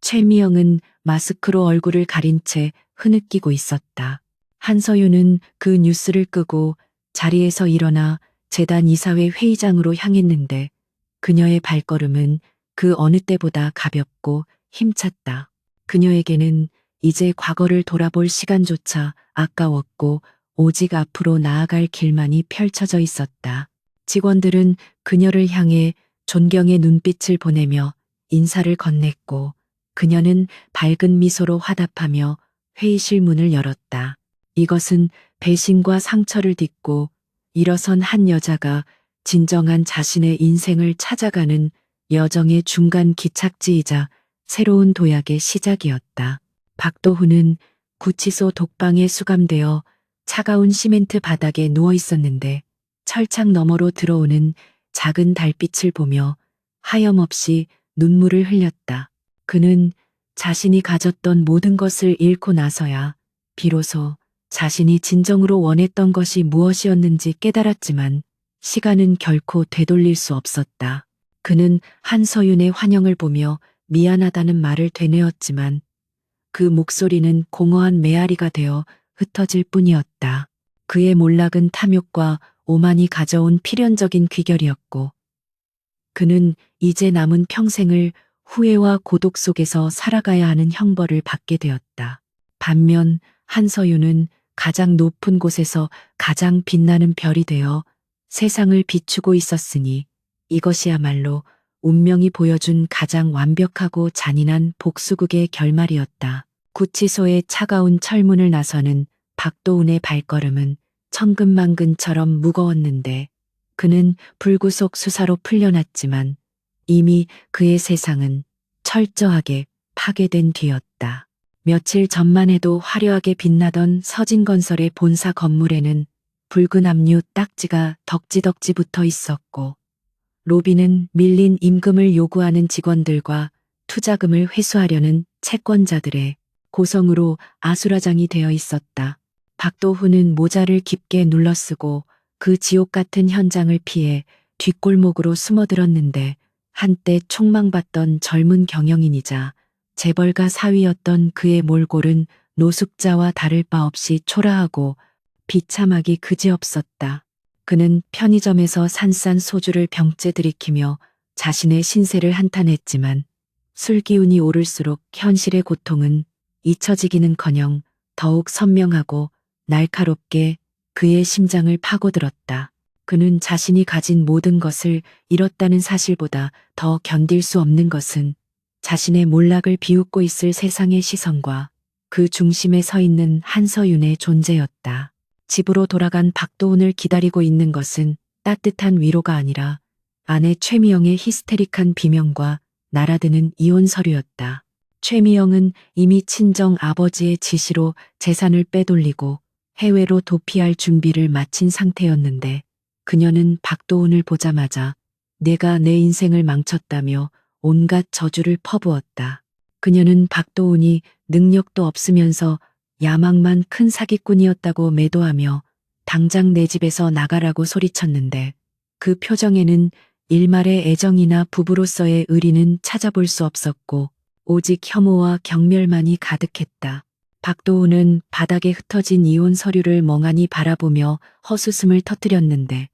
[SPEAKER 1] 최미영은 마스크로 얼굴을 가린 채 흐느끼고 있었다. 한서윤은 그 뉴스를 끄고 자리에서 일어나 재단 이사회 회의장으로 향했는데 그녀의 발걸음은 그 어느 때보다 가볍고 힘찼다. 그녀에게는 이제 과거를 돌아볼 시간조차 아까웠고 오직 앞으로 나아갈 길만이 펼쳐져 있었다. 직원들은 그녀를 향해 존경의 눈빛을 보내며 인사를 건넸고 그녀는 밝은 미소로 화답하며 회의실 문을 열었다. 이것은 배신과 상처를 딛고 일어선 한 여자가 진정한 자신의 인생을 찾아가는 여정의 중간 기착지이자 새로운 도약의 시작이었다. 박도훈은 구치소 독방에 수감되어 차가운 시멘트 바닥에 누워 있었는데 철창 너머로 들어오는 작은 달빛을 보며 하염없이 눈물을 흘렸다. 그는 자신이 가졌던 모든 것을 잃고 나서야 비로소 자신이 진정으로 원했던 것이 무엇이었는지 깨달았지만 시간은 결코 되돌릴 수 없었다. 그는 한서윤의 환영을 보며 미안하다는 말을 되뇌었지만 그 목소리는 공허한 메아리가 되어 흩어질 뿐이었다. 그의 몰락은 탐욕과 오만이 가져온 필연적인 귀결이었고 그는 이제 남은 평생을 후회와 고독 속에서 살아가야 하는 형벌을 받게 되었다. 반면 한서윤은 가장 높은 곳에서 가장 빛나는 별이 되어 세상을 비추고 있었으니 이것이야말로 운명이 보여준 가장 완벽하고 잔인한 복수극의 결말이었다. 구치소의 차가운 철문을 나서는 박도훈의 발걸음은 천근만근처럼 무거웠는데 그는 불구속 수사로 풀려났지만 이미 그의 세상은 철저하게 파괴된 뒤였다. 며칠 전만 해도 화려하게 빛나던 서진건설의 본사 건물에는 붉은 압류 딱지가 덕지덕지 붙어 있었고 로비는 밀린 임금을 요구하는 직원들과 투자금을 회수하려는 채권자들의 고성으로 아수라장이 되어 있었다. 박도훈은 모자를 깊게 눌러쓰고 그 지옥 같은 현장을 피해 뒷골목으로 숨어들었는데 한때 촉망받던 젊은 경영인이자 재벌가 사위였던 그의 몰골은 노숙자와 다를 바 없이 초라하고 비참하기 그지없었다. 그는 편의점에서 산싼 소주를 병째 들이키며 자신의 신세를 한탄했지만 술 기운이 오를수록 현실의 고통은 잊혀지기는커녕 더욱 선명하고 날카롭게 그의 심장을 파고들었다. 그는 자신이 가진 모든 것을 잃었다는 사실보다 더 견딜 수 없는 것은 자신의 몰락을 비웃고 있을 세상의 시선과 그 중심에 서 있는 한서윤의 존재였다. 집으로 돌아간 박도훈을 기다리고 있는 것은 따뜻한 위로가 아니라 아내 최미영의 히스테릭한 비명과 날아드는 이혼 서류였다. 최미영은 이미 친정 아버지의 지시로 재산을 빼돌리고 해외로 도피할 준비를 마친 상태였는데 그녀는 박도훈을 보자마자 내가 내 인생을 망쳤다며 온갖 저주를 퍼부었다. 그녀는 박도훈이 능력도 없으면서 야망만 큰 사기꾼이었다고 매도하며 당장 내 집에서 나가라고 소리쳤는데 그 표정에는 일말의 애정이나 부부로서의 의리는 찾아볼 수 없었고 오직 혐오와 경멸만이 가득했다. 박도훈은 바닥에 흩어진 이혼 서류를 멍하니 바라보며 헛웃음을 터뜨렸는데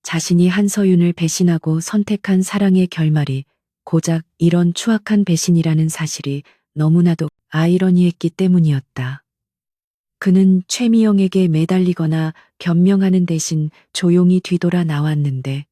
[SPEAKER 1] 자신이 한서윤을 배신하고 선택한 사랑의 결말이 고작 이런 추악한 배신이라는 사실이 너무나도 아이러니했기 때문이었다. 그는 최미영에게 매달리거나 변명하는 대신 조용히 뒤돌아 나왔는데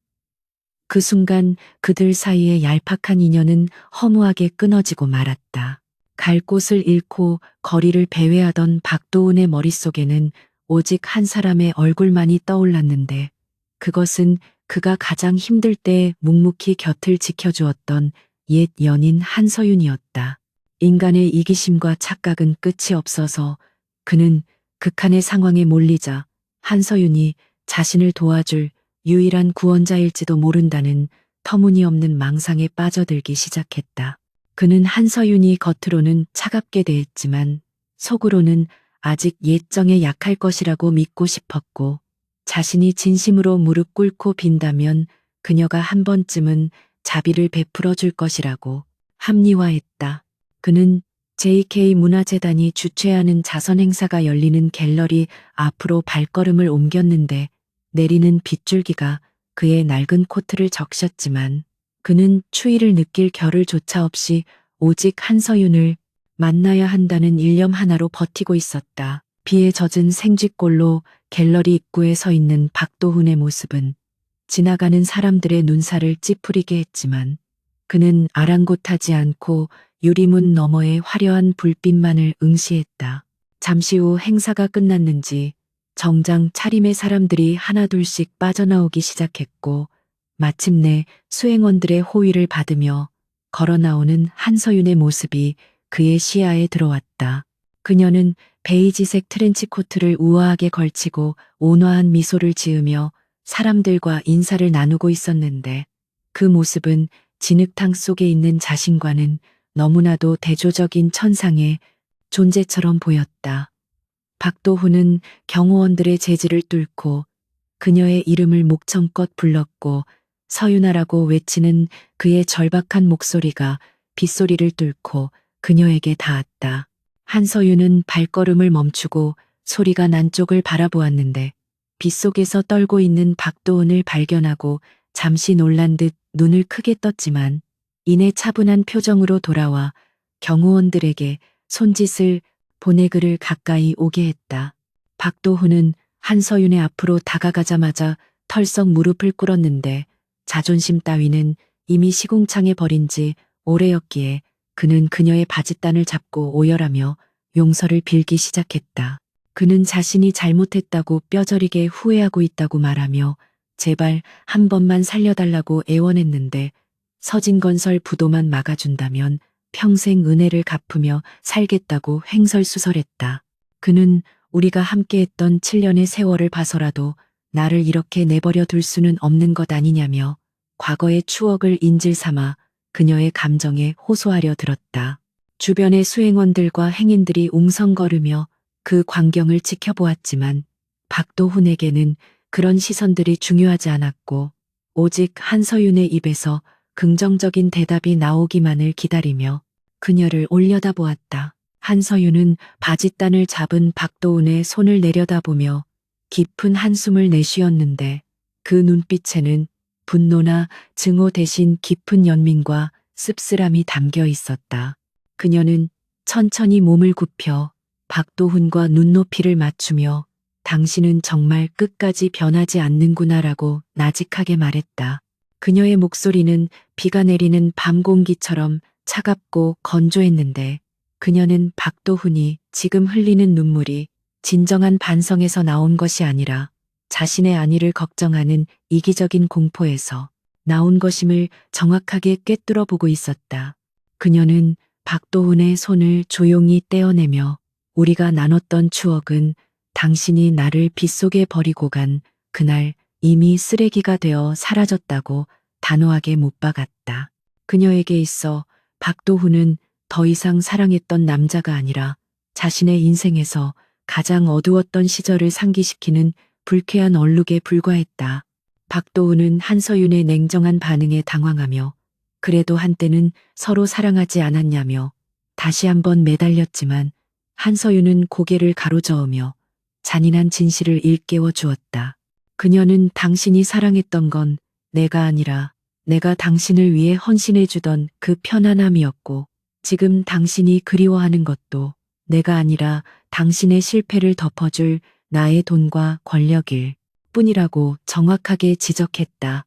[SPEAKER 1] 그 순간 그들 사이의 얄팍한 인연은 허무하게 끊어지고 말았다. 갈 곳을 잃고 거리를 배회하던 박도훈의 머릿속에는 오직 한 사람의 얼굴만이 떠올랐는데 그것은 그가 가장 힘들 때 묵묵히 곁을 지켜주었던 옛 연인 한서윤이었다. 인간의 이기심과 착각은 끝이 없어서 그는 극한의 상황에 몰리자 한서윤이 자신을 도와줄 유일한 구원자일지도 모른다는 터무니없는 망상에 빠져들기 시작했다. 그는 한서윤이 겉으로는 차갑게 대했지만 속으로는 아직 예정에 약할 것이라고 믿고 싶었고 자신이 진심으로 무릎 꿇고 빈다면 그녀가 한 번쯤은 자비를 베풀어 줄 것이라고 합리화했다. 그는 JK 문화재단이 주최하는 자선 행사가 열리는 갤러리 앞으로 발걸음을 옮겼는데 내리는 빗줄기가 그의 낡은 코트를 적셨지만 그는 추위를 느낄 겨를조차 없이 오직 한서윤을 만나야 한다는 일념 하나로 버티고 있었다. 비에 젖은 생쥐꼴로 갤러리 입구에 서 있는 박도훈의 모습은 지나가는 사람들의 눈살을 찌푸리게 했지만 그는 아랑곳하지 않고 유리문 너머의 화려한 불빛만을 응시했다. 잠시 후 행사가 끝났는지 정장 차림의 사람들이 하나둘씩 빠져나오기 시작했고 마침내 수행원들의 호의를 받으며 걸어 나오는 한서윤의 모습이 그의 시야에 들어왔다. 그녀는 베이지색 트렌치코트를 우아하게 걸치고 온화한 미소를 지으며 사람들과 인사를 나누고 있었는데 그 모습은 진흙탕 속에 있는 자신과는 너무나도 대조적인 천상의 존재처럼 보였다. 박도훈은 경호원들의 제지를 뚫고 그녀의 이름을 목청껏 불렀고 서윤아라고 외치는 그의 절박한 목소리가 빗소리를 뚫고 그녀에게 닿았다. 한서윤은 발걸음을 멈추고 소리가 난 쪽을 바라보았는데 빗속에서 떨고 있는 박도훈을 발견하고 잠시 놀란 듯 눈을 크게 떴지만 이내 차분한 표정으로 돌아와 경호원들에게 손짓을 보내 그를 가까이 오게 했다. 박도훈은 한서윤의 앞으로 다가가자마자 털썩 무릎을 꿇었는데 자존심 따위는 이미 시궁창에 버린 지 오래였기에 그는 그녀의 바짓단을 잡고 오열하며 용서를 빌기 시작했다. 그는 자신이 잘못했다고 뼈저리게 후회하고 있다고 말하며 제발 한 번만 살려달라고 애원했는데 서진건설 부도만 막아준다면 평생 은혜를 갚으며 살겠다고 횡설수설했다. 그는 우리가 함께했던 7년의 세월을 봐서라도 나를 이렇게 내버려 둘 수는 없는 것 아니냐며 과거의 추억을 인질 삼아 그녀의 감정에 호소하려 들었다. 주변의 수행원들과 행인들이 웅성거리며 그 광경을 지켜보았지만 박도훈에게는 그런 시선들이 중요하지 않았고 오직 한서윤의 입에서 긍정적인 대답이 나오기만을 기다리며 그녀를 올려다보았다. 한서윤은 바짓단을 잡은 박도훈의 손을 내려다보며 깊은 한숨을 내쉬었는데 그 눈빛에는 분노나 증오 대신 깊은 연민과 씁쓸함이 담겨 있었다. 그녀는 천천히 몸을 굽혀 박도훈과 눈높이를 맞추며 당신은 정말 끝까지 변하지 않는구나라고 나직하게 말했다. 그녀의 목소리는 비가 내리는 밤 공기처럼 차갑고 건조했는데 그녀는 박도훈이 지금 흘리는 눈물이 진정한 반성에서 나온 것이 아니라 자신의 안위를 걱정하는 이기적인 공포에서 나온 것임을 정확하게 꿰뚫어 보고 있었다. 그녀는 박도훈의 손을 조용히 떼어내며 우리가 나눴던 추억은 당신이 나를 빗속에 버리고 간 그날 이미 쓰레기가 되어 사라졌다고 단호하게 못 박았다. 그녀에게 있어 박도훈은 더 이상 사랑했던 남자가 아니라 자신의 인생에서 가장 어두웠던 시절을 상기시키는 불쾌한 얼룩에 불과했다. 박도훈은 한서윤의 냉정한 반응에 당황하며 그래도 한때는 서로 사랑하지 않았냐며 다시 한번 매달렸지만 한서윤은 고개를 가로저으며 잔인한 진실을 일깨워 주었다. 그녀는 당신이 사랑했던 건 내가 아니라 내가 당신을 위해 헌신해 주던 그 편안함이었고 지금 당신이 그리워하는 것도 내가 아니라 당신의 실패를 덮어줄 나의 돈과 권력일 뿐이라고 정확하게 지적했다.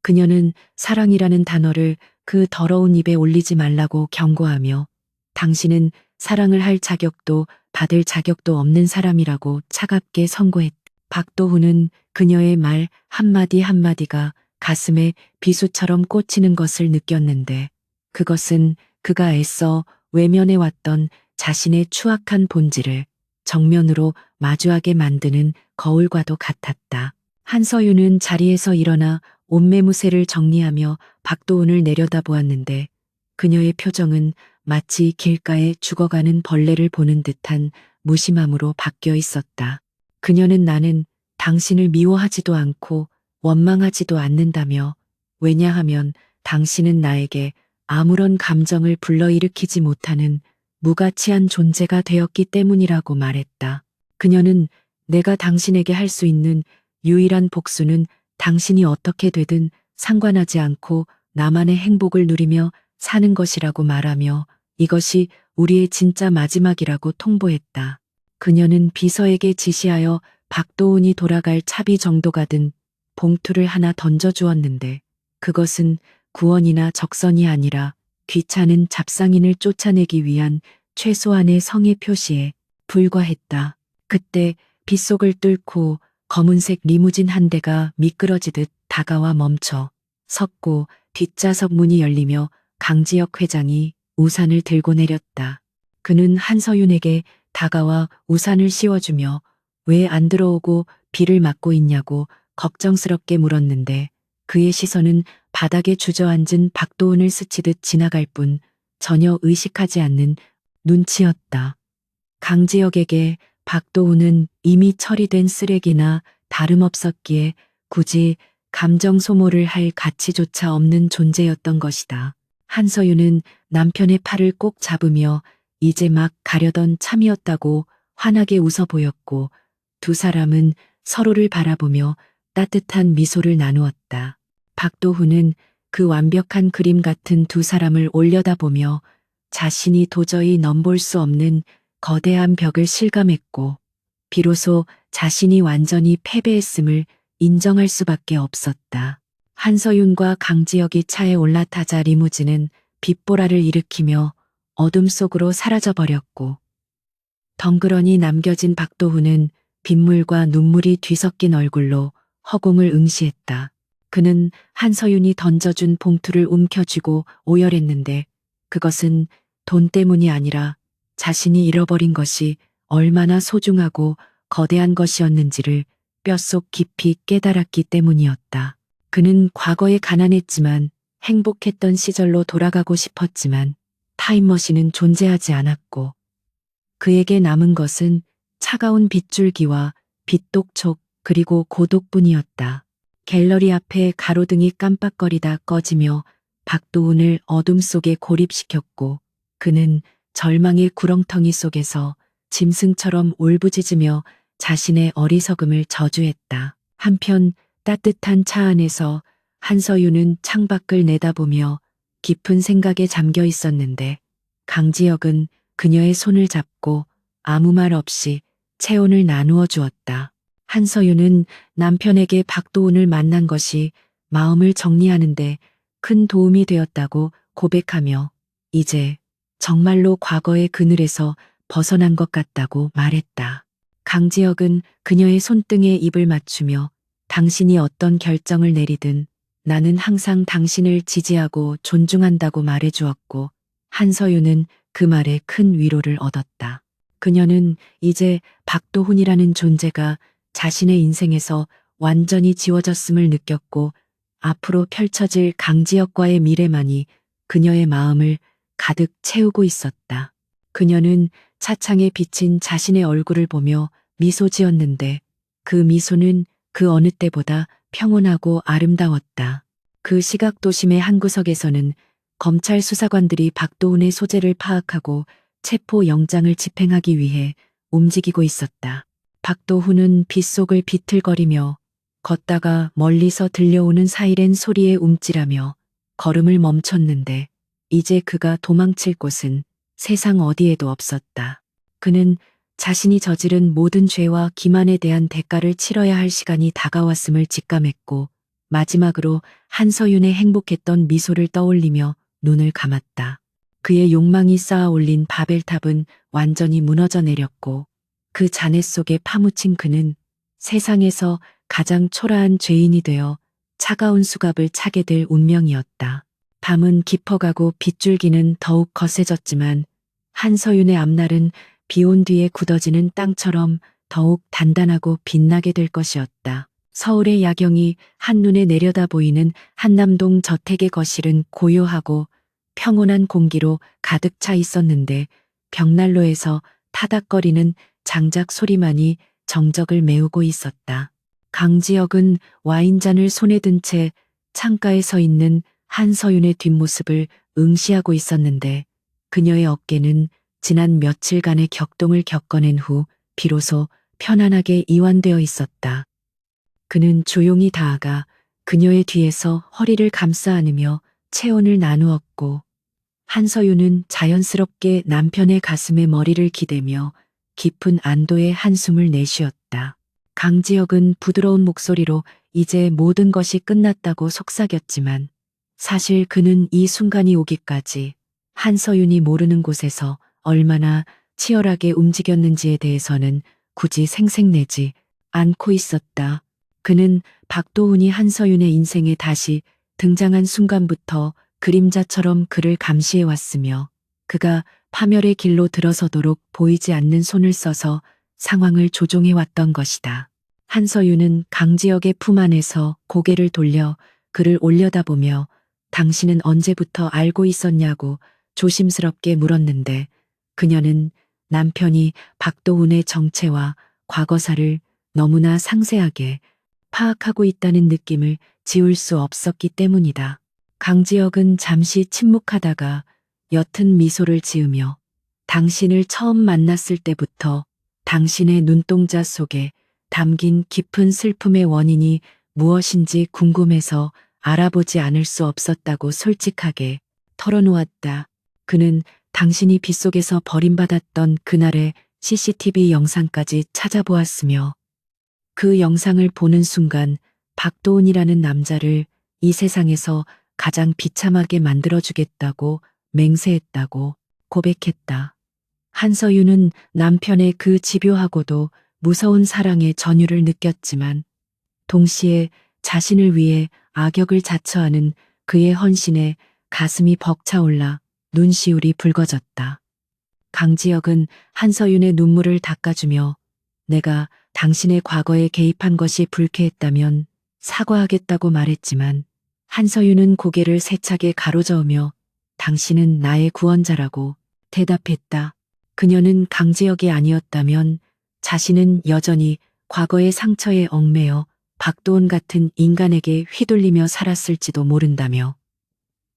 [SPEAKER 1] 그녀는 사랑이라는 단어를 그 더러운 입에 올리지 말라고 경고하며 당신은 사랑을 할 자격도 받을 자격도 없는 사람이라고 차갑게 선고했다. 박도훈은 그녀의 말 한마디 한마디가 가슴에 비수처럼 꽂히는 것을 느꼈는데 그것은 그가 애써 외면해왔던 자신의 추악한 본질을 정면으로 마주하게 만드는 거울과도 같았다. 한서윤은 자리에서 일어나 옷매무새를 정리하며 박도훈을 내려다보았는데 그녀의 표정은 마치 길가에 죽어가는 벌레를 보는 듯한 무심함으로 바뀌어 있었다. 그녀는 나는 당신을 미워하지도 않고 원망하지도 않는다며 왜냐하면 당신은 나에게 아무런 감정을 불러일으키지 못하는 무가치한 존재가 되었기 때문이라고 말했다. 그녀는 내가 당신에게 할 수 있는 유일한 복수는 당신이 어떻게 되든 상관하지 않고 나만의 행복을 누리며 사는 것이라고 말하며 이것이 우리의 진짜 마지막이라고 통보했다. 그녀는 비서에게 지시하여 박도훈이 돌아갈 차비 정도가 든 봉투를 하나 던져주었는데 그것은 구원이나 적선이 아니라 귀찮은 잡상인을 쫓아내기 위한 최소한의 성의 표시에 불과했다. 그때 빗속을 뚫고 검은색 리무진 한 대가 미끄러지듯 다가와 멈춰 섰고 뒷좌석 문이 열리며 강지혁 회장이 우산을 들고 내렸다. 그는 한서윤에게 다가와 우산을 씌워주며 왜 안 들어오고 비를 맞고 있냐고 걱정스럽게 물었는데 그의 시선은 바닥에 주저앉은 박도훈을 스치듯 지나갈 뿐 전혀 의식하지 않는 눈치였다. 강지혁에게 박도훈은 이미 처리된 쓰레기나 다름없었기에 굳이 감정 소모를 할 가치조차 없는 존재였던 것이다. 한서윤은 남편의 팔을 꼭 잡으며 이제 막 가려던 참이었다고 환하게 웃어 보였고 두 사람은 서로를 바라보며 따뜻한 미소를 나누었다. 박도훈은 그 완벽한 그림 같은 두 사람을 올려다보며 자신이 도저히 넘볼 수 없는 거대한 벽을 실감했고 비로소 자신이 완전히 패배했음을 인정할 수밖에 없었다. 한서윤과 강지혁이 차에 올라타자 리무진은 빛보라를 일으키며 어둠 속으로 사라져버렸고 덩그러니 남겨진 박도훈은 빗물과 눈물이 뒤섞인 얼굴로 허공을 응시했다. 그는 한서윤이 던져준 봉투를 움켜쥐고 오열했는데 그것은 돈 때문이 아니라 자신이 잃어버린 것이 얼마나 소중하고 거대한 것이었는지를 뼛속 깊이 깨달았기 때문이었다. 그는 과거에 가난했지만 행복했던 시절로 돌아가고 싶었지만 타임머신은 존재하지 않았고 그에게 남은 것은 차가운 빗줄기와 빗독촉 그리고 고독뿐이었다. 갤러리 앞에 가로등이 깜빡거리다 꺼지며 박도훈을 어둠 속에 고립시켰고 그는 절망의 구렁텅이 속에서 짐승처럼 울부짖으며 자신의 어리석음을 저주했다. 한편 따뜻한 차 안에서 한서윤은 창밖을 내다보며 깊은 생각에 잠겨 있었는데 강지혁은 그녀의 손을 잡고 아무 말 없이 체온을 나누어 주었다. 한서윤은 남편에게 박도훈을 만난 것이 마음을 정리하는데 큰 도움이 되었다고 고백하며 이제 정말로 과거의 그늘에서 벗어난 것 같다고 말했다. 강지혁은 그녀의 손등에 입을 맞추며 당신이 어떤 결정을 내리든 나는 항상 당신을 지지하고 존중한다고 말해주었고 한서윤은 그 말에 큰 위로를 얻었다. 그녀는 이제 박도훈이라는 존재가 자신의 인생에서 완전히 지워졌음을 느꼈고 앞으로 펼쳐질 강지혁과의 미래만이 그녀의 마음을 가득 채우고 있었다. 그녀는 차창에 비친 자신의 얼굴을 보며 미소 지었는데 그 미소는 그 어느 때보다 평온하고 아름다웠다. 그 시각 도심의 한 구석에서는 검찰 수사관들이 박도훈의 소재를 파악하고 체포 영장을 집행하기 위해 움직이고 있었다. 박도훈은 빗속을 비틀거리며 걷다가 멀리서 들려오는 사이렌 소리에 움찔하며 걸음을 멈췄는데 이제 그가 도망칠 곳은 세상 어디에도 없었다. 그는 자신이 저지른 모든 죄와 기만에 대한 대가를 치러야 할 시간이 다가왔음을 직감했고 마지막으로 한서윤의 행복했던 미소를 떠올리며 눈을 감았다. 그의 욕망이 쌓아 올린 바벨탑은 완전히 무너져 내렸고 그 잔해 속에 파묻힌 그는 세상에서 가장 초라한 죄인이 되어 차가운 수갑을 차게 될 운명이었다. 밤은 깊어가고 빗줄기는 더욱 거세졌지만 한서윤의 앞날은 비온 뒤에 굳어지는 땅처럼 더욱 단단하고 빛나게 될 것이었다. 서울의 야경이 한눈에 내려다 보이는 한남동 저택의 거실은 고요하고 평온한 공기로 가득 차 있었는데 벽난로에서 타닥거리는 장작 소리만이 정적을 메우고 있었다. 강지혁은 와인잔을 손에 든 채 창가에 서 있는 한서윤의 뒷모습을 응시하고 있었는데 그녀의 어깨는 지난 며칠간의 격동을 겪어낸 후 비로소 편안하게 이완되어 있었다. 그는 조용히 다가가 그녀의 뒤에서 허리를 감싸 안으며 체온을 나누었고 한서윤은 자연스럽게 남편의 가슴에 머리를 기대며 깊은 안도의 한숨을 내쉬었다. 강지혁은 부드러운 목소리로 이제 모든 것이 끝났다고 속삭였지만 사실 그는 이 순간이 오기까지 한서윤이 모르는 곳에서 얼마나 치열하게 움직였는지에 대해서는 굳이 생색내지 않고 있었다. 그는 박도훈이 한서윤의 인생에 다시 등장한 순간부터 그림자처럼 그를 감시해왔으며 그가 파멸의 길로 들어서도록 보이지 않는 손을 써서 상황을 조종해왔던 것이다. 한서윤은 강지혁의 품 안에서 고개를 돌려 그를 올려다보며 당신은 언제부터 알고 있었냐고 조심스럽게 물었는데 그녀는 남편이 박도훈의 정체와 과거사를 너무나 상세하게 파악하고 있다는 느낌을 지울 수 없었기 때문이다. 강지혁은 잠시 침묵하다가 옅은 미소를 지으며 당신을 처음 만났을 때부터 당신의 눈동자 속에 담긴 깊은 슬픔의 원인이 무엇인지 궁금해서 알아보지 않을 수 없었다고 솔직하게 털어놓았다. 그는 당신이 빗속에서 버림받았던 그날의 CCTV 영상까지 찾아보았으며 그 영상을 보는 순간 박도훈이라는 남자를 이 세상에서 가장 비참하게 만들어주겠다고 맹세했다고 고백했다. 한서윤은 남편의 그 집요하고도 무서운 사랑의 전율을 느꼈지만 동시에 자신을 위해 악역을 자처하는 그의 헌신에 가슴이 벅차올라 눈시울이 붉어졌다. 강지혁은 한서윤의 눈물을 닦아주며 내가 당신의 과거에 개입한 것이 불쾌했다면 사과하겠다고 말했지만 한서윤은 고개를 세차게 가로저으며 당신은 나의 구원자라고 대답했다. 그녀는 강지혁이 아니었다면 자신은 여전히 과거의 상처에 얽매여 박도훈 같은 인간에게 휘둘리며 살았을지도 모른다며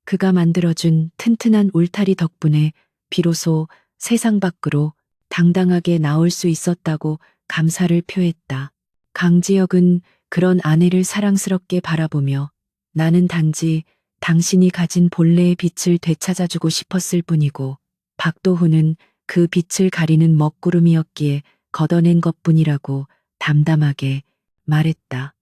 [SPEAKER 1] 그가 만들어준 튼튼한 울타리 덕분에 비로소 세상 밖으로 당당하게 나올 수 있었다고 감사를 표했다. 강지혁은 그런 아내를 사랑스럽게 바라보며 나는 단지 당신이 가진 본래의 빛을 되찾아주고 싶었을 뿐이고 박도훈은 그 빛을 가리는 먹구름이었기에 걷어낸 것뿐이라고 담담하게 말했다.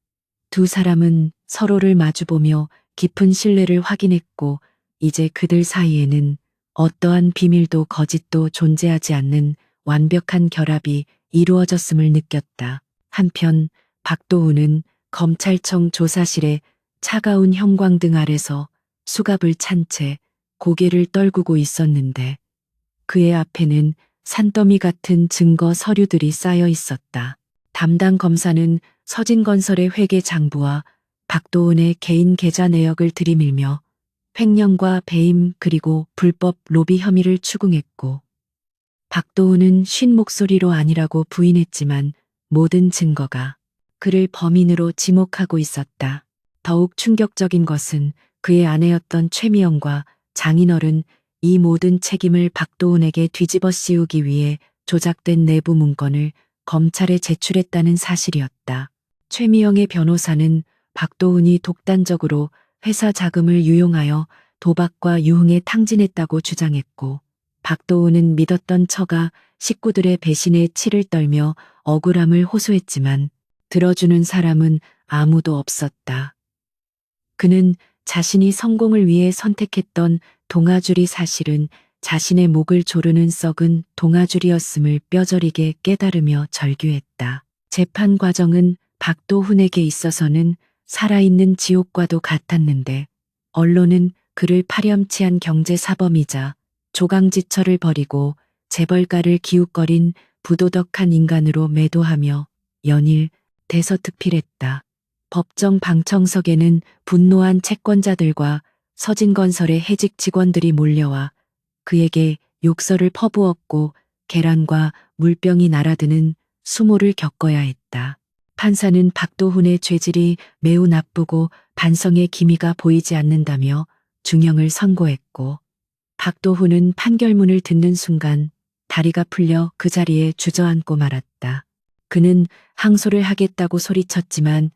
[SPEAKER 1] 두 사람은 서로를 마주보며 깊은 신뢰를 확인했고 이제 그들 사이에는 어떠한 비밀도 거짓도 존재하지 않는 완벽한 결합이 이루어졌음을 느꼈다. 한편 박도훈은 검찰청 조사실의 차가운 형광등 아래서 수갑을 찬 채 고개를 떨구고 있었는데 그의 앞에는 산더미 같은 증거 서류들이 쌓여 있었다. 담당 검사는 서진건설의 회계 장부와 박도훈의 개인 계좌 내역을 들이밀며 횡령과 배임 그리고 불법 로비 혐의를 추궁했고 박도훈은 쉰 목소리로 아니라고 부인했지만 모든 증거가 그를 범인으로 지목하고 있었다. 더욱 충격적인 것은 그의 아내였던 최미영과 장인어른 이 모든 책임을 박도훈에게 뒤집어 씌우기 위해 조작된 내부 문건을 검찰에 제출했다는 사실이었다. 최미영의 변호사는 박도훈이 독단적으로 회사 자금을 유용하여 도박과 유흥에 탕진했다고 주장했고 박도훈은 믿었던 처가 식구들의 배신에 치를 떨며 억울함을 호소했지만 들어주는 사람은 아무도 없었다. 그는 자신이 성공을 위해 선택했던 동아줄이 사실은 자신의 목을 조르는 썩은 동아줄이었음을 뼈저리게 깨달으며 절규했다. 재판 과정은 박도훈에게 있어서는 살아있는 지옥과도 같았는데 언론은 그를 파렴치한 경제사범이자 조강지처를 벌이고 재벌가를 기웃거린 부도덕한 인간으로 매도하며 연일 대서특필했다. 법정 방청석에는 분노한 채권자들과 서진건설의 해직 직원들이 몰려와 그에게 욕설을 퍼부었고 계란과 물병이 날아드는 수모를 겪어야 했다. 판사는 박도훈의 죄질이 매우 나쁘고 반성의 기미가 보이지 않는다며 중형을 선고했고 박도훈은 판결문을 듣는 순간 다리가 풀려 그 자리에 주저앉고 말았다. 그는 항소를 하겠다고 소리쳤지만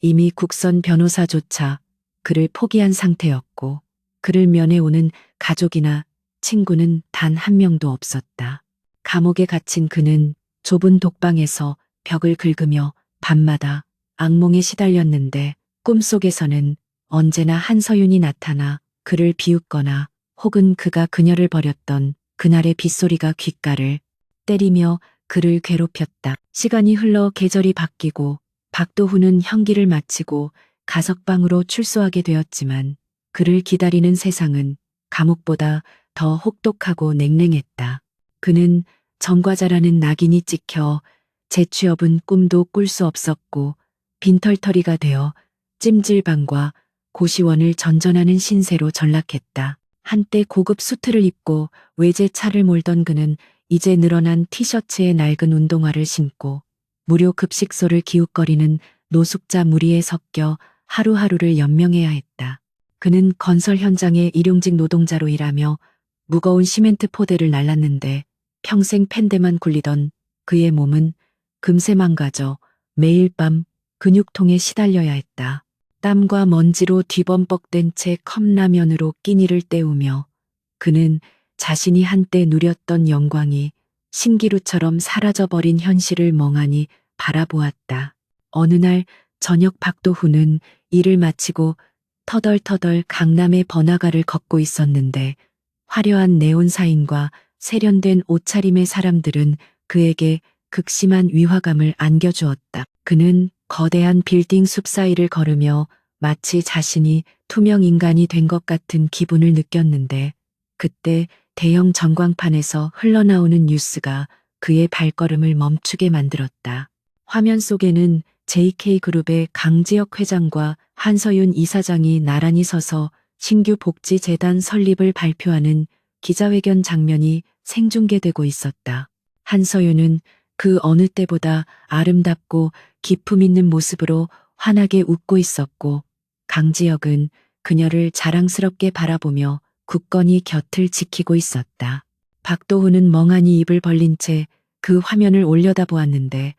[SPEAKER 1] 이미 국선 변호사조차 그를 포기한 상태였고 그를 면회오는 가족이나 친구는 단 한 명도 없었다. 감옥에 갇힌 그는 좁은 독방에서 벽을 긁으며 밤마다 악몽에 시달렸는데 꿈속에서는 언제나 한서윤이 나타나 그를 비웃거나 혹은 그가 그녀를 버렸던 그날의 빗소리가 귓가를 때리며 그를 괴롭혔다. 시간이 흘러 계절이 바뀌고 박도훈은 형기를 마치고 가석방으로 출소하게 되었지만 그를 기다리는 세상은 감옥보다 더 혹독하고 냉랭했다. 그는 전과자라는 낙인이 찍혀 재취업은 꿈도 꿀 수 없었고 빈털터리가 되어 찜질방과 고시원을 전전하는 신세로 전락했다. 한때 고급 수트를 입고 외제차를 몰던 그는 이제 늘어난 티셔츠에 낡은 운동화를 신고 무료 급식소를 기웃거리는 노숙자 무리에 섞여 하루하루를 연명해야 했다. 그는 건설 현장의 일용직 노동자로 일하며 무거운 시멘트 포대를 날랐는데 평생 pen대만 굴리던 그의 몸은 금세 망가져 매일 밤 근육통에 시달려야 했다. 땀과 먼지로 뒤범벅된 채 컵라면으로 끼니를 때우며 그는 자신이 한때 누렸던 영광이 신기루처럼 사라져버린 현실을 멍하니 바라보았다. 어느 날 저녁 박도훈은 일을 마치고 터덜터덜 강남의 번화가를 걷고 있었는데 화려한 네온 사인과 세련된 옷차림의 사람들은 그에게 극심한 위화감을 안겨주었다. 그는 거대한 빌딩 숲 사이를 걸으며 마치 자신이 투명 인간이 된 것 같은 기분을 느꼈는데 그때 대형 전광판에서 흘러나오는 뉴스가 그의 발걸음을 멈추게 만들었다. 화면 속에는 JK그룹의 강지혁 회장과 한서윤 이사장이 나란히 서서 신규 복지재단 설립을 발표하는 기자회견 장면이 생중계되고 있었다. 한서윤은 그 어느 때보다 아름답고 기품 있는 모습으로 환하게 웃고 있었고 강지혁은 그녀를 자랑스럽게 바라보며 굳건히 곁을 지키고 있었다. 박도훈은 멍하니 입을 벌린 채 그 화면을 올려다보았는데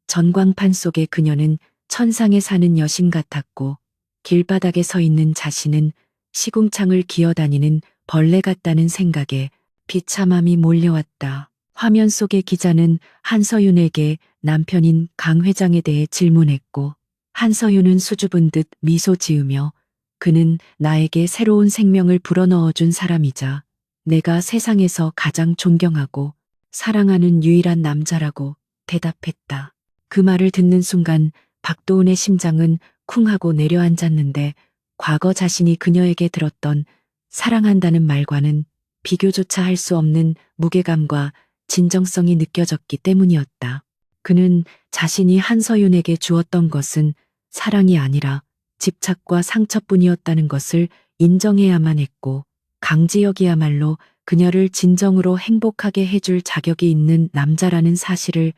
[SPEAKER 1] 전광판 속의 그녀는 천상에 사는 여신 같았고 길바닥에 서 있는 자신은 시궁창을 기어다니는 벌레 같다는 생각에 비참함이 몰려왔다. 화면 속의 기자는 한서윤에게 남편인 강 회장에 대해 질문했고 한서윤은 수줍은 듯 미소 지으며 그는 나에게 새로운 생명을 불어넣어준 사람이자 내가 세상에서 가장 존경하고 사랑하는 유일한 남자라고 대답했다. 그 말을 듣는 순간 박도훈의 심장은 쿵 하고 내려앉았는데 과거 자신이 그녀에게 들었던 사랑한다는 말과는 비교조차 할 수 없는 무게감과 진정성이 느껴졌기 때문이었다. 그는 자신이 한서윤에게 주었던 것은 사랑이 아니라 집착과 상처뿐이었다는 것을 인정해야만 했고 강지혁이야말로 그녀를 진정으로 행복하게 해줄 자격이 있는 남자라는 사실을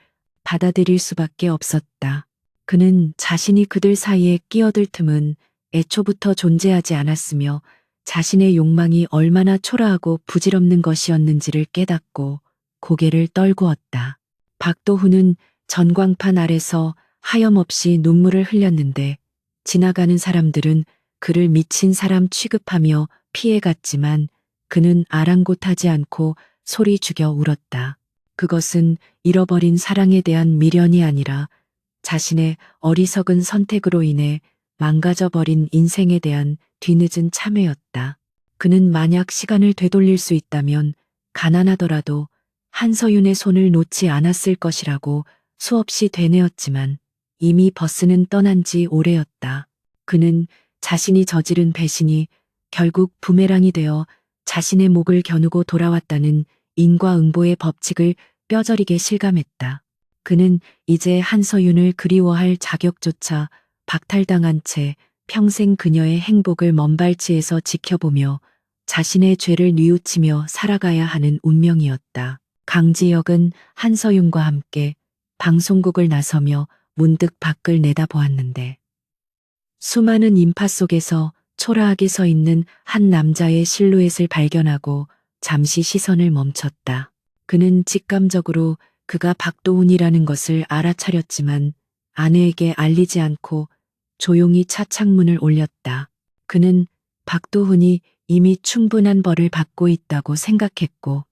[SPEAKER 1] 받아들일 수밖에 없었다. 그는 자신이 그들 사이에 끼어들 틈은 애초부터 존재하지 않았으며 자신의 욕망이 얼마나 초라하고 부질없는 것이었는지를 깨닫고 고개를 떨구었다. 박도훈은 전광판 아래서 하염없이 눈물을 흘렸는데 지나가는 사람들은 그를 미친 사람 취급하며 피해갔지만 그는 아랑곳하지 않고 소리 죽여 울었다. 그것은 잃어버린 사랑에 대한 미련이 아니라 자신의 어리석은 선택으로 인해 망가져버린 인생에 대한 뒤늦은 참회였다. 그는 만약 시간을 되돌릴 수 있다면 가난하더라도 한서윤의 손을 놓지 않았을 것이라고 수없이 되뇌었지만 이미 버스는 떠난 지 오래였다. 그는 자신이 저지른 배신이 결국 부메랑이 되어 자신의 목을 겨누고 돌아왔다는 인과응보의 법칙을 뼈저리게 실감했다. 그는 이제 한서윤을 그리워할 자격조차 박탈당한 채 평생 그녀의 행복을 먼발치에서 지켜보며 자신의 죄를 뉘우치며 살아가야 하는 운명이었다. 강지혁은 한서윤과 함께 방송국을 나서며 문득 밖을 내다보았는데 수많은 인파 속에서 초라하게 서 있는 한 남자의 실루엣을 발견하고 잠시 시선을 멈췄다. 그는 직감적으로 그가 박도훈이라는 것을 알아차렸지만 아내에게 알리지 않고 조용히 차 창문을 올렸다. 그는 박도훈이 이미 충분한 벌을 받고 있다고 생각했고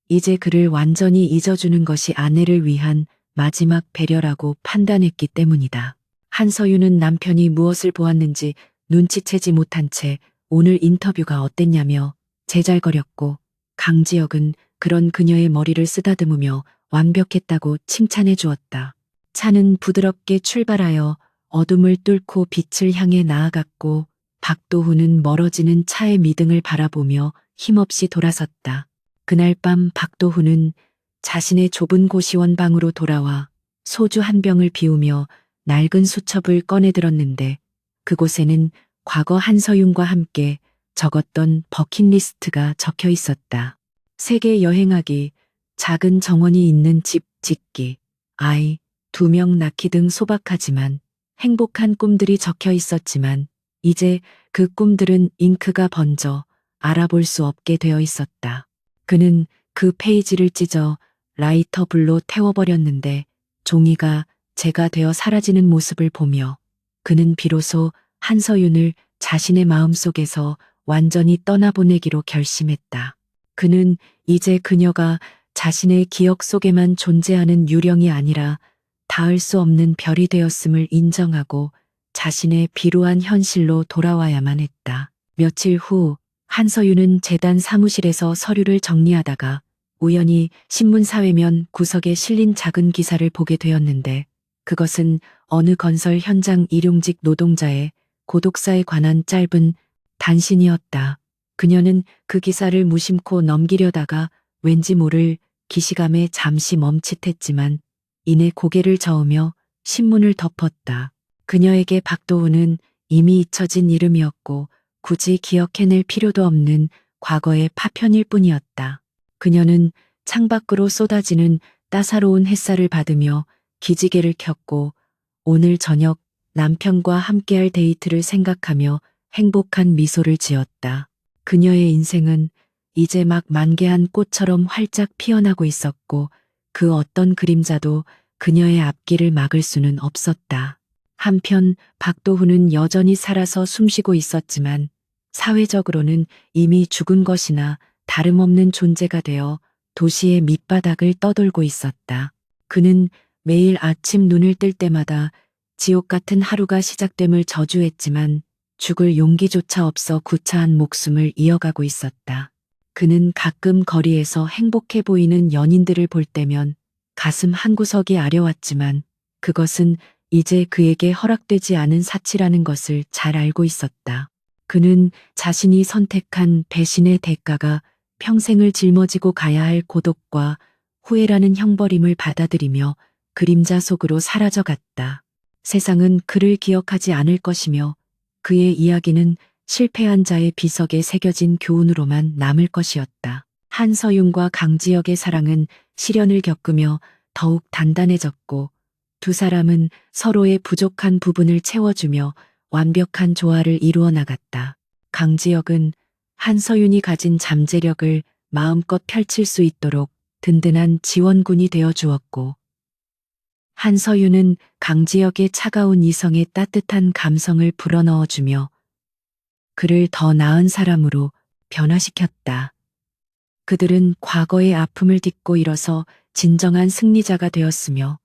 [SPEAKER 1] 이제 그를 완전히 잊어주는 것이 아내를 위한 마지막 배려라고 판단했기 때문이다. 한서윤은 남편이 무엇을 보았는지 눈치채지 못한 채 오늘 인터뷰가 어땠냐며 제잘거렸고, 강지혁은 그런 그녀의 머리를 쓰다듬으며 완벽했다고 칭찬해 주었다. 차는 부드럽게 출발하여 어둠을 뚫고 빛을 향해 나아갔고, 박도훈은 멀어지는 차의 미등을 바라보며 힘없이 돌아섰다. 그날 밤 박도훈은 자신의 좁은 고시원 방으로 돌아와 소주 한 병을 비우며 낡은 수첩을 꺼내들었는데, 그곳에는 과거 한서윤과 함께 적었던 버킷리스트가 적혀 있었다. 세계 여행하기, 작은 정원이 있는 집 짓기, 아이 2명 낳기 등 소박하지만 행복한 꿈들이 적혀 있었지만, 이제 그 꿈들은 잉크가 번져 알아볼 수 없게 되어 있었다. 그는 그 페이지를 찢어 라이터불로 태워버렸는데, 종이가 재가 되어 사라지는 모습을 보며 그는 비로소 한서윤을 자신의 마음속에서 완전히 떠나보내기로 결심했다. 그는 이제 그녀가 자신의 기억 속에만 존재하는 유령이 아니라 닿을 수 없는 별이 되었음을 인정하고 자신의 비루한 현실로 돌아와야만 했다. 며칠 후 한서윤은 재단 사무실에서 서류를 정리하다가 우연히 신문 사회면 구석에 실린 작은 기사를 보게 되었는데, 그것은 어느 건설 현장 일용직 노동자의 고독사에 관한 짧은 단신이었다. 그녀는 그 기사를 무심코 넘기려다가 왠지 모를 기시감에 잠시 멈칫했지만 이내 고개를 저으며 신문을 덮었다. 그녀에게 박도훈은 이미 잊혀진 이름이었고 굳이 기억해낼 필요도 없는 과거의 파편일 뿐이었다. 그녀는 창밖으로 쏟아지는 따사로운 햇살을 받으며 기지개를 켰고, 오늘 저녁 남편과 함께할 데이트를 생각하며 행복한 미소를 지었다. 그녀의 인생은 이제 막 만개한 꽃처럼 활짝 피어나고 있었고, 그 어떤 그림자도 그녀의 앞길을 막을 수는 없었다. 한편 박도훈은 여전히 살아서 숨쉬고 있었지만 사회적으로는 이미 죽은 것이나 다름없는 존재가 되어 도시의 밑바닥을 떠돌고 있었다. 그는 매일 아침 눈을 뜰 때마다 지옥 같은 하루가 시작됨을 저주했지만 죽을 용기조차 없어 구차한 목숨을 이어가고 있었다. 그는 가끔 거리에서 행복해 보이는 연인들을 볼 때면 가슴 한구석이 아려왔지만, 그것은 이제 그에게 허락되지 않은 사치라는 것을 잘 알고 있었다. 그는 자신이 선택한 배신의 대가가 평생을 짊어지고 가야 할 고독과 후회라는 형벌임을 받아들이며 그림자 속으로 사라져갔다. 세상은 그를 기억하지 않을 것이며 그의 이야기는 실패한 자의 비석에 새겨진 교훈으로만 남을 것이었다. 한서윤과 강지혁의 사랑은 시련을 겪으며 더욱 단단해졌고, 두 사람은 서로의 부족한 부분을 채워주며 완벽한 조화를 이루어 나갔다. 강지혁은 한서윤이 가진 잠재력을 마음껏 펼칠 수 있도록 든든한 지원군이 되어 주었고, 한서윤은 강지혁의 차가운 이성에 따뜻한 감성을 불어넣어주며 그를 더 나은 사람으로 변화시켰다. 그들은 과거의 아픔을 딛고 일어서 진정한 승리자가 되었으며,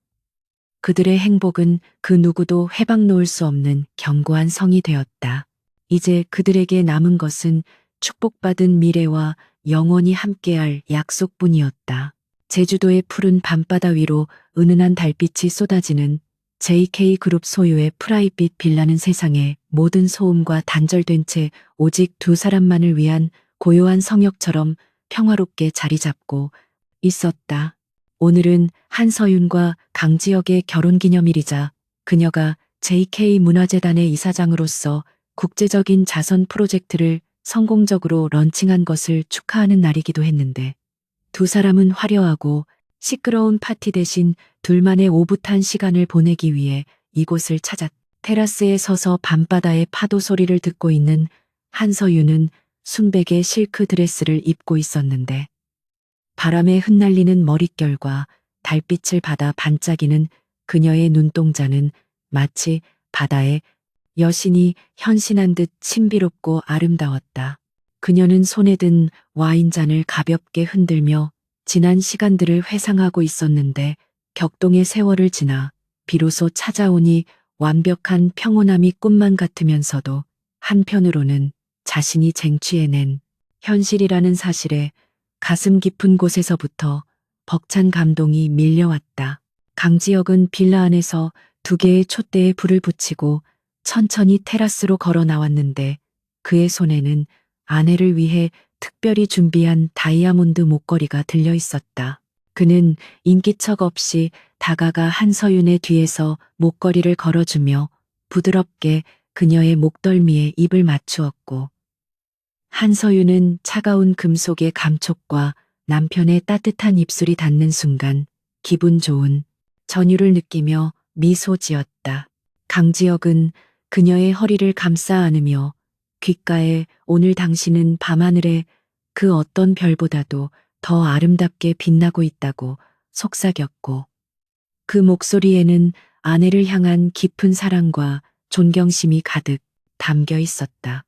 [SPEAKER 1] 그들의 행복은 그 누구도 해박 놓을 수 없는 견고한 성이 되었다. 이제 그들에게 남은 것은 축복받은 미래와 영원히 함께할 약속뿐이었다. 제주도의 푸른 밤바다 위로 은은한 달빛이 쏟아지는 JK그룹 소유의 프라이빗 빌라는 세상의 모든 소음과 단절된 채 오직 두 사람만을 위한 고요한 성역처럼 평화롭게 자리 잡고 있었다. 오늘은 한서윤과 강지혁의 결혼기념일이자 그녀가 JK문화재단의 이사장으로서 국제적인 자선 프로젝트를 성공적으로 런칭한 것을 축하하는 날이기도 했는데, 두 사람은 화려하고 시끄러운 파티 대신 둘만의 오붓한 시간을 보내기 위해 이곳을 찾았다. 테라스에 서서 밤바다의 파도 소리를 듣고 있는 한서윤은 순백의 실크 드레스를 입고 있었는데, 바람에 흩날리는 머릿결과 달빛을 받아 반짝이는 그녀의 눈동자는 마치 바다의 여신이 현신한 듯 신비롭고 아름다웠다. 그녀는 손에 든 와인잔을 가볍게 흔들며 지난 시간들을 회상하고 있었는데 격동의 세월을 지나 비로소 찾아오니 완벽한 평온함이 꿈만 같으면서도 한편으로는 자신이 쟁취해낸 현실이라는 사실에 가슴 깊은 곳에서부터 벅찬 감동이 밀려왔다. 강지혁은 빌라 안에서 2개의 촛대에 불을 붙이고 천천히 테라스로 걸어 나왔는데 그의 손에는 아내를 위해 특별히 준비한 다이아몬드 목걸이가 들려 있었다. 그는 인기척 없이 다가가 한서윤의 뒤에서 목걸이를 걸어주며 부드럽게 그녀의 목덜미에 입을 맞추었고, 한서윤은 차가운 금속의 감촉과 남편의 따뜻한 입술이 닿는 순간 기분 좋은 전율을 느끼며 미소 지었다. 강지혁은 그녀의 허리를 감싸 안으며 귓가에 오늘 당신은 밤하늘에 그 어떤 별보다도 더 아름답게 빛나고 있다고 속삭였고, 그 목소리에는 아내를 향한 깊은 사랑과 존경심이 가득 담겨 있었다.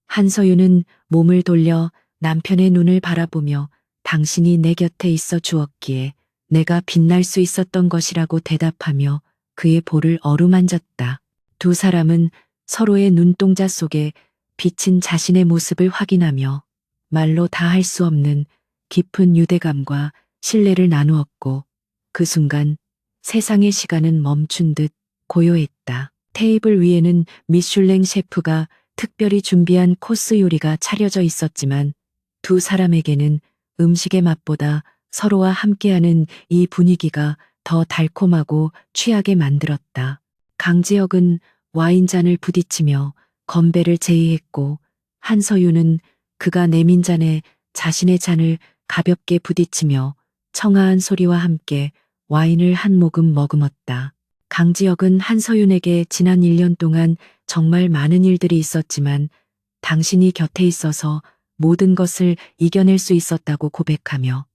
[SPEAKER 1] 한서윤은 몸을 돌려 남편의 눈을 바라보며 당신이 내 곁에 있어 주었기에 내가 빛날 수 있었던 것이라고 대답하며 그의 볼을 어루만졌다. 두 사람은 서로의 눈동자 속에 비친 자신의 모습을 확인하며 말로 다 할 수 없는 깊은 유대감과 신뢰를 나누었고, 그 순간 세상의 시간은 멈춘 듯 고요했다. 테이블 위에는 미슐랭 셰프가 특별히 준비한 코스 요리가 차려져 있었지만 두 사람에게는 음식의 맛보다 서로와 함께하는 이 분위기가 더 달콤하고 취하게 만들었다. 강지혁은 와인잔을 부딪히며 건배를 제의했고, 한서윤은 그가 내민 잔에 자신의 잔을 가볍게 부딪히며 청아한 소리와 함께 와인을 한 모금 머금었다. 강지혁은 한서윤에게 지난 1년 동안 정말 많은 일들이 있었지만 당신이 곁에 있어서 모든 것을 이겨낼 수 있었다고 고백하며,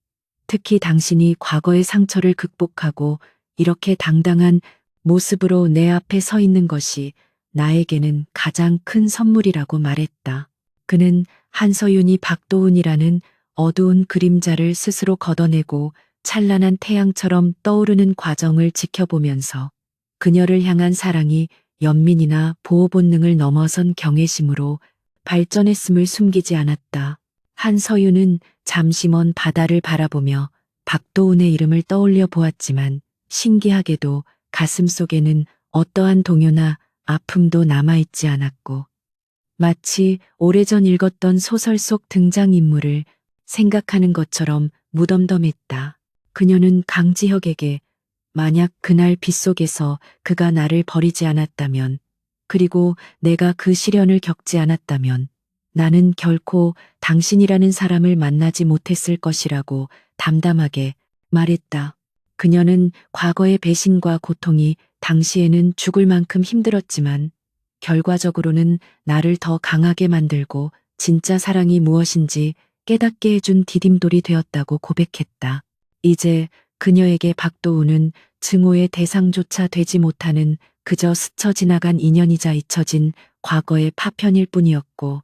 [SPEAKER 1] 특히 당신이 과거의 상처를 극복하고 이렇게 당당한 모습으로 내 앞에 서 있는 것이 나에게는 가장 큰 선물이라고 말했다. 그는 한서윤이 박도훈이라는 어두운 그림자를 스스로 걷어내고 찬란한 태양처럼 떠오르는 과정을 지켜보면서 그녀를 향한 사랑이 연민이나 보호 본능을 넘어선 경외심으로 발전했음을 숨기지 않았다. 한서윤은 잠시 먼 바다를 바라보며 박도훈의 이름을 떠올려 보았지만 신기하게도 가슴 속에는 어떠한 동요나 아픔도 남아있지 않았고, 마치 오래전 읽었던 소설 속 등장인물을 생각하는 것처럼 무덤덤했다. 그녀는 강지혁에게 만약 그날 빗속에서 그가 나를 버리지 않았다면, 그리고 내가 그 시련을 겪지 않았다면 나는 결코 당신이라는 사람을 만나지 못했을 것이라고 담담하게 말했다. 그녀는 과거의 배신과 고통이 당시에는 죽을 만큼 힘들었지만 결과적으로는 나를 더 강하게 만들고 진짜 사랑이 무엇인지 깨닫게 해준 디딤돌이 되었다고 고백했다. 이제 그녀에게 박도훈은 증오의 대상조차 되지 못하는 그저 스쳐 지나간 인연이자 잊혀진 과거의 파편일 뿐이었고,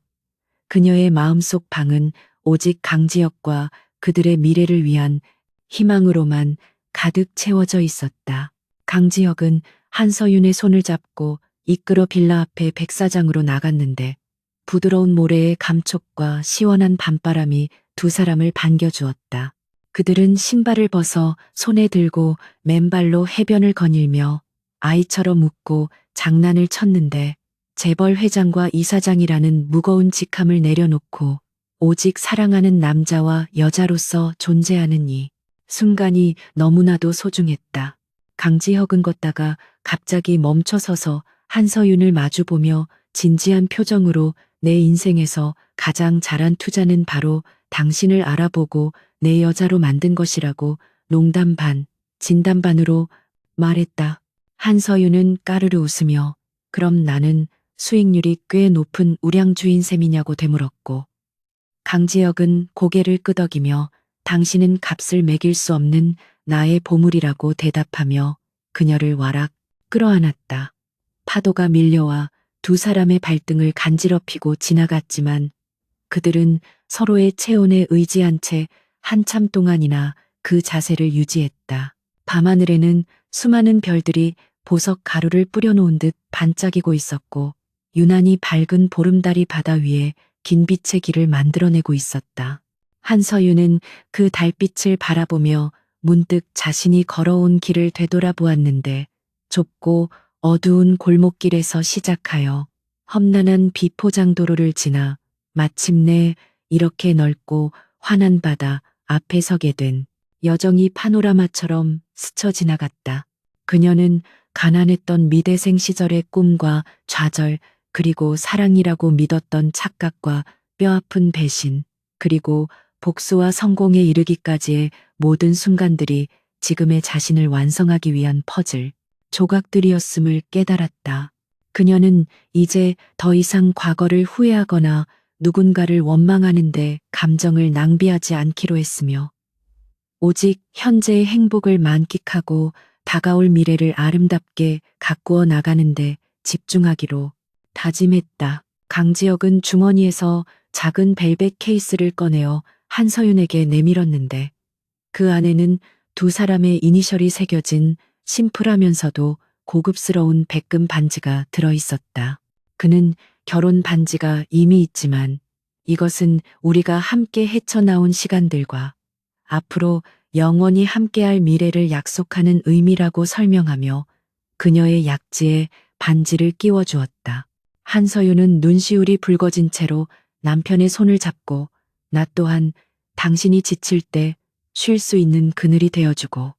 [SPEAKER 1] 그녀의 마음속 방은 오직 강지혁과 그들의 미래를 위한 희망으로만 가득 채워져 있었다. 강지혁은 한서윤의 손을 잡고 이끌어 빌라 앞에 백사장으로 나갔는데 부드러운 모래의 감촉과 시원한 밤바람이 두 사람을 반겨주었다. 그들은 신발을 벗어 손에 들고 맨발로 해변을 거닐며 아이처럼 웃고 장난을 쳤는데, 재벌 회장과 이사장이라는 무거운 직함을 내려놓고 오직 사랑하는 남자와 여자로서 존재하는 이 순간이 너무나도 소중했다. 강지혁은 걷다가 갑자기 멈춰서서 한서윤을 마주보며 진지한 표정으로 내 인생에서 가장 잘한 투자는 바로 당신을 알아보고 내 여자로 만든 것이라고 농담 반, 진담 반으로 말했다. 한서윤은 까르르 웃으며 그럼 나는 수익률이 꽤 높은 우량주인 셈이냐고 되물었고, 강지혁은 고개를 끄덕이며 당신은 값을 매길 수 없는 나의 보물이라고 대답하며 그녀를 와락 끌어안았다. 파도가 밀려와 두 사람의 발등을 간지럽히고 지나갔지만 그들은 서로의 체온에 의지한 채 한참 동안이나 그 자세를 유지했다. 밤하늘에는 수많은 별들이 보석 가루를 뿌려놓은 듯 반짝이고 있었고 유난히 밝은 보름달이 바다 위에 긴 빛의 길을 만들어내고 있었다. 한서유는 그 달빛을 바라보며 문득 자신이 걸어온 길을 되돌아보았는데 좁고 어두운 골목길에서 시작하여 험난한 비포장도로를 지나 마침내 이렇게 넓고 환한 바다 앞에 서게 된 여정이 파노라마처럼 스쳐 지나갔다. 그녀는 가난했던 미대생 시절의 꿈과 좌절, 그리고 사랑이라고 믿었던 착각과 뼈아픈 배신, 그리고 복수와 성공에 이르기까지의 모든 순간들이 지금의 자신을 완성하기 위한 퍼즐, 조각들이었음을 깨달았다. 그녀는 이제 더 이상 과거를 후회하거나 누군가를 원망하는데 감정을 낭비하지 않기로 했으며, 오직 현재의 행복을 만끽하고 다가올 미래를 아름답게 가꾸어 나가는데 집중하기로 다짐했다. 강지혁은 주머니에서 작은 벨벳 케이스를 꺼내어 한서윤에게 내밀었는데 그 안에는 두 사람의 이니셜이 새겨진 심플하면서도 고급스러운 백금 반지가 들어 있었다. 그는 결혼 반지가 이미 있지만 이것은 우리가 함께 헤쳐나온 시간들과 앞으로 영원히 함께할 미래를 약속하는 의미라고 설명하며 그녀의 약지에 반지를 끼워 주었다. 한서윤은 눈시울이 붉어진 채로 남편의 손을 잡고 나 또한 당신이 지칠 때 쉴 수 있는 그늘이 되어주고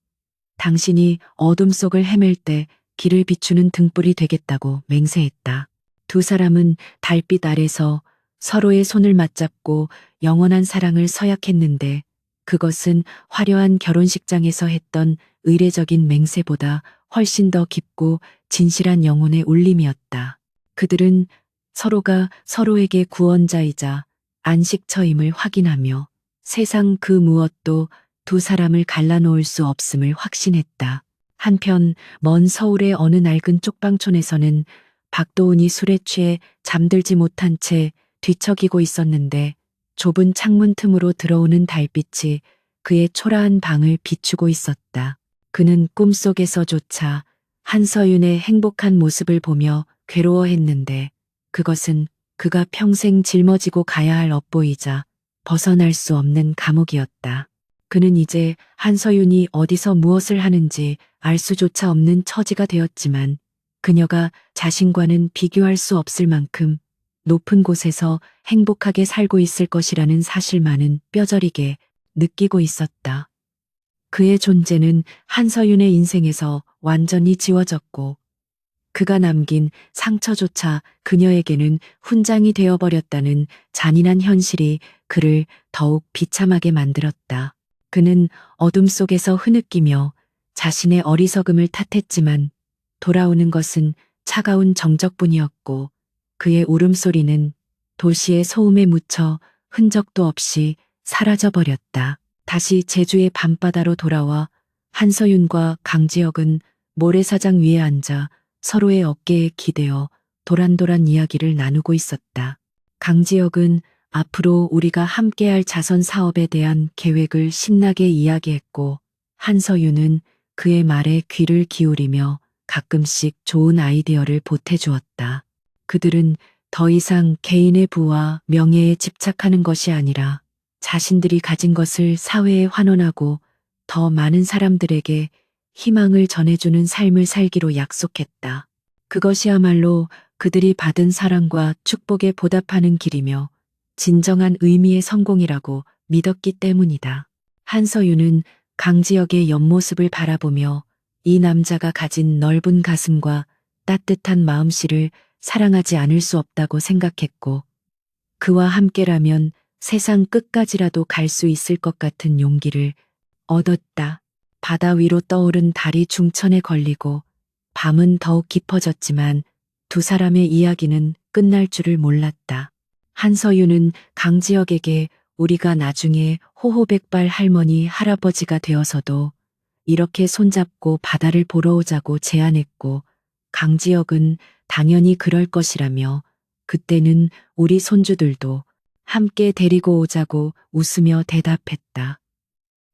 [SPEAKER 1] 당신이 어둠 속을 헤맬 때 길을 비추는 등불이 되겠다고 맹세했다. 두 사람은 달빛 아래서 서로의 손을 맞잡고 영원한 사랑을 서약했는데 그것은 화려한 결혼식장에서 했던 의례적인 맹세보다 훨씬 더 깊고 진실한 영혼의 울림이었다. 그들은 서로가 서로에게 구원자이자 안식처임을 확인하며 세상 그 무엇도 두 사람을 갈라놓을 수 없음을 확신했다. 한편 먼 서울의 어느 낡은 쪽방촌에서는 박도훈이 술에 취해 잠들지 못한 채 뒤척이고 있었는데 좁은 창문 틈으로 들어오는 달빛이 그의 초라한 방을 비추고 있었다. 그는 꿈속에서조차 한서윤의 행복한 모습을 보며 괴로워했는데 그것은 그가 평생 짊어지고 가야 할 업보이자 벗어날 수 없는 감옥이었다. 그는 이제 한서윤이 어디서 무엇을 하는지 알 수조차 없는 처지가 되었지만 그녀가 자신과는 비교할 수 없을 만큼 높은 곳에서 행복하게 살고 있을 것이라는 사실만은 뼈저리게 느끼고 있었다. 그의 존재는 한서윤의 인생에서 완전히 지워졌고 그가 남긴 상처조차 그녀에게는 훈장이 되어버렸다는 잔인한 현실이 그를 더욱 비참하게 만들었다. 그는 어둠 속에서 흐느끼며 자신의 어리석음을 탓했지만 돌아오는 것은 차가운 정적뿐이었고 그의 울음소리는 도시의 소음에 묻혀 흔적도 없이 사라져버렸다. 다시 제주의 밤바다로 돌아와 한서윤과 강지혁은 모래사장 위에 앉아 서로의 어깨에 기대어 도란도란 이야기를 나누고 있었다. 강지혁은 앞으로 우리가 함께할 자선 사업에 대한 계획을 신나게 이야기했고 한서윤은 그의 말에 귀를 기울이며 가끔씩 좋은 아이디어를 보태주었다. 그들은 더 이상 개인의 부와 명예에 집착하는 것이 아니라 자신들이 가진 것을 사회에 환원하고 더 많은 사람들에게 희망을 전해주는 삶을 살기로 약속했다. 그것이야말로 그들이 받은 사랑과 축복에 보답하는 길이며 진정한 의미의 성공이라고 믿었기 때문이다. 한서윤은 강지혁의 옆모습을 바라보며 이 남자가 가진 넓은 가슴과 따뜻한 마음씨를 사랑하지 않을 수 없다고 생각했고 그와 함께라면 세상 끝까지라도 갈 수 있을 것 같은 용기를 얻었다. 바다 위로 떠오른 달이 중천에 걸리고 밤은 더욱 깊어졌지만 두 사람의 이야기는 끝날 줄을 몰랐다. 한서윤은 강지혁에게 우리가 나중에 호호백발 할머니 할아버지가 되어서도 이렇게 손잡고 바다를 보러 오자고 제안했고 강지혁은 당연히 그럴 것이라며 그때는 우리 손주들도 함께 데리고 오자고 웃으며 대답했다.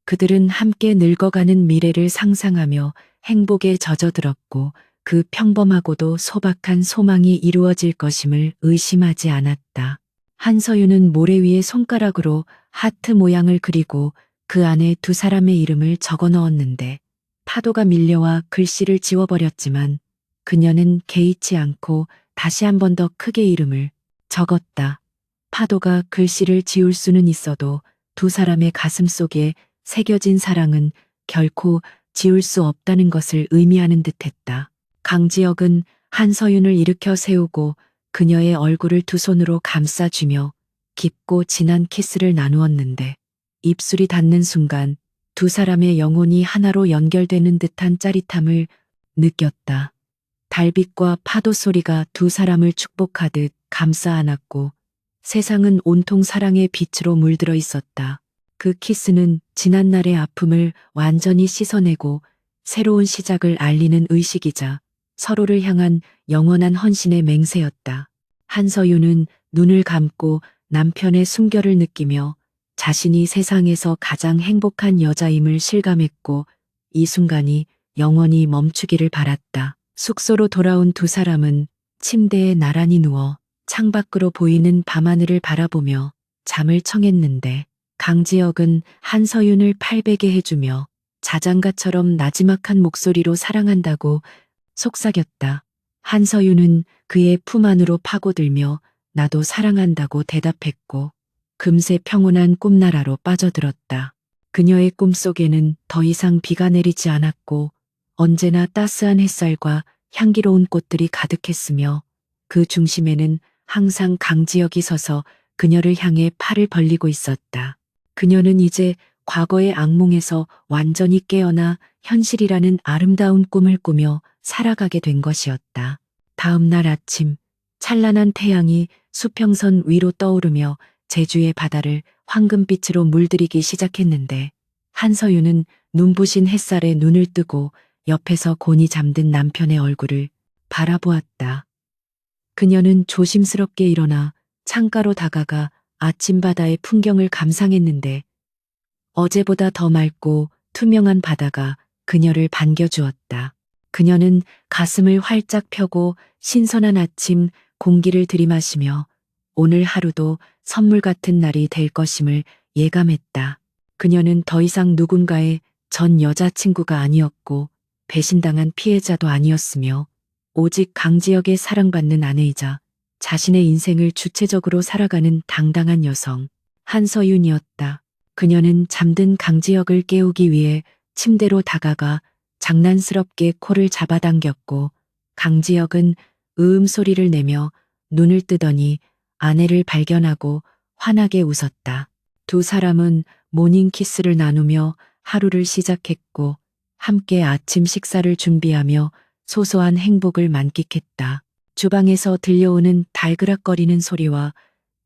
[SPEAKER 1] 그들은 함께 늙어가는 미래를 상상하며 행복에 젖어들었고 그 평범하고도 소박한 소망이 이루어질 것임을 의심하지 않았다. 한서윤은 모래 위에 손가락으로 하트 모양을 그리고 그 안에 두 사람의 이름을 적어 넣었는데 파도가 밀려와 글씨를 지워버렸지만 그녀는 개의치 않고 다시 한 번 더 크게 이름을 적었다. 파도가 글씨를 지울 수는 있어도 두 사람의 가슴 속에 새겨진 사랑은 결코 지울 수 없다는 것을 의미하는 듯했다. 강지혁은 한서윤을 일으켜 세우고 그녀의 얼굴을 두 손으로 감싸주며 깊고 진한 키스를 나누었는데 입술이 닿는 순간 두 사람의 영혼이 하나로 연결되는 듯한 짜릿함을 느꼈다. 달빛과 파도 소리가 두 사람을 축복하듯 감싸 안았고 세상은 온통 사랑의 빛으로 물들어 있었다. 그 키스는 지난날의 아픔을 완전히 씻어내고 새로운 시작을 알리는 의식이자 서로를 향한 영원한 헌신의 맹세였다. 한서윤은 눈을 감고 남편의 숨결을 느끼며 자신이 세상에서 가장 행복한 여자임을 실감했고 이 순간이 영원히 멈추기를 바랐다. 숙소로 돌아온 두 사람은 침대에 나란히 누워 창밖으로 보이는 밤하늘을 바라보며 잠을 청했는데 강지혁은 한서윤을 팔베개 해주며 자장가처럼 나지막한 목소리로 사랑한다고 속삭였다. 한서윤은 그의 품 안으로 파고들며 나도 사랑한다고 대답했고 금세 평온한 꿈나라로 빠져들었다. 그녀의 꿈속에는 더 이상 비가 내리지 않았고 언제나 따스한 햇살과 향기로운 꽃들이 가득했으며 그 중심에는 항상 강지혁이 서서 그녀를 향해 팔을 벌리고 있었다. 그녀는 이제 과거의 악몽에서 완전히 깨어나 현실이라는 아름다운 꿈을 꾸며 살아가게 된 것이었다. 다음 날 아침 찬란한 태양이 수평선 위로 떠오르며 제주의 바다를 황금빛으로 물들이기 시작했는데 한서윤은 눈부신 햇살에 눈을 뜨고 옆에서 곤히 잠든 남편의 얼굴을 바라보았다. 그녀는 조심스럽게 일어나 창가로 다가가 아침 바다의 풍경을 감상했는데 어제보다 더 맑고 투명한 바다가 그녀를 반겨주었다. 그녀는 가슴을 활짝 펴고 신선한 아침 공기를 들이마시며 오늘 하루도 선물 같은 날이 될 것임을 예감했다. 그녀는 더 이상 누군가의 전 여자친구가 아니었고 배신당한 피해자도 아니었으며 오직 강지혁의 사랑받는 아내이자 자신의 인생을 주체적으로 살아가는 당당한 여성 한서윤이었다. 그녀는 잠든 강지혁을 깨우기 위해 침대로 다가가 장난스럽게 코를 잡아당겼고 강지혁은 으음 소리를 내며 눈을 뜨더니 아내를 발견하고 환하게 웃었다. 두 사람은 모닝키스를 나누며 하루를 시작했고 함께 아침 식사를 준비하며 소소한 행복을 만끽했다. 주방에서 들려오는 달그락거리는 소리와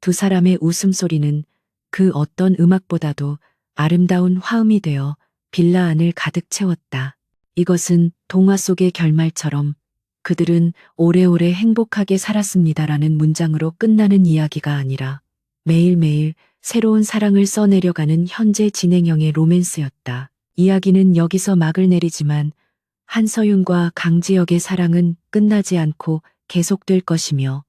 [SPEAKER 1] 두 사람의 웃음소리는 그 어떤 음악보다도 아름다운 화음이 되어 빌라 안을 가득 채웠다. 이것은 동화 속의 결말처럼 그들은 오래오래 행복하게 살았습니다라는 문장으로 끝나는 이야기가 아니라 매일매일 새로운 사랑을 써내려가는 현재 진행형의 로맨스였다. 이야기는 여기서 막을 내리지만 한서윤과 강지혁의 사랑은 끝나지 않고 계속될 것이며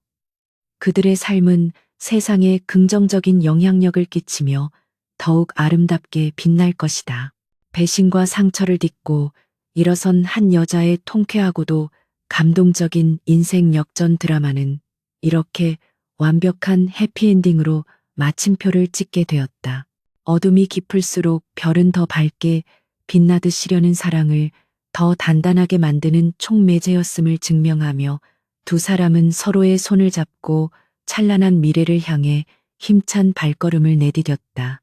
[SPEAKER 1] 그들의 삶은 세상에 긍정적인 영향력을 끼치며 더욱 아름답게 빛날 것이다. 배신과 상처를 딛고 일어선 한 여자의 통쾌하고도 감동적인 인생 역전 드라마는 이렇게 완벽한 해피엔딩으로 마침표를 찍게 되었다. 어둠이 깊을수록 별은 더 밝게 빛나듯 시려는 사랑을 더 단단하게 만드는 촉매제였음을 증명하며 두 사람은 서로의 손을 잡고 찬란한 미래를 향해 힘찬 발걸음을 내디뎠다.